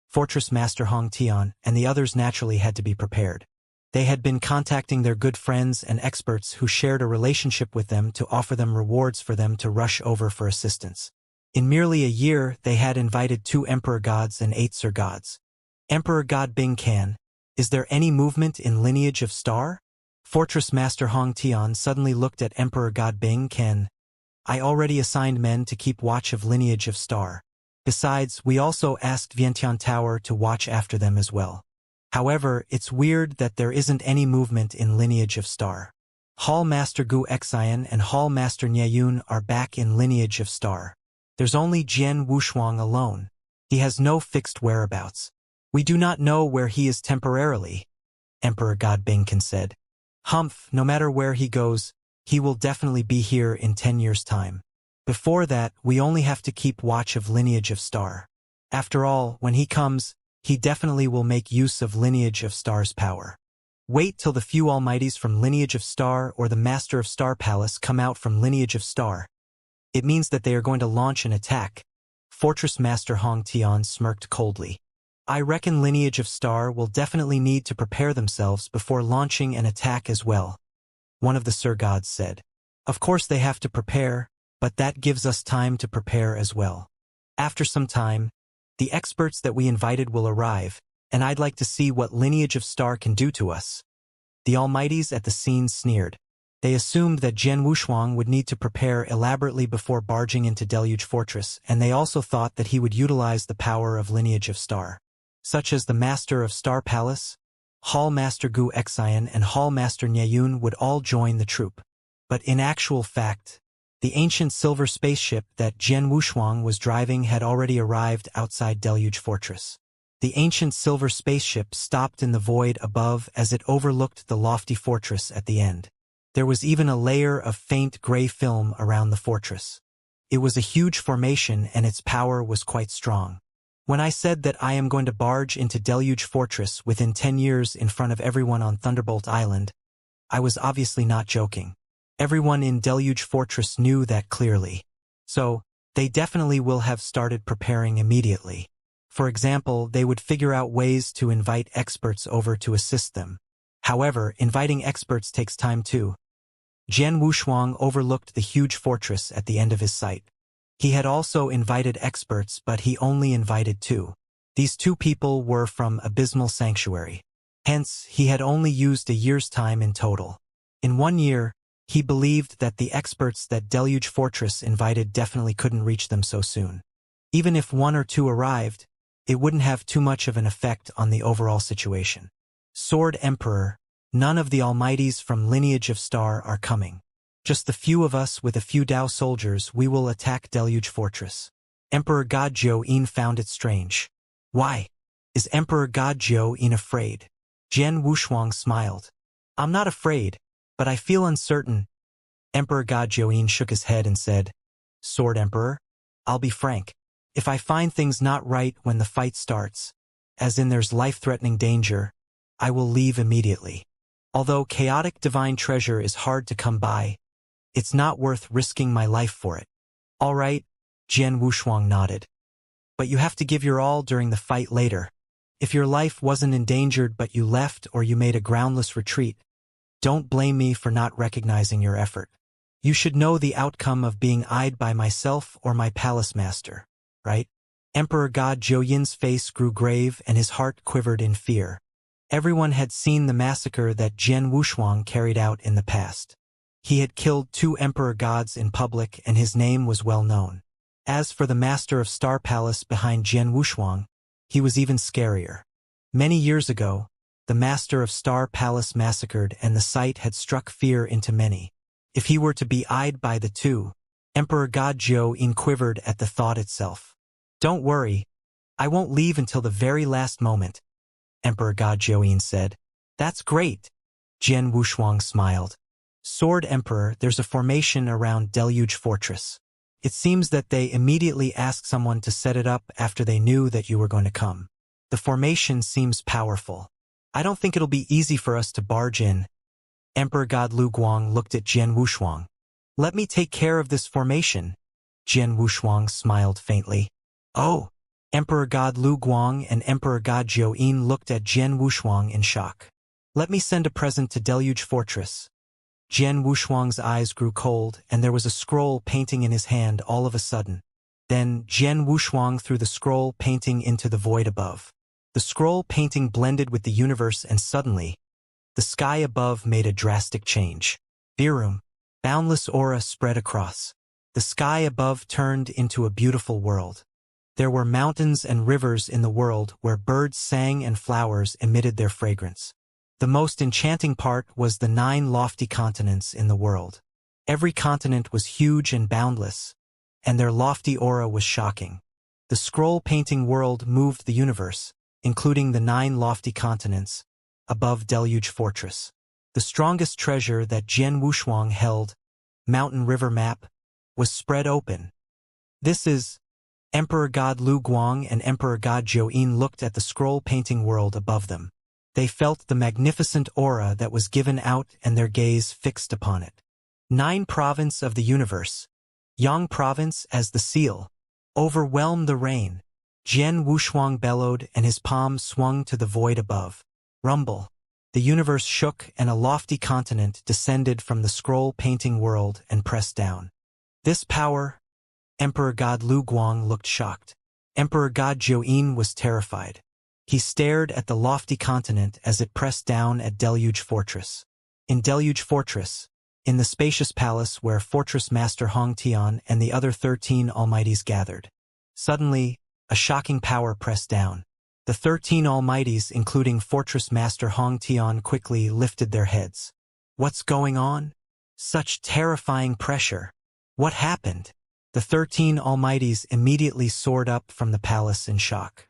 Fortress Master Hong Tian and the others naturally had to be prepared. They had been contacting their good friends and experts who shared a relationship with them to offer them rewards for them to rush over for assistance. In merely a year, they had invited 2 Emperor Gods and 8 Sir Gods. Emperor God Bing Can, is there any movement in lineage of star? Fortress Master Hong Tian suddenly looked at Emperor God Bing Can. I already assigned men to keep watch of lineage of star. Besides, we also asked Vientiane Tower to watch after them as well. However, it's weird that there isn't any movement in lineage of star. Hall Master Gu Xian and Hall Master Nyayun are back in lineage of star. There's only Jian Wushuang alone. He has no fixed whereabouts. We do not know where he is temporarily, Emperor God Bingkan said. Humph, no matter where he goes, he will definitely be here in 10 years' time. Before that, we only have to keep watch of lineage of star. After all, when he comes, he definitely will make use of Lineage of Star's power. Wait till the few Almighties from Lineage of Star or the Master of Star Palace come out from Lineage of Star. It means that they are going to launch an attack. Fortress Master Hong Tian smirked coldly. I reckon Lineage of Star will definitely need to prepare themselves before launching an attack as well. One of the Sir Gods said. Of course they have to prepare, but that gives us time to prepare as well. After some time, the experts that we invited will arrive, and I'd like to see what Lineage of Star can do to us. The Almighties at the scene sneered. They assumed that Jian Wushuang would need to prepare elaborately before barging into Deluge Fortress, and they also thought that he would utilize the power of Lineage of Star, such as the Master of Star Palace, Hall Master Gu Xian and Hall Master Nyayun would all join the troop. But in actual fact, the ancient silver spaceship that Jian Wushuang was driving had already arrived outside Deluge Fortress. The ancient silver spaceship stopped in the void above as it overlooked the lofty fortress at the end. There was even a layer of faint gray film around the fortress. It was a huge formation and its power was quite strong. When I said that I am going to barge into Deluge Fortress within 10 years in front of everyone on Thunderbolt Island, I was obviously not joking. Everyone in Deluge Fortress knew that clearly. So, they definitely will have started preparing immediately. For example, they would figure out ways to invite experts over to assist them. However, inviting experts takes time too. Jian Wushuang overlooked the huge fortress at the end of his sight. He had also invited experts, but he only invited 2. These 2 people were from Abysmal Sanctuary. Hence, he had only used a year's time in total. In 1 year, he believed that the experts that Deluge Fortress invited definitely couldn't reach them so soon. Even if 1 or 2 arrived, it wouldn't have too much of an effect on the overall situation. Sword Emperor, none of the Almighties from Lineage of Star are coming. Just the few of us with a few Dao soldiers, we will attack Deluge Fortress. Emperor God Zhou-yin found it strange. Why? Is Emperor God Zhou-yin afraid? Jian Wushuang smiled. I'm not afraid, but I feel uncertain. Emperor God Zhou-yin shook his head and said, Sword Emperor, I'll be frank. If I find things not right when the fight starts, as in there's life-threatening danger, I will leave immediately. Although chaotic divine treasure is hard to come by, it's not worth risking my life for it. All right, Jian Wushuang nodded. But you have to give your all during the fight later. If your life wasn't endangered but you left or you made a groundless retreat, don't blame me for not recognizing your effort. You should know the outcome of being eyed by myself or my palace master, right? Emperor God Zhou-yin's face grew grave and his heart quivered in fear. Everyone had seen the massacre that Jian Wushuang carried out in the past. He had killed 2 emperor gods in public and his name was well known. As for the Master of Star Palace behind Jian Wushuang, he was even scarier. Many years ago, the Master of Star Palace massacred and the sight had struck fear into many. If he were to be eyed by the 2, Emperor God Zhou-yin quivered at the thought itself. Don't worry, I won't leave until the very last moment, Emperor God Zhou-yin said. That's great, Jian Wushuang smiled. Sword Emperor, there's a formation around Deluge Fortress. It seems that they immediately asked someone to set it up after they knew that you were going to come. The formation seems powerful. I don't think it'll be easy for us to barge in. Emperor God Lu Guang looked at Jian Wushuang. Let me take care of this formation. Jian Wushuang smiled faintly. Oh! Emperor God Lu Guang and Emperor God Zhou-yin looked at Jian Wushuang in shock. Let me send a present to Deluge Fortress. Jian Wushuang's eyes grew cold and there was a scroll painting in his hand all of a sudden. Then Jian Wushuang threw the scroll painting into the void above. The scroll painting blended with the universe and suddenly, the sky above made a drastic change. Virum, boundless aura spread across. The sky above turned into a beautiful world. There were mountains and rivers in the world where birds sang and flowers emitted their fragrance. The most enchanting part was the 9 lofty continents in the world. Every continent was huge and boundless, and their lofty aura was shocking. The scroll-painting world moved the universe, including the 9 lofty continents, above Deluge Fortress. The strongest treasure that Jian Wushuang held, Mountain River Map, was spread open. This is Emperor God Lu Guang and Emperor God Zhou looked at the scroll-painting world above them. They felt the magnificent aura that was given out and their gaze fixed upon it. 9 province of the universe, Yang province as the seal, overwhelmed the rain. Jian Wushuang bellowed and his palm swung to the void above. Rumble. The universe shook and a lofty continent descended from the scroll-painting world and pressed down. This power, Emperor God Lu Guang looked shocked. Emperor God Zhou was terrified. He stared at the lofty continent as it pressed down at Deluge Fortress. In Deluge Fortress, in the spacious palace where Fortress Master Hong Tian and the other 13 Almighties gathered. Suddenly, a shocking power pressed down. The 13 Almighties, including Fortress Master Hong Tian, quickly lifted their heads. What's going on? Such terrifying pressure. What happened? The 13 Almighties immediately soared up from the palace in shock.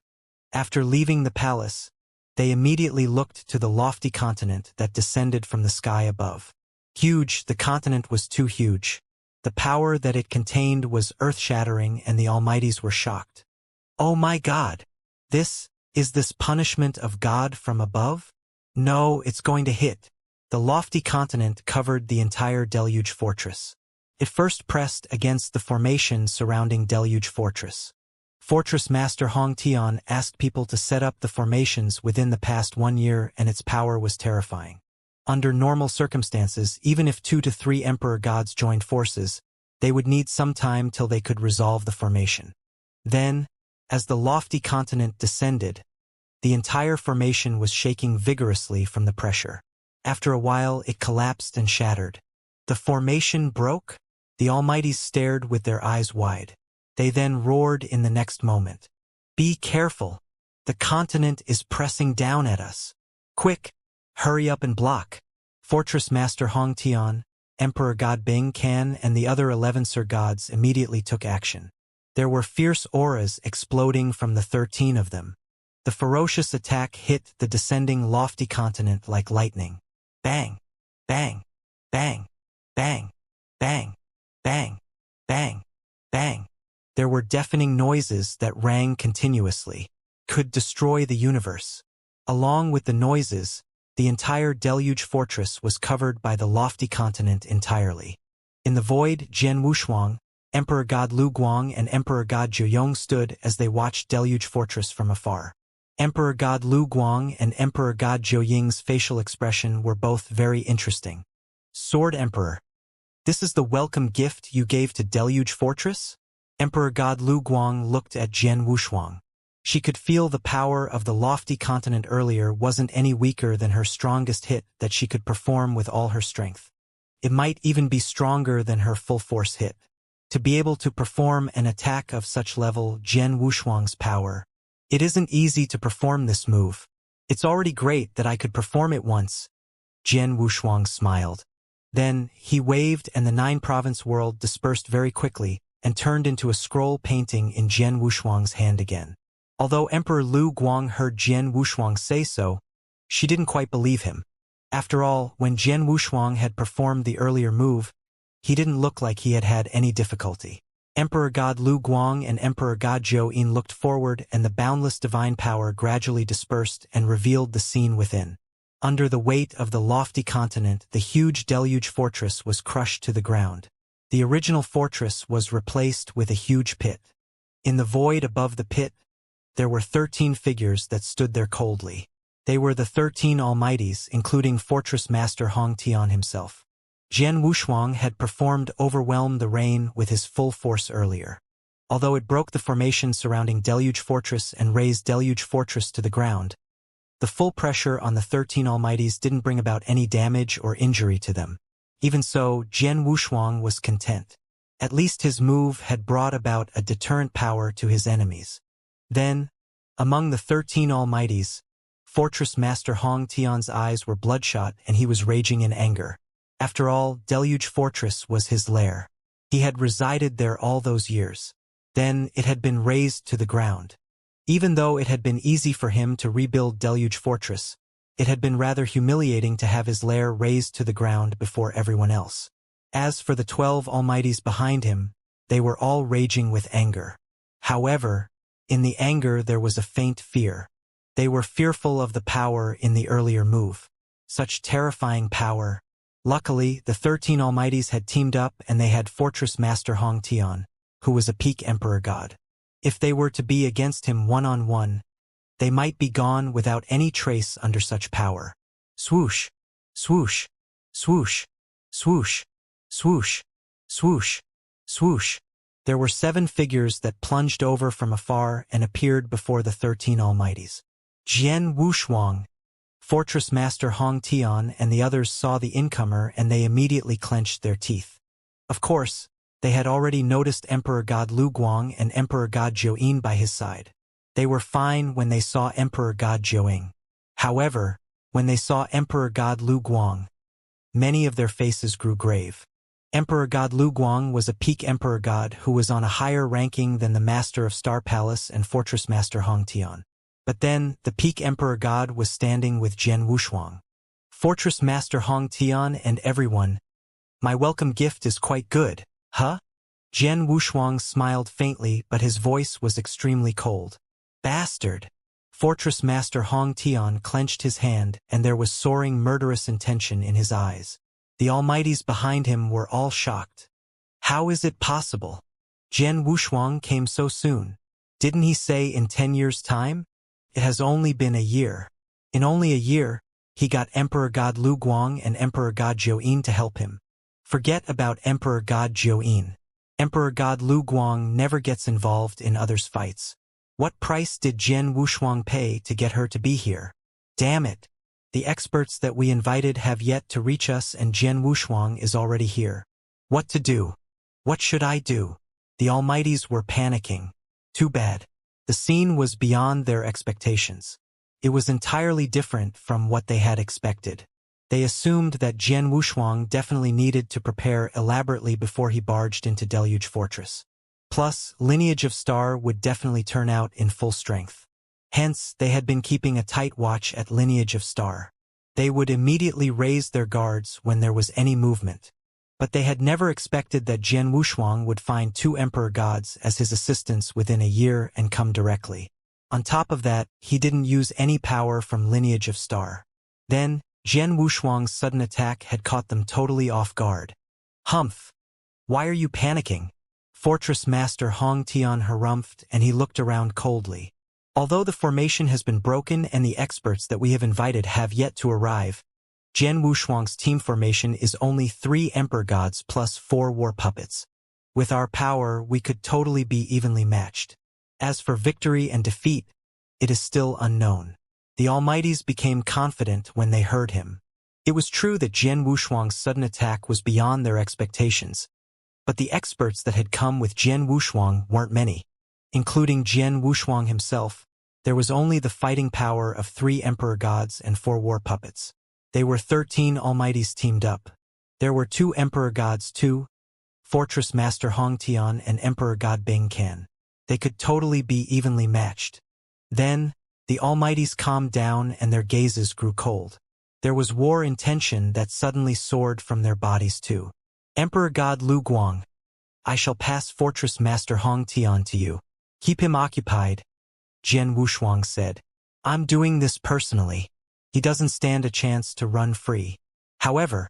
After leaving the palace, they immediately looked to the lofty continent that descended from the sky above. Huge, the continent was too huge. The power that it contained was earth-shattering and the Almighties were shocked. Oh my God! Is this punishment of God from above? No, it's going to hit. The lofty continent covered the entire Deluge Fortress. It first pressed against the formation surrounding Deluge Fortress. Fortress Master Hong Tian asked people to set up the formations within the past 1 year and its power was terrifying. Under normal circumstances, even if 2 to 3 Emperor Gods joined forces, they would need some time till they could resolve the formation. Then, as the lofty continent descended, the entire formation was shaking vigorously from the pressure. After a while, it collapsed and shattered. The formation broke? The Almighties stared with their eyes wide. They then roared in the next moment. Be careful! The continent is pressing down at us. Quick! Hurry up and block! Fortress Master Hong Tian, Emperor God Bing Can and the other 11 Sir Gods immediately took action. There were fierce auras exploding from the 13 of them. The ferocious attack hit the descending lofty continent like lightning. Bang! Bang! Bang! Bang! Bang! Bang! Bang! Bang! There were deafening noises that rang continuously. Could destroy the universe. Along with the noises, the entire Deluge Fortress was covered by the lofty continent entirely. In the void, Jian Wushuang, Emperor God Lu Guang and Emperor God Zhou stood as they watched Deluge Fortress from afar. Emperor God Lu Guang and Emperor God Zhou facial expression were both very interesting. Sword Emperor. This is the welcome gift you gave to Deluge Fortress? Emperor God Lu Guang looked at Jian Wushuang. She could feel the power of the lofty continent earlier wasn't any weaker than her strongest hit that she could perform with all her strength. It might even be stronger than her full-force hit. To be able to perform an attack of such level, Jian Wushuang's power. It isn't easy to perform this move. It's already great that I could perform it once. Jian Wushuang smiled. Then, he waved and the 9-province world dispersed very quickly and turned into a scroll painting in Jian Wushuang's hand again. Although Emperor Lu Guang heard Jian Wushuang say so, she didn't quite believe him. After all, when Jian Wushuang had performed the earlier move, he didn't look like he had had any difficulty. Emperor God Lu Guang and Emperor God Zhou looked forward and the boundless divine power gradually dispersed and revealed the scene within. Under the weight of the lofty continent, the huge Deluge Fortress was crushed to the ground. The original fortress was replaced with a huge pit. In the void above the pit, there were 13 figures that stood there coldly. They were the 13 Almighties, including Fortress Master Hong Tian himself. Jian Wushuang had performed Overwhelm the Rain with his full force earlier. Although it broke the formation surrounding Deluge Fortress and razed Deluge Fortress to the ground, the full pressure on the 13 Almighties didn't bring about any damage or injury to them. Even so, Jian Wushuang was content. At least his move had brought about a deterrent power to his enemies. Then, among the 13 Almighties, Fortress Master Hong Tian's eyes were bloodshot and he was raging in anger. After all, Deluge Fortress was his lair. He had resided there all those years. Then it had been razed to the ground. Even though it had been easy for him to rebuild Deluge Fortress, it had been rather humiliating to have his lair razed to the ground before everyone else. As for the 12 Almighties behind him, they were all raging with anger. However, in the anger there was a faint fear. They were fearful of the power in the earlier move. Such terrifying power. Luckily, the 13 Almighties had teamed up and they had Fortress Master Hong Tian, who was a peak Emperor God. If they were to be against him one-on-one, they might be gone without any trace under such power. Swoosh, swoosh, swoosh, swoosh, swoosh, swoosh, swoosh. There were 7 figures that plunged over from afar and appeared before the 13 Almighties. Jian Wushuang, Fortress Master Hong Tian and the others saw the incomer and they immediately clenched their teeth. Of course, they had already noticed Emperor God Lu Guang and Emperor God Zhou by his side. They were fine when they saw Emperor God Zhou. However, when they saw Emperor God Lu Guang, many of their faces grew grave. Emperor God Lu Guang was a peak Emperor God who was on a higher ranking than the Master of Star Palace and Fortress Master Hong Tian. But then, the peak Emperor God was standing with Jian Wushuang. Fortress Master Hong Tian and everyone, my welcome gift is quite good, huh? Jian Wushuang smiled faintly but his voice was extremely cold. Bastard! Fortress Master Hong Tian clenched his hand and there was soaring murderous intention in his eyes. The Almighties behind him were all shocked. How is it possible? Jian Wushuang came so soon. Didn't he say in 10 years' time? It has only been a year. In only a year, he got Emperor God Lu Guang and Emperor God Zhou to help him. Forget about Emperor God Zhou. Emperor God Lu Guang never gets involved in others' fights. What price did Jian Wushuang pay to get her to be here? Damn it! The experts that we invited have yet to reach us and Jian Wushuang is already here. What to do? What should I do? The Almighties were panicking. Too bad. The scene was beyond their expectations. It was entirely different from what they had expected. They assumed that Jian Wushuang definitely needed to prepare elaborately before he barged into Deluge Fortress. Plus, Lineage of Star would definitely turn out in full strength. Hence, they had been keeping a tight watch at Lineage of Star. They would immediately raise their guards when there was any movement. But they had never expected that Jian Wushuang would find 2 Emperor Gods as his assistants within a year and come directly. On top of that, he didn't use any power from Lineage of Star. Then, Jian Wushuang's sudden attack had caught them totally off guard. Humph! Why are you panicking? Fortress Master Hong Tian harumphed and he looked around coldly. Although the formation has been broken and the experts that we have invited have yet to arrive, Jian Wushuang's team formation is only 3 Emperor Gods plus 4 war puppets. With our power, we could totally be evenly matched. As for victory and defeat, it is still unknown. The Almighties became confident when they heard him. It was true that Jian Wushuang's sudden attack was beyond their expectations, but the experts that had come with Jian Wushuang weren't many. Including Jian Wushuang himself, there was only the fighting power of 3 Emperor Gods and 4 war puppets. They were 13 Almighties teamed up. There were 2 Emperor Gods too, Fortress Master Hong Tian and Emperor God Bing Can. They could totally be evenly matched. Then, the Almighties calmed down and their gazes grew cold. There was war intention that suddenly soared from their bodies too. Emperor God Lu Guang, I shall pass Fortress Master Hong Tian to you. Keep him occupied, Jian Wushuang said. I'm doing this personally. He doesn't stand a chance to run free. However,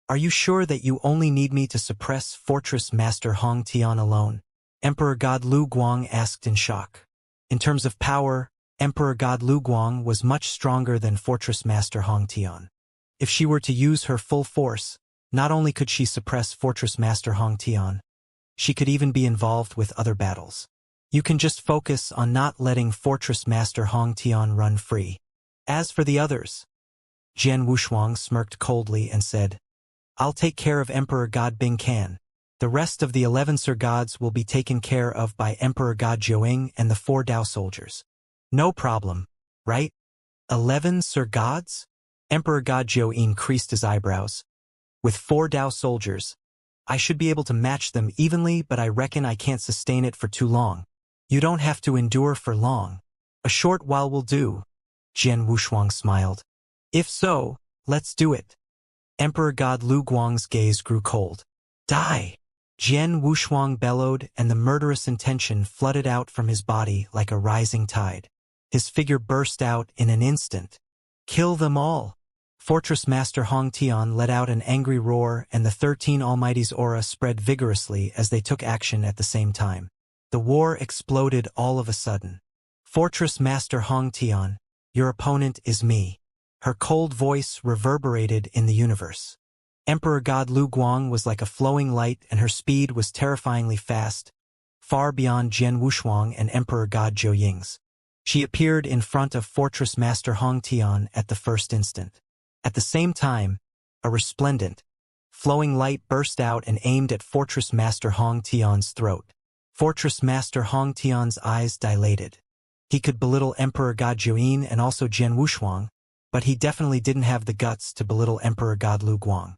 are you sure that you only need me to suppress Fortress Master Hong Tian alone? Emperor God Lu Guang asked in shock. In terms of power, Emperor God Lu Guang was much stronger than Fortress Master Hong Tian. If she were to use her full force, not only could she suppress Fortress Master Hong Tian, she could even be involved with other battles. You can just focus on not letting Fortress Master Hong Tian run free. As for the others, Jian Wushuang smirked coldly and said, I'll take care of Emperor God Bing Can. The rest of the 11 Sir Gods will be taken care of by Emperor God Zhou and the 4 Dao soldiers. No problem, right? 11 Sir Gods? Emperor God Zhou creased his eyebrows. With 4 Dao soldiers, I should be able to match them evenly, but I reckon I can't sustain it for too long. You don't have to endure for long. A short while will do. Jian Wushuang smiled. If so, let's do it. Emperor God Lu Guang's gaze grew cold. Die! Jian Wushuang bellowed, and the murderous intention flooded out from his body like a rising tide. His figure burst out in an instant. Kill them all! Fortress Master Hong Tian let out an angry roar, and the 13 Almighty's aura spread vigorously as they took action at the same time. The war exploded all of a sudden. Fortress Master Hong Tian, your opponent is me. Her cold voice reverberated in the universe. Emperor God Lu Guang was like a flowing light, and her speed was terrifyingly fast, far beyond Jian Wushuang and Emperor God Zhou Ying's. She appeared in front of Fortress Master Hong Tian at the first instant. At the same time, a resplendent, flowing light burst out and aimed at Fortress Master Hong Tian's throat. Fortress Master Hong Tian's eyes dilated. He could belittle Emperor God Zhou Ying and also Jian Wushuang, but he definitely didn't have the guts to belittle Emperor God Lu Guang.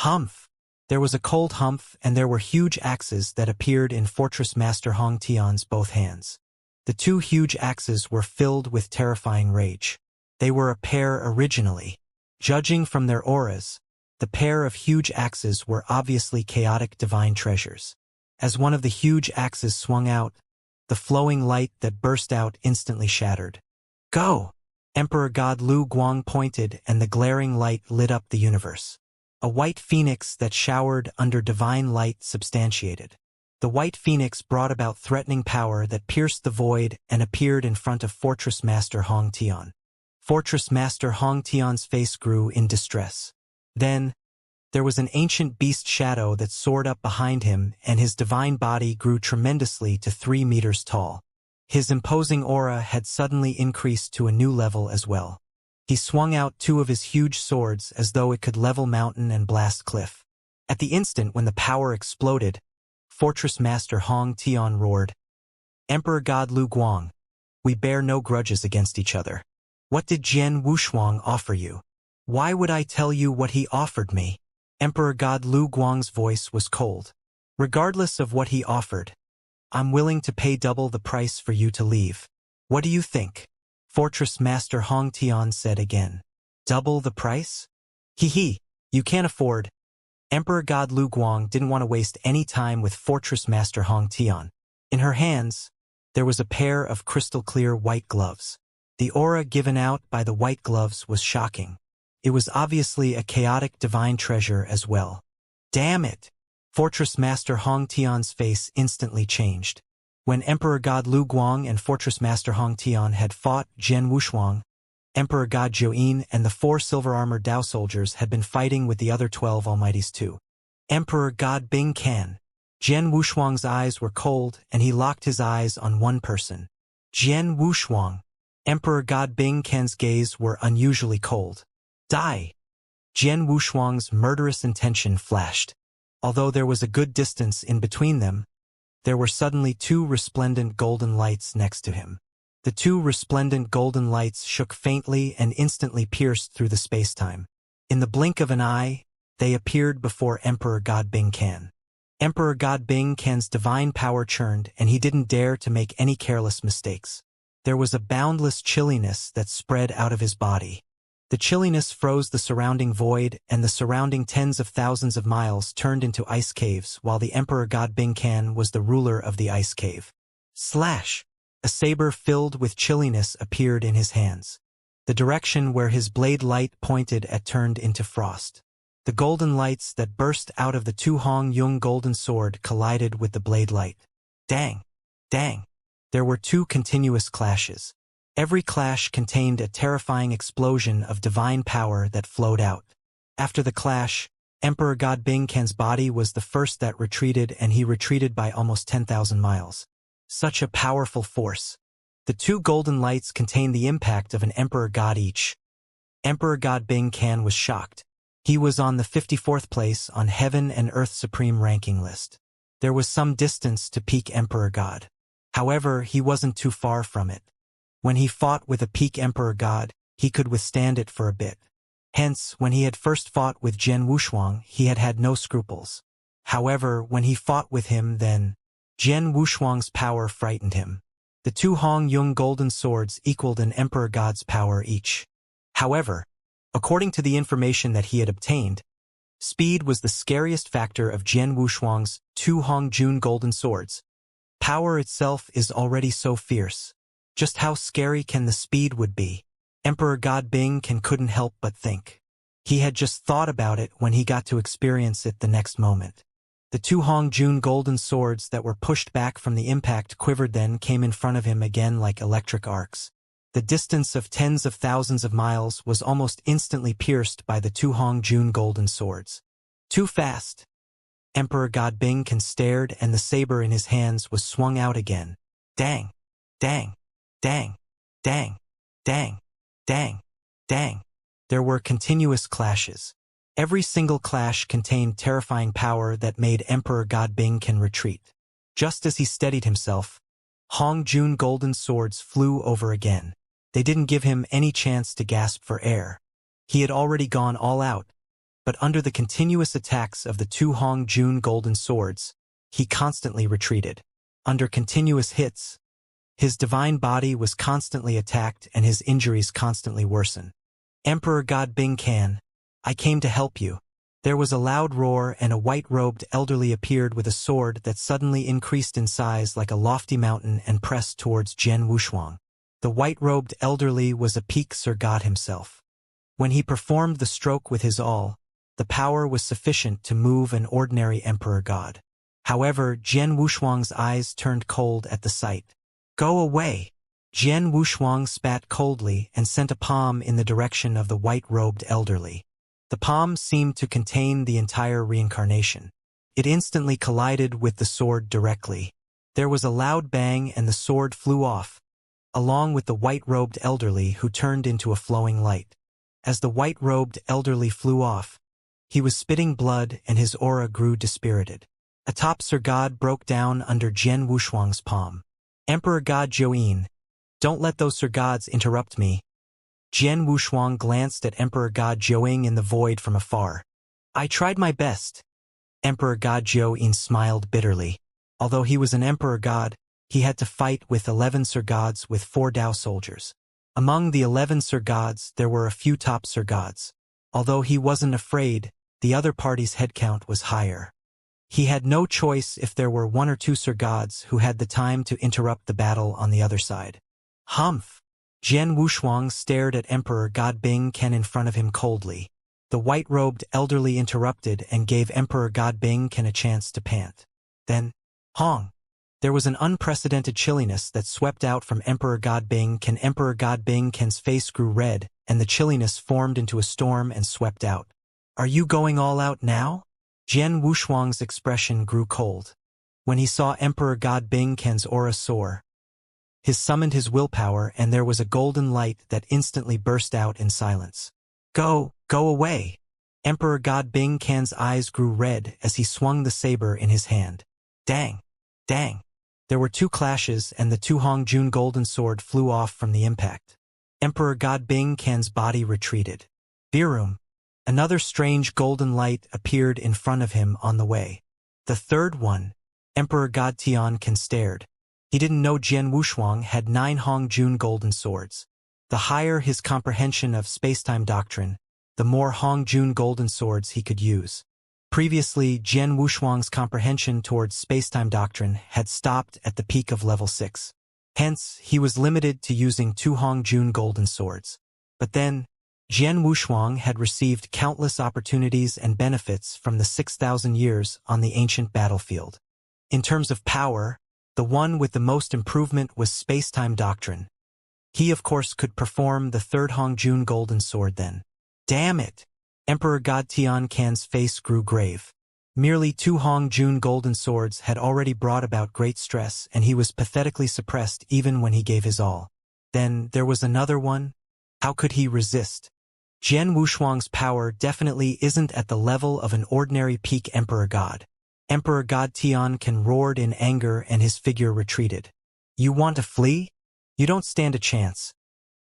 Humph! There was a cold humph, and there were huge axes that appeared in Fortress Master Hong Tian's both hands. The two huge axes were filled with terrifying rage. They were a pair originally. Judging from their auras, the pair of huge axes were obviously chaotic divine treasures. As one of the huge axes swung out, the flowing light that burst out instantly shattered. Go! Emperor God Lu Guang pointed, and the glaring light lit up the universe. A white phoenix that showered under divine light substantiated. The white phoenix brought about threatening power that pierced the void and appeared in front of Fortress Master Hong Tian. Fortress Master Hong Tian's face grew in distress. Then, there was an ancient beast shadow that soared up behind him, and his divine body grew tremendously to 3 meters tall. His imposing aura had suddenly increased to a new level as well. He swung out 2 of his huge swords as though it could level mountain and blast cliff. At the instant when the power exploded, Fortress Master Hong Tian roared, Emperor God Lu Guang, we bear no grudges against each other. What did Jian Wushuang offer you? Why would I tell you what he offered me? Emperor God Lu Guang's voice was cold. Regardless of what he offered, I'm willing to pay double the price for you to leave. What do you think? Fortress Master Hong Tian said again. Double the price? Hee, you can't afford. Emperor God Lu Guang didn't want to waste any time with Fortress Master Hong Tian. In her hands, there was a pair of crystal-clear white gloves. The aura given out by the white gloves was shocking. It was obviously a chaotic divine treasure as well. Damn it! Fortress Master Hong Tian's face instantly changed. When Emperor God Lu Guang and Fortress Master Hong Tian had fought Jian Wushuang, Emperor God Zhou Ying and the 4 silver-armored Dao soldiers had been fighting with the other 12 Almighties too. Emperor God Bing Can. Jian Wushuang's eyes were cold, and he locked his eyes on one person. Jian Wushuang. Emperor God Bing Can's gaze were unusually cold. Die! Jian Wushuang's murderous intention flashed. Although there was a good distance in between them, there were suddenly 2 resplendent golden lights next to him. The 2 resplendent golden lights shook faintly and instantly pierced through the space-time. In the blink of an eye, they appeared before Emperor God Bing Can. Emperor God Bing Can's divine power churned, and he didn't dare to make any careless mistakes. There was a boundless chilliness that spread out of his body. The chilliness froze the surrounding void, and the surrounding tens of thousands of miles turned into ice caves, while the Emperor God Bing Can was the ruler of the ice cave. Slash! A saber filled with chilliness appeared in his hands. The direction where his blade light pointed at turned into frost. The golden lights that burst out of the 2 Hong Yung golden sword collided with the blade light. Dang! Dang! There were 2 continuous clashes. Every clash contained a terrifying explosion of divine power that flowed out. After the clash, Emperor God Bing Can's body was the first that retreated, and he retreated by almost 10,000 miles. Such a powerful force. The 2 golden lights contained the impact of an Emperor God each. Emperor God Bing Can was shocked. He was on the 54th place on Heaven and Earth Supreme ranking list. There was some distance to peak Emperor God. However, he wasn't too far from it. When he fought with a peak Emperor God, he could withstand it for a bit. Hence, when he had first fought with Jian Wushuang, he had had no scruples. However, when he fought with him then, Jian Wushuang's power frightened him. The 2 Hong Yung golden swords equaled an Emperor God's power each. However, according to the information that he had obtained, Speed was the scariest factor of Jian Wushuang's two Hongjun golden swords. Power itself is already so fierce. Just how scary can the speed would be? Emperor God Bing couldn't help but think. He had just thought about it when he got to experience it the next moment. The two Hongjun golden swords that were pushed back from the impact quivered, then came in front of him again like electric arcs. The distance of tens of thousands of miles was almost instantly pierced by the two Hongjun golden swords. Too fast. Emperor God Bing stared, and the saber in his hands was swung out again. Dang! Dang! Dang! Dang! Dang! Dang! Dang! There were continuous clashes. Every single clash contained terrifying power that made Emperor God Bing retreat. Just as he steadied himself, Hongjun golden swords flew over again. They didn't give him any chance to gasp for air. He had already gone all out, but under the continuous attacks of the two Hongjun golden swords, he constantly retreated. Under continuous hits, his divine body was constantly attacked and his injuries constantly worsened. Emperor God Bing, I came to help you. There was a loud roar, and a white-robed elderly appeared with a sword that suddenly increased in size like a lofty mountain and pressed towards Jian Wushuang. The white-robed elderly was a peak Sir God himself. When he performed the stroke with his awl, the power was sufficient to move an ordinary Emperor God. However, Jian Wushuang's eyes turned cold at the sight. Go away! Jian Wushuang spat coldly and sent a palm in the direction of the white-robed elderly. The palm seemed to contain the entire reincarnation. It instantly collided with the sword directly. There was a loud bang and the sword flew off, along with the white-robed elderly, who turned into a flowing light. As the white-robed elderly flew off, he was spitting blood and his aura grew dispirited. A top Sir God broke down under Jian Wushuang's palm. Emperor God Join, don't let those Sir Gods interrupt me. Jian Wushuang glanced at Emperor God Join in the void from afar. I tried my best. Emperor God Join smiled bitterly. Although he was an Emperor God, he had to fight with 11 Sir Gods with 4 Dao soldiers. Among the 11 Sir Gods, there were a few top Sir Gods. Although he wasn't afraid, the other party's headcount was higher. He had no choice if there were 1 or 2 Sir Gods who had the time to interrupt the battle on the other side. Humph! Jian Wushuang stared at Emperor God Bing in front of him coldly. The white-robed elderly interrupted and gave Emperor God Bing a chance to pant. Then, Hong! There was an unprecedented chilliness that swept out from Emperor God Bing. Emperor God Bing's face grew red, and the chilliness formed into a storm and swept out. Are you going all out now? Jian Wushuang's expression grew cold. When he saw Emperor God Bing's aura soar, he summoned his willpower, and there was a golden light that instantly burst out in silence. Go away! Emperor God Bing's eyes grew red as he swung the saber in his hand. Dang! Dang! There were 2 clashes, and the 2 Hongjun golden sword flew off from the impact. Emperor God Bing's body retreated. Virum! Another strange golden light appeared in front of him on the way. The third one. Emperor God Tian stared. He didn't know Jian Wushuang had 9 Hongjun golden swords. The higher his comprehension of spacetime doctrine, the more Hongjun golden swords he could use. Previously, Jian Wushuang's comprehension towards spacetime doctrine had stopped at the peak of level 6. Hence, he was limited to using 2 Hongjun golden swords. But then, Jian Wushuang had received countless opportunities and benefits from the 6,000 years on the ancient battlefield. In terms of power, the one with the most improvement was spacetime doctrine. He of course could perform the 3rd Hongjun golden sword then. Damn it! Emperor God Tian's face grew grave. Merely 2 Hongjun golden swords had already brought about great stress, and he was pathetically suppressed even when he gave his all. Then there was another one? How could he resist? Jian Wushuang's power definitely isn't at the level of an ordinary peak Emperor God. Emperor God Tian roared in anger and his figure retreated. You want to flee? You don't stand a chance.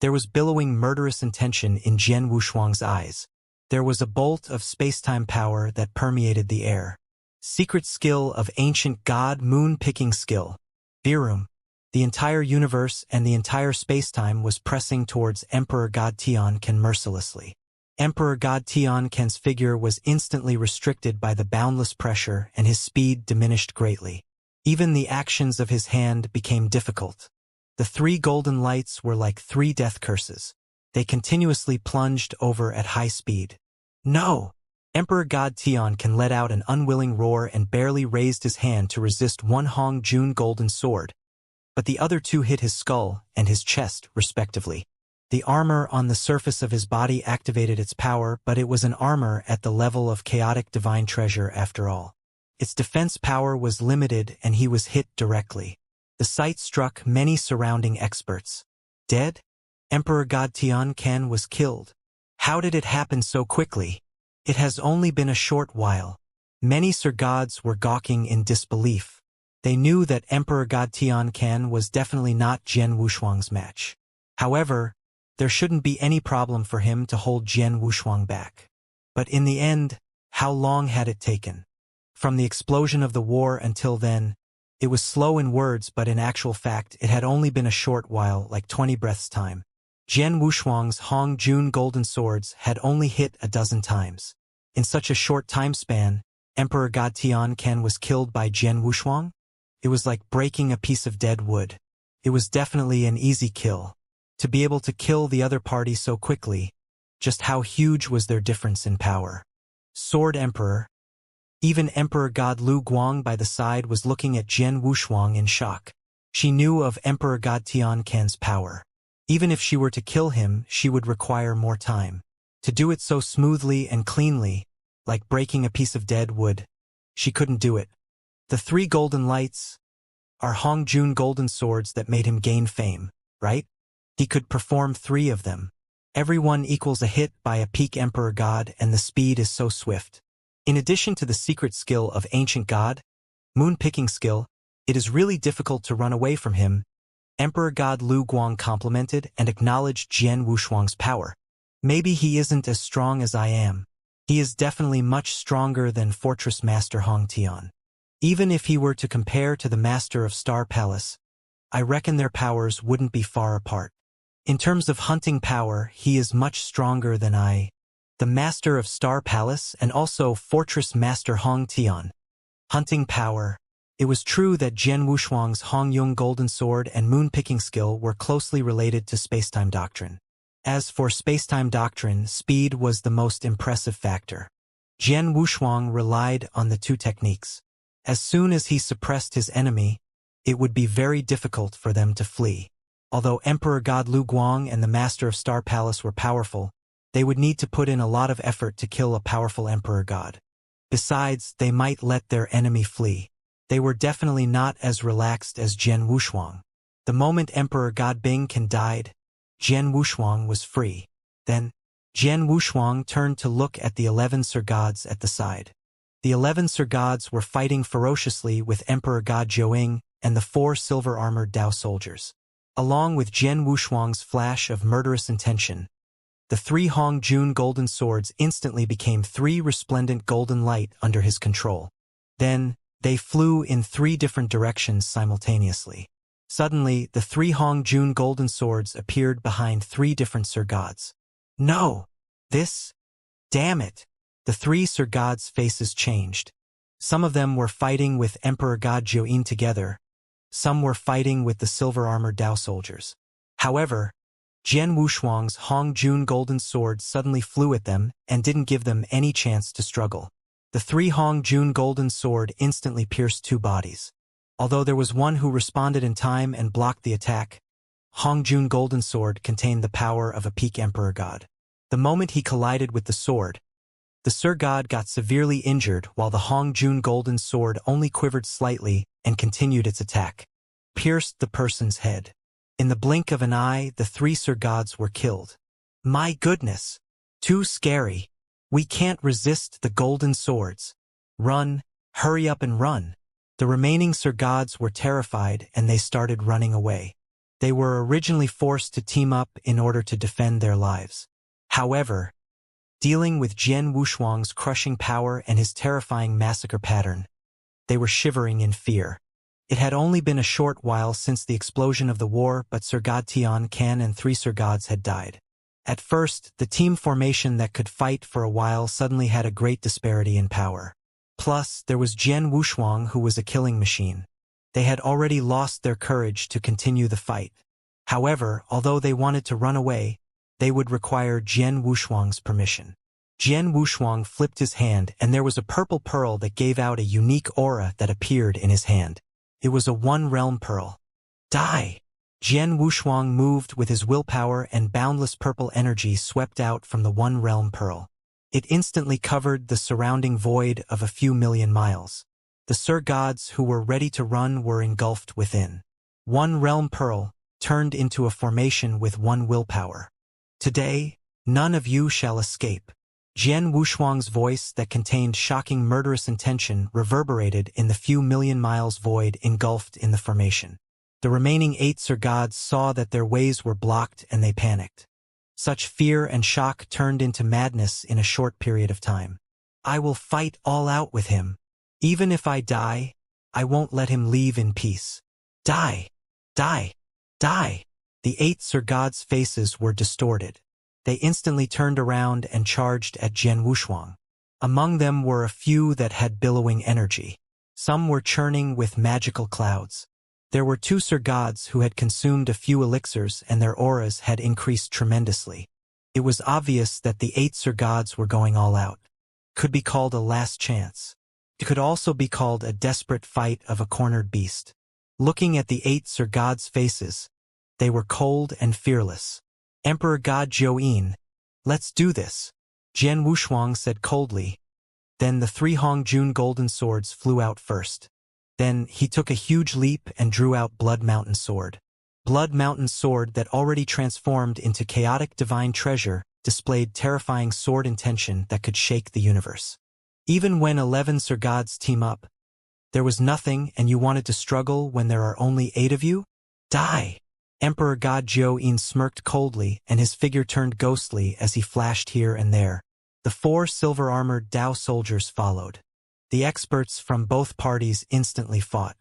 There was billowing murderous intention in Jian Wushuang's eyes. There was a bolt of spacetime power that permeated the air. Secret skill of ancient god moon-picking skill. Virum. The entire universe and the entire spacetime was pressing towards Emperor God Tian mercilessly. Emperor God Tian Ken's figure was instantly restricted by the boundless pressure and his speed diminished greatly. Even the actions of his hand became difficult. The 3 golden lights were like 3 death curses. They continuously plunged over at high speed. No! Emperor God Tian Ken let out an unwilling roar and barely raised his hand to resist one Hong Jun golden sword, but the other 2 hit his skull and his chest, respectively. The armor on the surface of his body activated its power, but it was an armor at the level of chaotic divine treasure after all. Its defense power was limited and he was hit directly. The sight struck many surrounding experts. Dead? Emperor God Tian Ken was killed. How did it happen so quickly? It has only been a short while. Many Sir Gods were gawking in disbelief. They knew that Emperor God Tian Ken was definitely not Jian Wushuang's match. However, there shouldn't be any problem for him to hold Jian Wushuang back. But in the end, how long had it taken? From the explosion of the war until then, it was slow in words, but in actual fact it had only been a short while, like 20 breaths' time. Jian Wushuang's Hong Jun golden swords had only hit a dozen times. In such a short time span, Emperor God Tian Ken was killed by Jian Wushuang? It was like breaking a piece of dead wood. It was definitely an easy kill. To be able to kill the other party so quickly, just how huge was their difference in power? Sword Emperor. Even Emperor God Lu Guang by the side was looking at Jian Wushuang in shock. She knew of Emperor God Tian Ken's power. Even if she were to kill him, she would require more time. To do it so smoothly and cleanly, like breaking a piece of dead wood, she couldn't do it. The 3 golden lights are Hong Jun golden swords that made him gain fame, right? He could perform 3 of them. Every one equals a hit by a peak Emperor God, and the speed is so swift. In addition to the secret skill of Ancient God, moon picking skill, it is really difficult to run away from him. Emperor God Lu Guang complimented and acknowledged Jian Wushuang's power. Maybe he isn't as strong as I am. He is definitely much stronger than Fortress Master Hong Tian. Even if he were to compare to the Master of Star Palace, I reckon their powers wouldn't be far apart. In terms of hunting power, he is much stronger than I. The Master of Star Palace and also Fortress Master Hong Tian. Hunting power. It was true that Jian Wushuang's Hong Yung golden sword and moon-picking skill were closely related to spacetime doctrine. As for spacetime doctrine, speed was the most impressive factor. Jian Wushuang relied on the 2 techniques. As soon as he suppressed his enemy, it would be very difficult for them to flee. Although Emperor God Lu Guang and the Master of Star Palace were powerful, they would need to put in a lot of effort to kill a powerful Emperor God. Besides, they might let their enemy flee. They were definitely not as relaxed as Jian Wushuang. The moment Emperor God Bing Ken died, Jian Wushuang was free. Then, Jian Wushuang turned to look at the 11 Sir Gods at the side. The 11 Sir Gods were fighting ferociously with Emperor God Zhouing and the 4 silver-armored Dao soldiers. Along with Jian Wushuang's flash of murderous intention, the 3 Hong Jun golden swords instantly became 3 resplendent golden light under his control. Then, they flew in 3 different directions simultaneously. Suddenly, the 3 Hong Jun golden swords appeared behind 3 different Sir Gods. No! This? Damn it! The 3 Sir Gods' faces changed. Some of them were fighting with Emperor God Zhouyin together. Some were fighting with the silver-armored Dao soldiers. However, Jian Wushuang's Hong Jun golden sword suddenly flew at them and didn't give them any chance to struggle. The 3 Hong Jun golden sword instantly pierced 2 bodies. Although there was one who responded in time and blocked the attack, Hong Jun golden sword contained the power of a peak Emperor God. The moment he collided with the sword, the Sir God got severely injured while the Hong Jun golden sword only quivered slightly and continued its attack. Pierced the person's head. In the blink of an eye, the 3 Sir Gods were killed. My goodness! Too scary. We can't resist the golden swords. Run, hurry up and run. The remaining Sir Gods were terrified and they started running away. They were originally forced to team up in order to defend their lives. However, dealing with Jian Wushuang's crushing power and his terrifying massacre pattern, they were shivering in fear. It had only been a short while since the explosion of the war, but Sir God Tian Ken and 3 Sir Gods had died. At first, the team formation that could fight for a while suddenly had a great disparity in power. Plus, there was Jian Wushuang, who was a killing machine. They had already lost their courage to continue the fight. However, although they wanted to run away, they would require Jian Wushuang's permission. Jian Wushuang flipped his hand, and there was a purple pearl that gave out a unique aura that appeared in his hand. It was a one-realm pearl. Die! Jian Wushuang moved with his willpower, and boundless purple energy swept out from the one-realm pearl. It instantly covered the surrounding void of a few million miles. The Sir Gods who were ready to run were engulfed within. One-realm pearl turned into a formation with one willpower. Today, none of you shall escape. Jian Wushuang's voice that contained shocking murderous intention reverberated in the few million miles void engulfed in the formation. The remaining 8 Sir Gods saw that their ways were blocked, and they panicked. Such fear and shock turned into madness in a short period of time. I will fight all out with him. Even if I die, I won't let him leave in peace. Die! Die! Die! The 8 Sir Gods' faces were distorted. They instantly turned around and charged at Jian Wushuang. Among them were a few that had billowing energy. Some were churning with magical clouds. There were 2 Sir Gods who had consumed a few elixirs, and their auras had increased tremendously. It was obvious that the 8 Sir Gods were going all out. Could be called a last chance. It could also be called a desperate fight of a cornered beast. Looking at the 8 Sir Gods' faces, they were cold and fearless. Emperor God Zhou, let's do this, Jian Wushuang said coldly. Then the 3 Hongjun golden swords flew out first. Then he took a huge leap and drew out Blood Mountain Sword. Blood Mountain Sword that already transformed into chaotic divine treasure displayed terrifying sword intention that could shake the universe. Even when 11 Sir Gods team up, there was nothing, and you wanted to struggle when there are only 8 of you? Die! Emperor God Zhou smirked coldly, and his figure turned ghostly as he flashed here and there. The 4 silver-armored Dao soldiers followed. The experts from both parties instantly fought.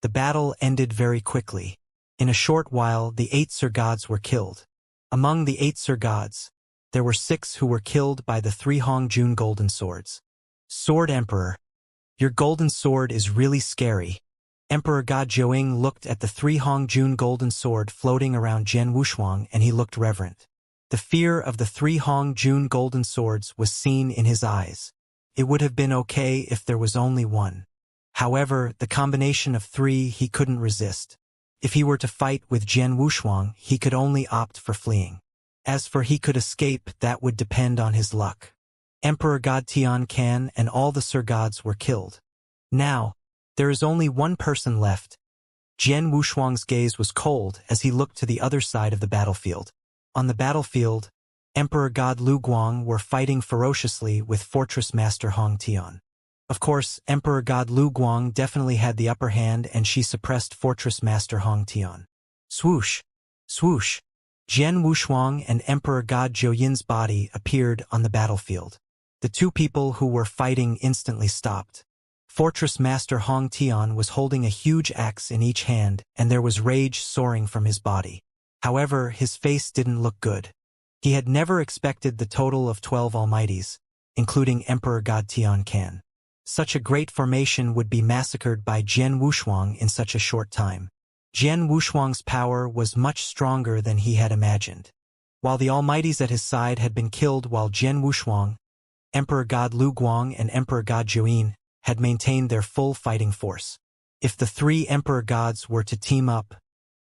The battle ended very quickly. In a short while, the 8 Sir Gods were killed. Among the 8 Sir Gods, there were 6 who were killed by the 3 Hongjun golden swords. Sword Emperor, your golden sword is really scary. Emperor God Zhou looked at the 3 Hongjun golden sword floating around Jian Wushuang, and he looked reverent. The fear of the 3 Hongjun golden swords was seen in his eyes. It would have been okay if there was only 1. However, the combination of 3 he couldn't resist. If he were to fight with Jian Wushuang, he could only opt for fleeing. As for he could escape, that would depend on his luck. Emperor God Tian Can and all the Sir Gods were killed. Now, there is only 1 person left. Jian Wushuang's gaze was cold as he looked to the other side of the battlefield. On the battlefield, Emperor God Lu Guang were fighting ferociously with Fortress Master Hong Tian. Of course, Emperor God Lu Guang definitely had the upper hand, and she suppressed Fortress Master Hong Tian. Swoosh! Swoosh! Jian Wushuang and Emperor God Zhou body appeared on the battlefield. The 2 people who were fighting instantly stopped. Fortress Master Hong Tian was holding a huge axe in each hand, and there was rage soaring from his body. However, his face didn't look good. He had never expected the total of 12 Almighties, including Emperor God Tian Can. Such a great formation would be massacred by Jian Wushuang in such a short time. Jian Wushuang's power was much stronger than he had imagined. While the Almighties at his side had been killed, while Jian Wushuang, Emperor God Lu Guang and Emperor God Zhou had maintained their full fighting force. If the 3 Emperor Gods were to team up,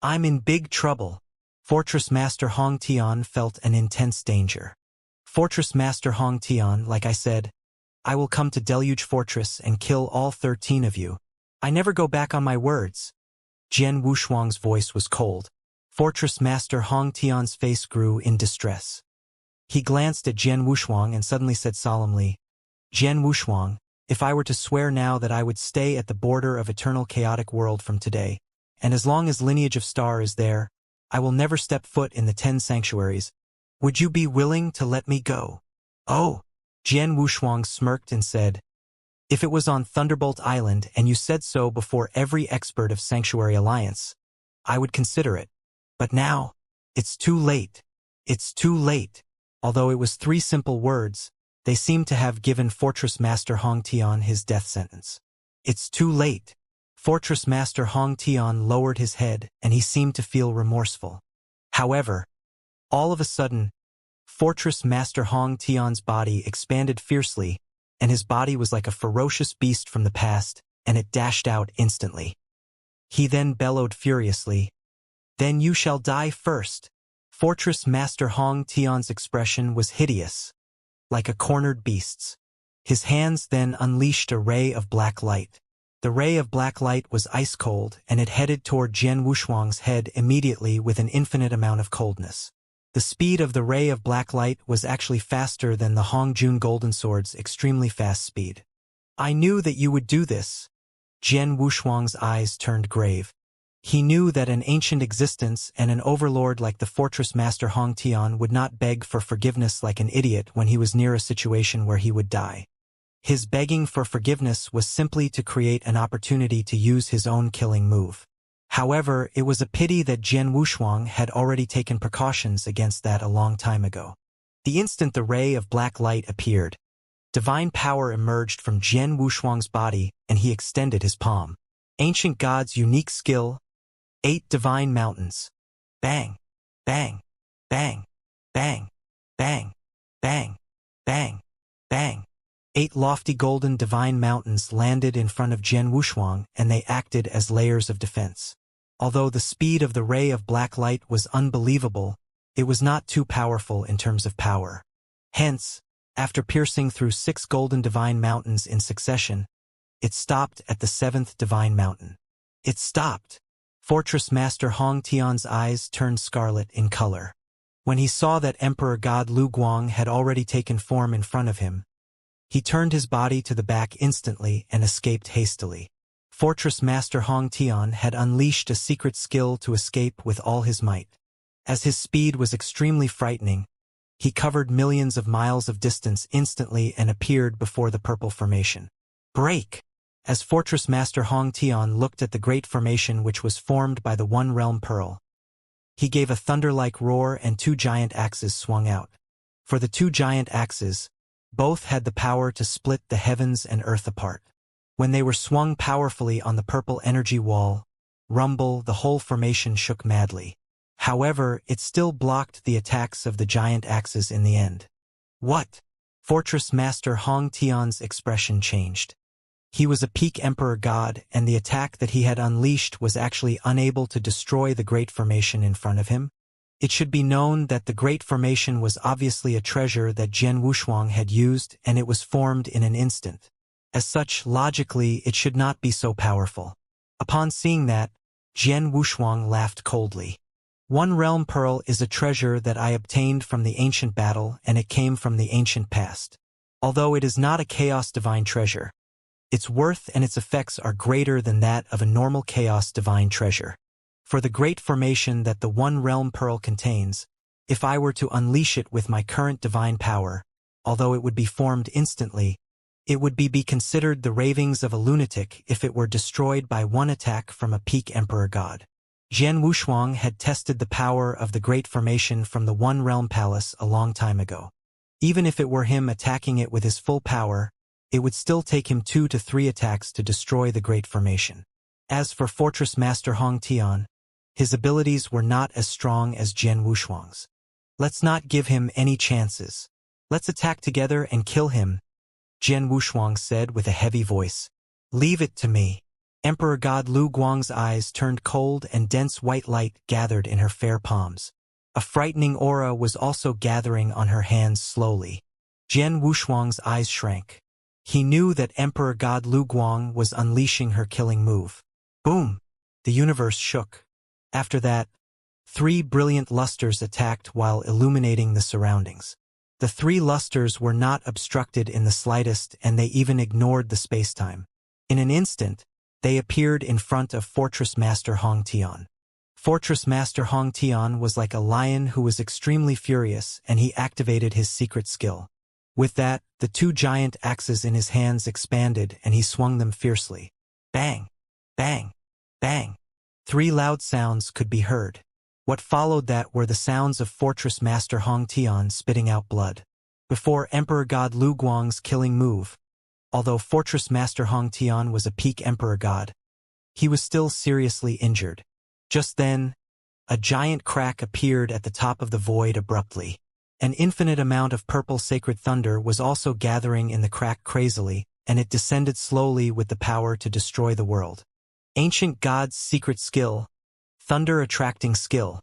I'm in big trouble. Fortress Master Hong Tian felt an intense danger. Fortress Master Hong Tian, like I said, I will come to Deluge Fortress and kill all 13 of you. I never go back on my words. Jian Wushuang's voice was cold. Fortress Master Hong Tian's face grew in distress. He glanced at Jian Wushuang and suddenly said solemnly, Jian Wushuang, if I were to swear now that I would stay at the border of eternal chaotic world from today, and as long as Lineage of Star is there, I will never step foot in the 10 sanctuaries. Would you be willing to let me go? Oh, Jian Wushuang smirked and said, if it was on Thunderbolt Island and you said so before every expert of Sanctuary Alliance, I would consider it. But now, it's too late. It's too late. Although it was 3 simple words, they seemed to have given Fortress Master Hong Tian his death sentence. It's too late. Fortress Master Hong Tian lowered his head, and he seemed to feel remorseful. However, all of a sudden, Fortress Master Hong Tian's body expanded fiercely, and his body was like a ferocious beast from the past, and it dashed out instantly. He then bellowed furiously, "Then you shall die first." Fortress Master Hong Tian's expression was hideous, like a cornered beast's. His hands then unleashed a ray of black light. The ray of black light was ice-cold, and it headed toward Jian Wushuang's head immediately with an infinite amount of coldness. The speed of the ray of black light was actually faster than the Hong Jun Golden Sword's extremely fast speed. "I knew that you would do this." Jian Wushuang's eyes turned grave. He knew that an ancient existence and an overlord like the Fortress Master Hong Tian would not beg for forgiveness like an idiot when he was near a situation where he would die. His begging for forgiveness was simply to create an opportunity to use his own killing move. However, it was a pity that Jian Wushuang had already taken precautions against that a long time ago. The instant the ray of black light appeared, divine power emerged from Jian Wushuang's body, and he extended his palm. Ancient God's unique skill, 8 divine mountains. Bang, bang, bang, bang, bang, bang, bang, bang. 8 lofty golden divine mountains landed in front of Jian Wushuang, and they acted as layers of defense. Although the speed of the ray of black light was unbelievable, it was not too powerful in terms of power. Hence, after piercing through 6 golden divine mountains in succession, it stopped at the 7th divine mountain. It stopped. Fortress Master Hong Tian's eyes turned scarlet in color. When he saw that Emperor God Lu Guang had already taken form in front of him, he turned his body to the back instantly and escaped hastily. Fortress Master Hong Tian had unleashed a secret skill to escape with all his might. As his speed was extremely frightening, he covered millions of miles of distance instantly and appeared before the purple formation. Break! As Fortress Master Hong Tian looked at the great formation which was formed by the One Realm Pearl, he gave a thunder-like roar and 2 giant axes swung out. For the 2 giant axes, both had the power to split the heavens and earth apart. When they were swung powerfully on the purple energy wall, rumble, the whole formation shook madly. However, it still blocked the attacks of the giant axes in the end. What? Fortress Master Hong Tian's expression changed. He was a peak emperor god, and the attack that he had unleashed was actually unable to destroy the great formation in front of him. It should be known that the great formation was obviously a treasure that Jian Wushuang had used, and it was formed in an instant. As such, logically, it should not be so powerful. Upon seeing that, Jian Wushuang laughed coldly. One Realm Pearl is a treasure that I obtained from the ancient battle, and it came from the ancient past. Although it is not a Chaos Divine treasure, its worth and its effects are greater than that of a normal Chaos Divine treasure. For the great formation that the One Realm Pearl contains, if I were to unleash it with my current divine power, although it would be formed instantly, it would be considered the ravings of a lunatic if it were destroyed by one attack from a peak emperor god. Jian Wushuang had tested the power of the great formation from the One Realm Palace a long time ago. Even if it were him attacking it with his full power, it would still take him 2 to 3 attacks to destroy the great formation. As for Fortress Master Hong Tian, his abilities were not as strong as Jian Wushuang's. Let's not give him any chances. Let's attack together and kill him, Jian Wushuang said with a heavy voice. Leave it to me. Emperor God Lu Guang's eyes turned cold and dense white light gathered in her fair palms. A frightening aura was also gathering on her hands slowly. Jian Wushuang's eyes shrank. He knew that Emperor God Lu Guang was unleashing her killing move. Boom! The universe shook. After that, 3 brilliant lusters attacked while illuminating the surroundings. The 3 lusters were not obstructed in the slightest, and they even ignored the spacetime. In an instant, they appeared in front of Fortress Master Hong Tian. Fortress Master Hong Tian was like a lion who was extremely furious, and he activated his secret skill. With that, the 2 giant axes in his hands expanded, and he swung them fiercely. Bang! Bang! Bang! 3 loud sounds could be heard. What followed that were the sounds of Fortress Master Hong Tian spitting out blood. Before Emperor God Lu Guang's killing move, although Fortress Master Hong Tian was a peak Emperor God, he was still seriously injured. Just then, a giant crack appeared at the top of the void abruptly. An infinite amount of purple sacred thunder was also gathering in the crack crazily, and it descended slowly with the power to destroy the world. Ancient God's secret skill, thunder attracting skill.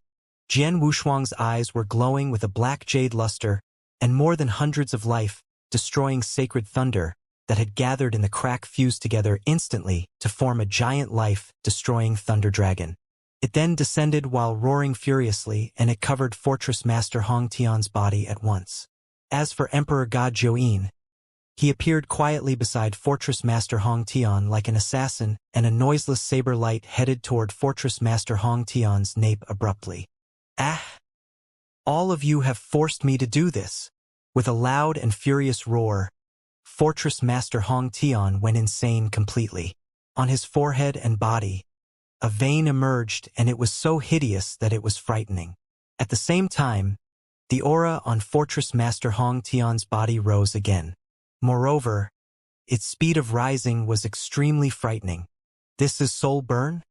Jian Wushuang's eyes were glowing with a black jade luster, and more than hundreds of life-destroying sacred thunder that had gathered in the crack fused together instantly to form a giant life-destroying thunder dragon. It then descended while roaring furiously, and it covered Fortress Master Hong Tian's body at once. As for Emperor God Zhou, he appeared quietly beside Fortress Master Hong Tian like an assassin, and a noiseless saber light headed toward Fortress Master Hong Tian's nape abruptly. "Ah! All of you have forced me to do this." With a loud and furious roar, Fortress Master Hong Tian went insane completely. On his forehead and body, a vein emerged, and it was so hideous that it was frightening. At the same time, the aura on Fortress Master Hong Tian's body rose again. Moreover, its speed of rising was extremely frightening. "This is soul burn?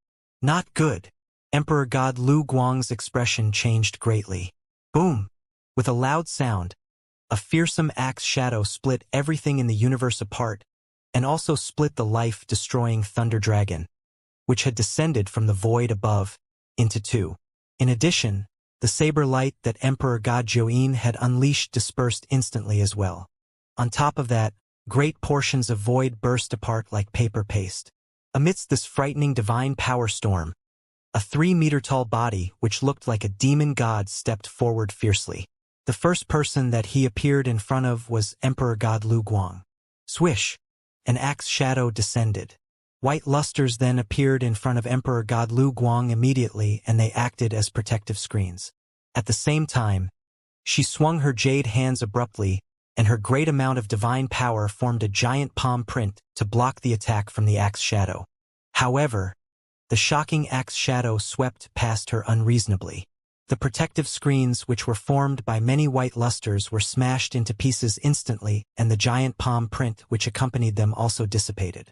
Not good." Emperor God Lu Guang's expression changed greatly. Boom! With a loud sound, a fearsome axe shadow split everything in the universe apart, and also split the life-destroying thunder dragon, which had descended from the void above, into two. In addition, the saber light that Emperor God Zhou had unleashed dispersed instantly as well. On top of that, great portions of void burst apart like paper paste. Amidst this frightening divine power storm, a 3-meter-tall body which looked like a demon god stepped forward fiercely. The first person that he appeared in front of was Emperor God Lu Guang. Swish! An axe shadow descended. White lusters then appeared in front of Emperor God Lu Guang immediately, and they acted as protective screens. At the same time, she swung her jade hands abruptly, and her great amount of divine power formed a giant palm print to block the attack from the axe shadow. However, the shocking axe shadow swept past her unreasonably. The protective screens, which were formed by many white lusters, were smashed into pieces instantly, and the giant palm print which accompanied them also dissipated.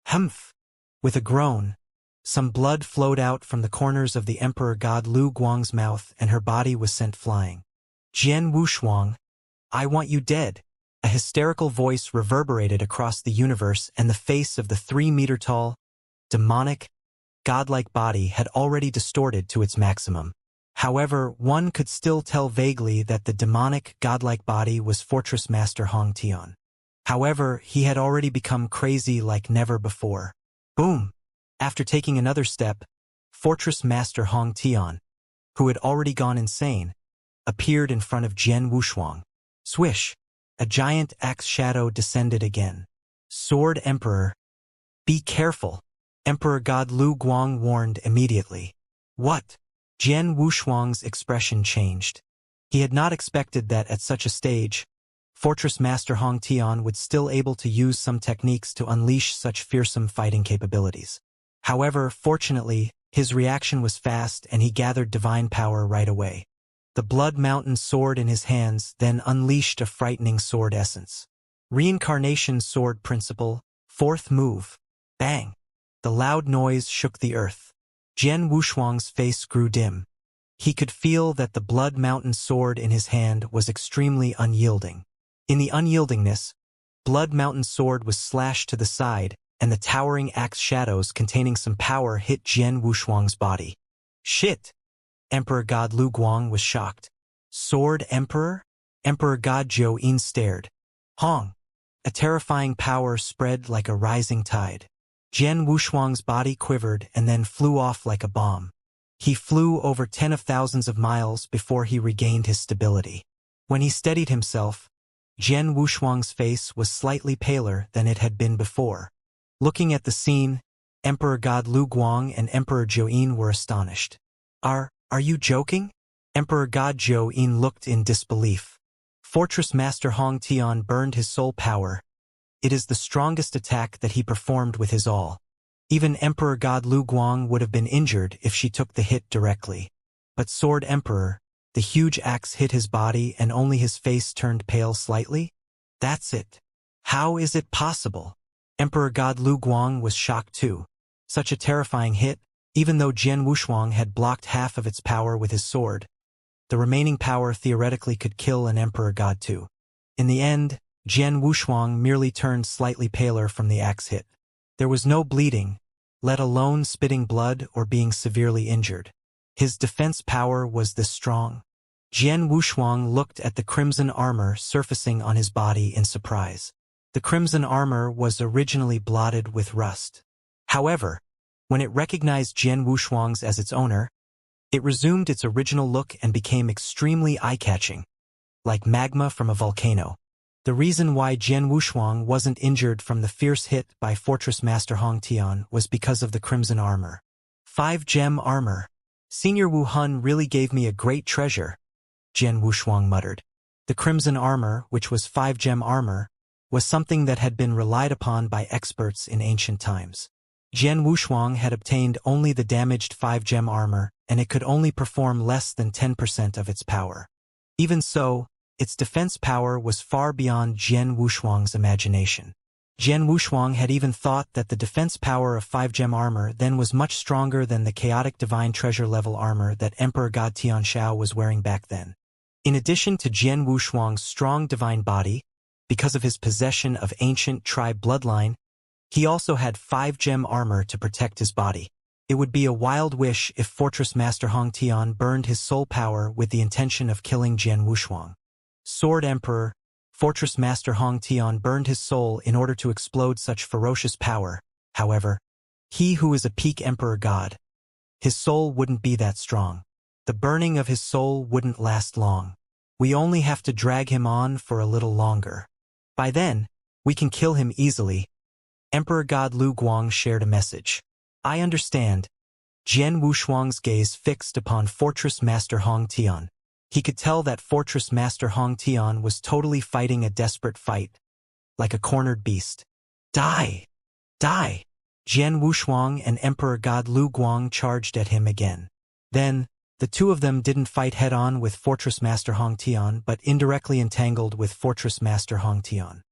Humph! With a groan, some blood flowed out from the corners of the Emperor God Lu Guang's mouth, and her body was sent flying. "Jian Wushuang, I want you dead." A hysterical voice reverberated across the universe, and the face of the 3-meter-tall, demonic, godlike body had already distorted to its maximum. However, one could still tell vaguely that the demonic, godlike body was Fortress Master Hong Tian. However, he had already become crazy like never before. Boom! After taking another step, Fortress Master Hong Tian, who had already gone insane, appeared in front of Jian Wushuang. Swish! A giant axe shadow descended again. "Sword Emperor, be careful," Emperor God Lu Guang warned immediately. "What?" Jian Wushuang's expression changed. He had not expected that at such a stage, Fortress Master Hong Tian would still able to use some techniques to unleash such fearsome fighting capabilities. However, fortunately, his reaction was fast, and he gathered divine power right away. The Blood Mountain sword in his hands then unleashed a frightening sword essence. Reincarnation sword principle, 4th move. Bang! The loud noise shook the earth. Jian Wushuang's face grew dim. He could feel that the Blood Mountain sword in his hand was extremely unyielding. In the unyieldingness, Blood Mountain sword was slashed to the side, and the towering axe shadows containing some power hit Jian Wushuang's body. "Shit!" Emperor God Lu Guang was shocked. "Sword Emperor?" Emperor God Zhou stared. Hong! A terrifying power spread like a rising tide. Jian Wushuang's body quivered and then flew off like a bomb. He flew over 10 of thousands of miles before he regained his stability. When he steadied himself, Jian Wushuang's face was slightly paler than it had been before. Looking at the scene, Emperor God Lu Guang and Emperor Zhou were astonished. Are you joking?" Emperor God Zhou looked in disbelief. Fortress Master Hong Tian burned his soul power. It is the strongest attack that he performed with his all. Even Emperor God Lu Guang would have been injured if she took the hit directly. But Sword Emperor, the huge axe hit his body and only his face turned pale slightly? That's it. How is it possible? Emperor God Lu Guang was shocked too. Such a terrifying hit, even though Jian Wushuang had blocked half of its power with his sword. The remaining power theoretically could kill an Emperor God too. In the end, Jian Wushuang merely turned slightly paler from the axe hit. There was no bleeding, let alone spitting blood or being severely injured. His defense power was this strong. Jian Wushuang looked at the crimson armor surfacing on his body in surprise. The crimson armor was originally blotted with rust. However, when it recognized Jian Wushuang's as its owner, it resumed its original look and became extremely eye-catching, like magma from a volcano. The reason why Jian Wushuang wasn't injured from the fierce hit by Fortress Master Hong Tian was because of the crimson armor. 5-gem armor. Senior Wu Hun really gave me a great treasure, Jian Wushuang muttered. The crimson armor, which was 5-gem armor, was something that had been relied upon by experts in ancient times. Jian Wushuang had obtained only the damaged 5-gem armor, and it could only perform less than 10% of its power. Even so, its defense power was far beyond Jian Wushuang's imagination. Jian Wushuang had even thought that the defense power of 5-gem armor then was much stronger than the chaotic divine treasure level armor that Emperor God Tianxiao was wearing back then. In addition to Jian Wushuang's strong divine body, because of his possession of ancient tribe bloodline, he also had 5-gem armor to protect his body. It would be a wild wish if Fortress Master Hong Tian burned his soul power with the intention of killing Jian Wushuang. Sword Emperor, Fortress Master Hong Tian burned his soul in order to explode such ferocious power. However, he who is a peak Emperor God, his soul wouldn't be that strong. The burning of his soul wouldn't last long. We only have to drag him on for a little longer. By then, we can kill him easily. Emperor God Lu Guang shared a message. I understand. Jian Wushuang's gaze fixed upon Fortress Master Hong Tian. He could tell that Fortress Master Hong Tian was totally fighting a desperate fight, like a cornered beast. Die! Die! Jian Wushuang and Emperor God Lu Guang charged at him again. Then, the two of them didn't fight head-on with Fortress Master Hong Tian but indirectly entangled with Fortress Master Hong Tian.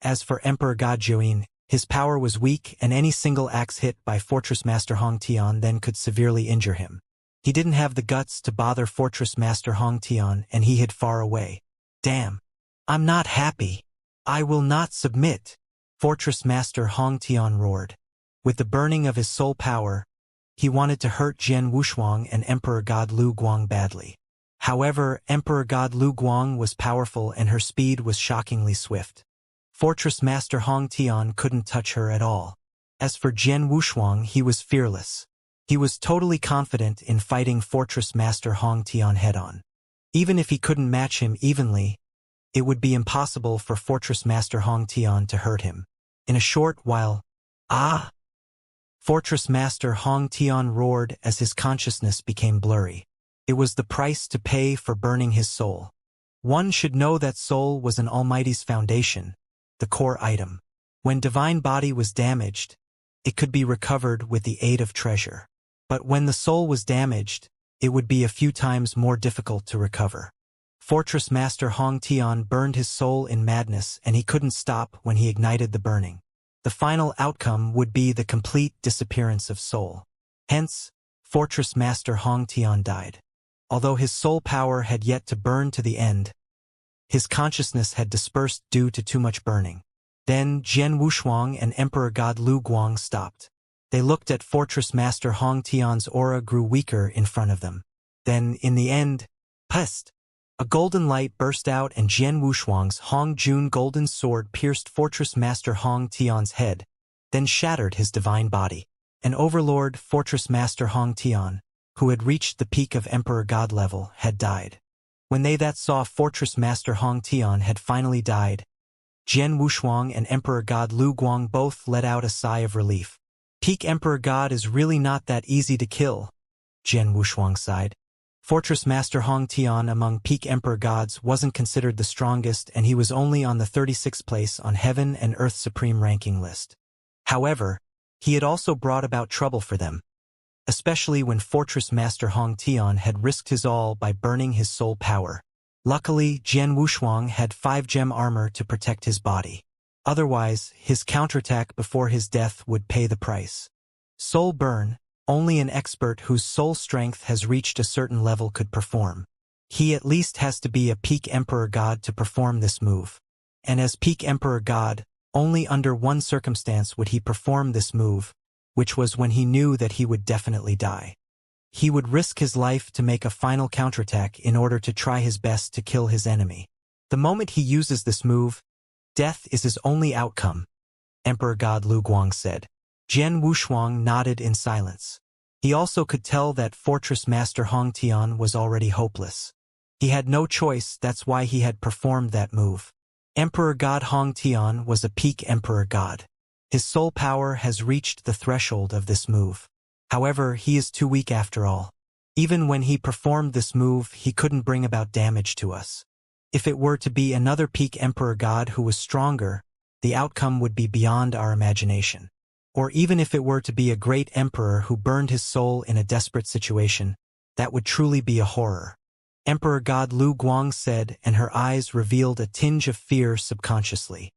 As for Emperor God Zhuyin, his power was weak and any single axe hit by Fortress Master Hong Tian then could severely injure him. He didn't have the guts to bother Fortress Master Hong Tian and he hid far away. Damn. I'm not happy. I will not submit. Fortress Master Hong Tian roared. With the burning of his soul power, he wanted to hurt Jian Wushuang and Emperor God Lu Guang badly. However, Emperor God Lu Guang was powerful and her speed was shockingly swift. Fortress Master Hong Tian couldn't touch her at all. As for Jian Wushuang, he was fearless. He was totally confident in fighting Fortress Master Hong Tian head-on. Even if he couldn't match him evenly, it would be impossible for Fortress Master Hong Tian to hurt him. In a short while, ah! Fortress Master Hong Tian roared as his consciousness became blurry. It was the price to pay for burning his soul. One should know that soul was an Almighty's foundation, the core item. When divine body was damaged, it could be recovered with the aid of treasure. But when the soul was damaged, it would be a few times more difficult to recover. Fortress Master Hong Tian burned his soul in madness and he couldn't stop when he ignited the burning. The final outcome would be the complete disappearance of soul. Hence, Fortress Master Hong Tian died. Although his soul power had yet to burn to the end, his consciousness had dispersed due to too much burning. Then Jian Wushuang and Emperor God Lu Guang stopped. They looked at Fortress Master Hong Tian's aura grew weaker in front of them. Then, in the end, pest! A golden light burst out and Jian Wushuang's Hong Jun golden sword pierced Fortress Master Hong Tian's head, then shattered his divine body. An overlord, Fortress Master Hong Tian, who had reached the peak of Emperor God level, had died. When they that saw Fortress Master Hong Tian had finally died, Jian Wushuang and Emperor God Lu Guang both let out a sigh of relief. Peak Emperor God is really not that easy to kill, Jian Wushuang sighed. Fortress Master Hong Tian among peak Emperor Gods wasn't considered the strongest and he was only on the 36th place on Heaven and Earth Supreme ranking list. However, he had also brought about trouble for them. especially when Fortress Master Hong Tian had risked his all by burning his soul power. Luckily, Jian Wushuang had 5-gem armor to protect his body. Otherwise, his counterattack before his death would pay the price. Soul burn, only an expert whose soul strength has reached a certain level could perform. He at least has to be a peak Emperor God to perform this move. And as peak Emperor God, only under one circumstance would he perform this move, which was when he knew that he would definitely die. He would risk his life to make a final counterattack in order to try his best to kill his enemy. The moment he uses this move, death is his only outcome, Emperor God Lu Guang said. Jian Wushuang nodded in silence. He also could tell that Fortress Master Hong Tian was already hopeless. He had no choice, that's why he had performed that move. Emperor God Hong Tian was a peak Emperor God. His soul power has reached the threshold of this move. However, he is too weak after all. Even when he performed this move, he couldn't bring about damage to us. If it were to be another peak Emperor God who was stronger, the outcome would be beyond our imagination. Or even if it were to be a great emperor who burned his soul in a desperate situation, that would truly be a horror. Emperor God Lu Guang said, and her eyes revealed a tinge of fear subconsciously.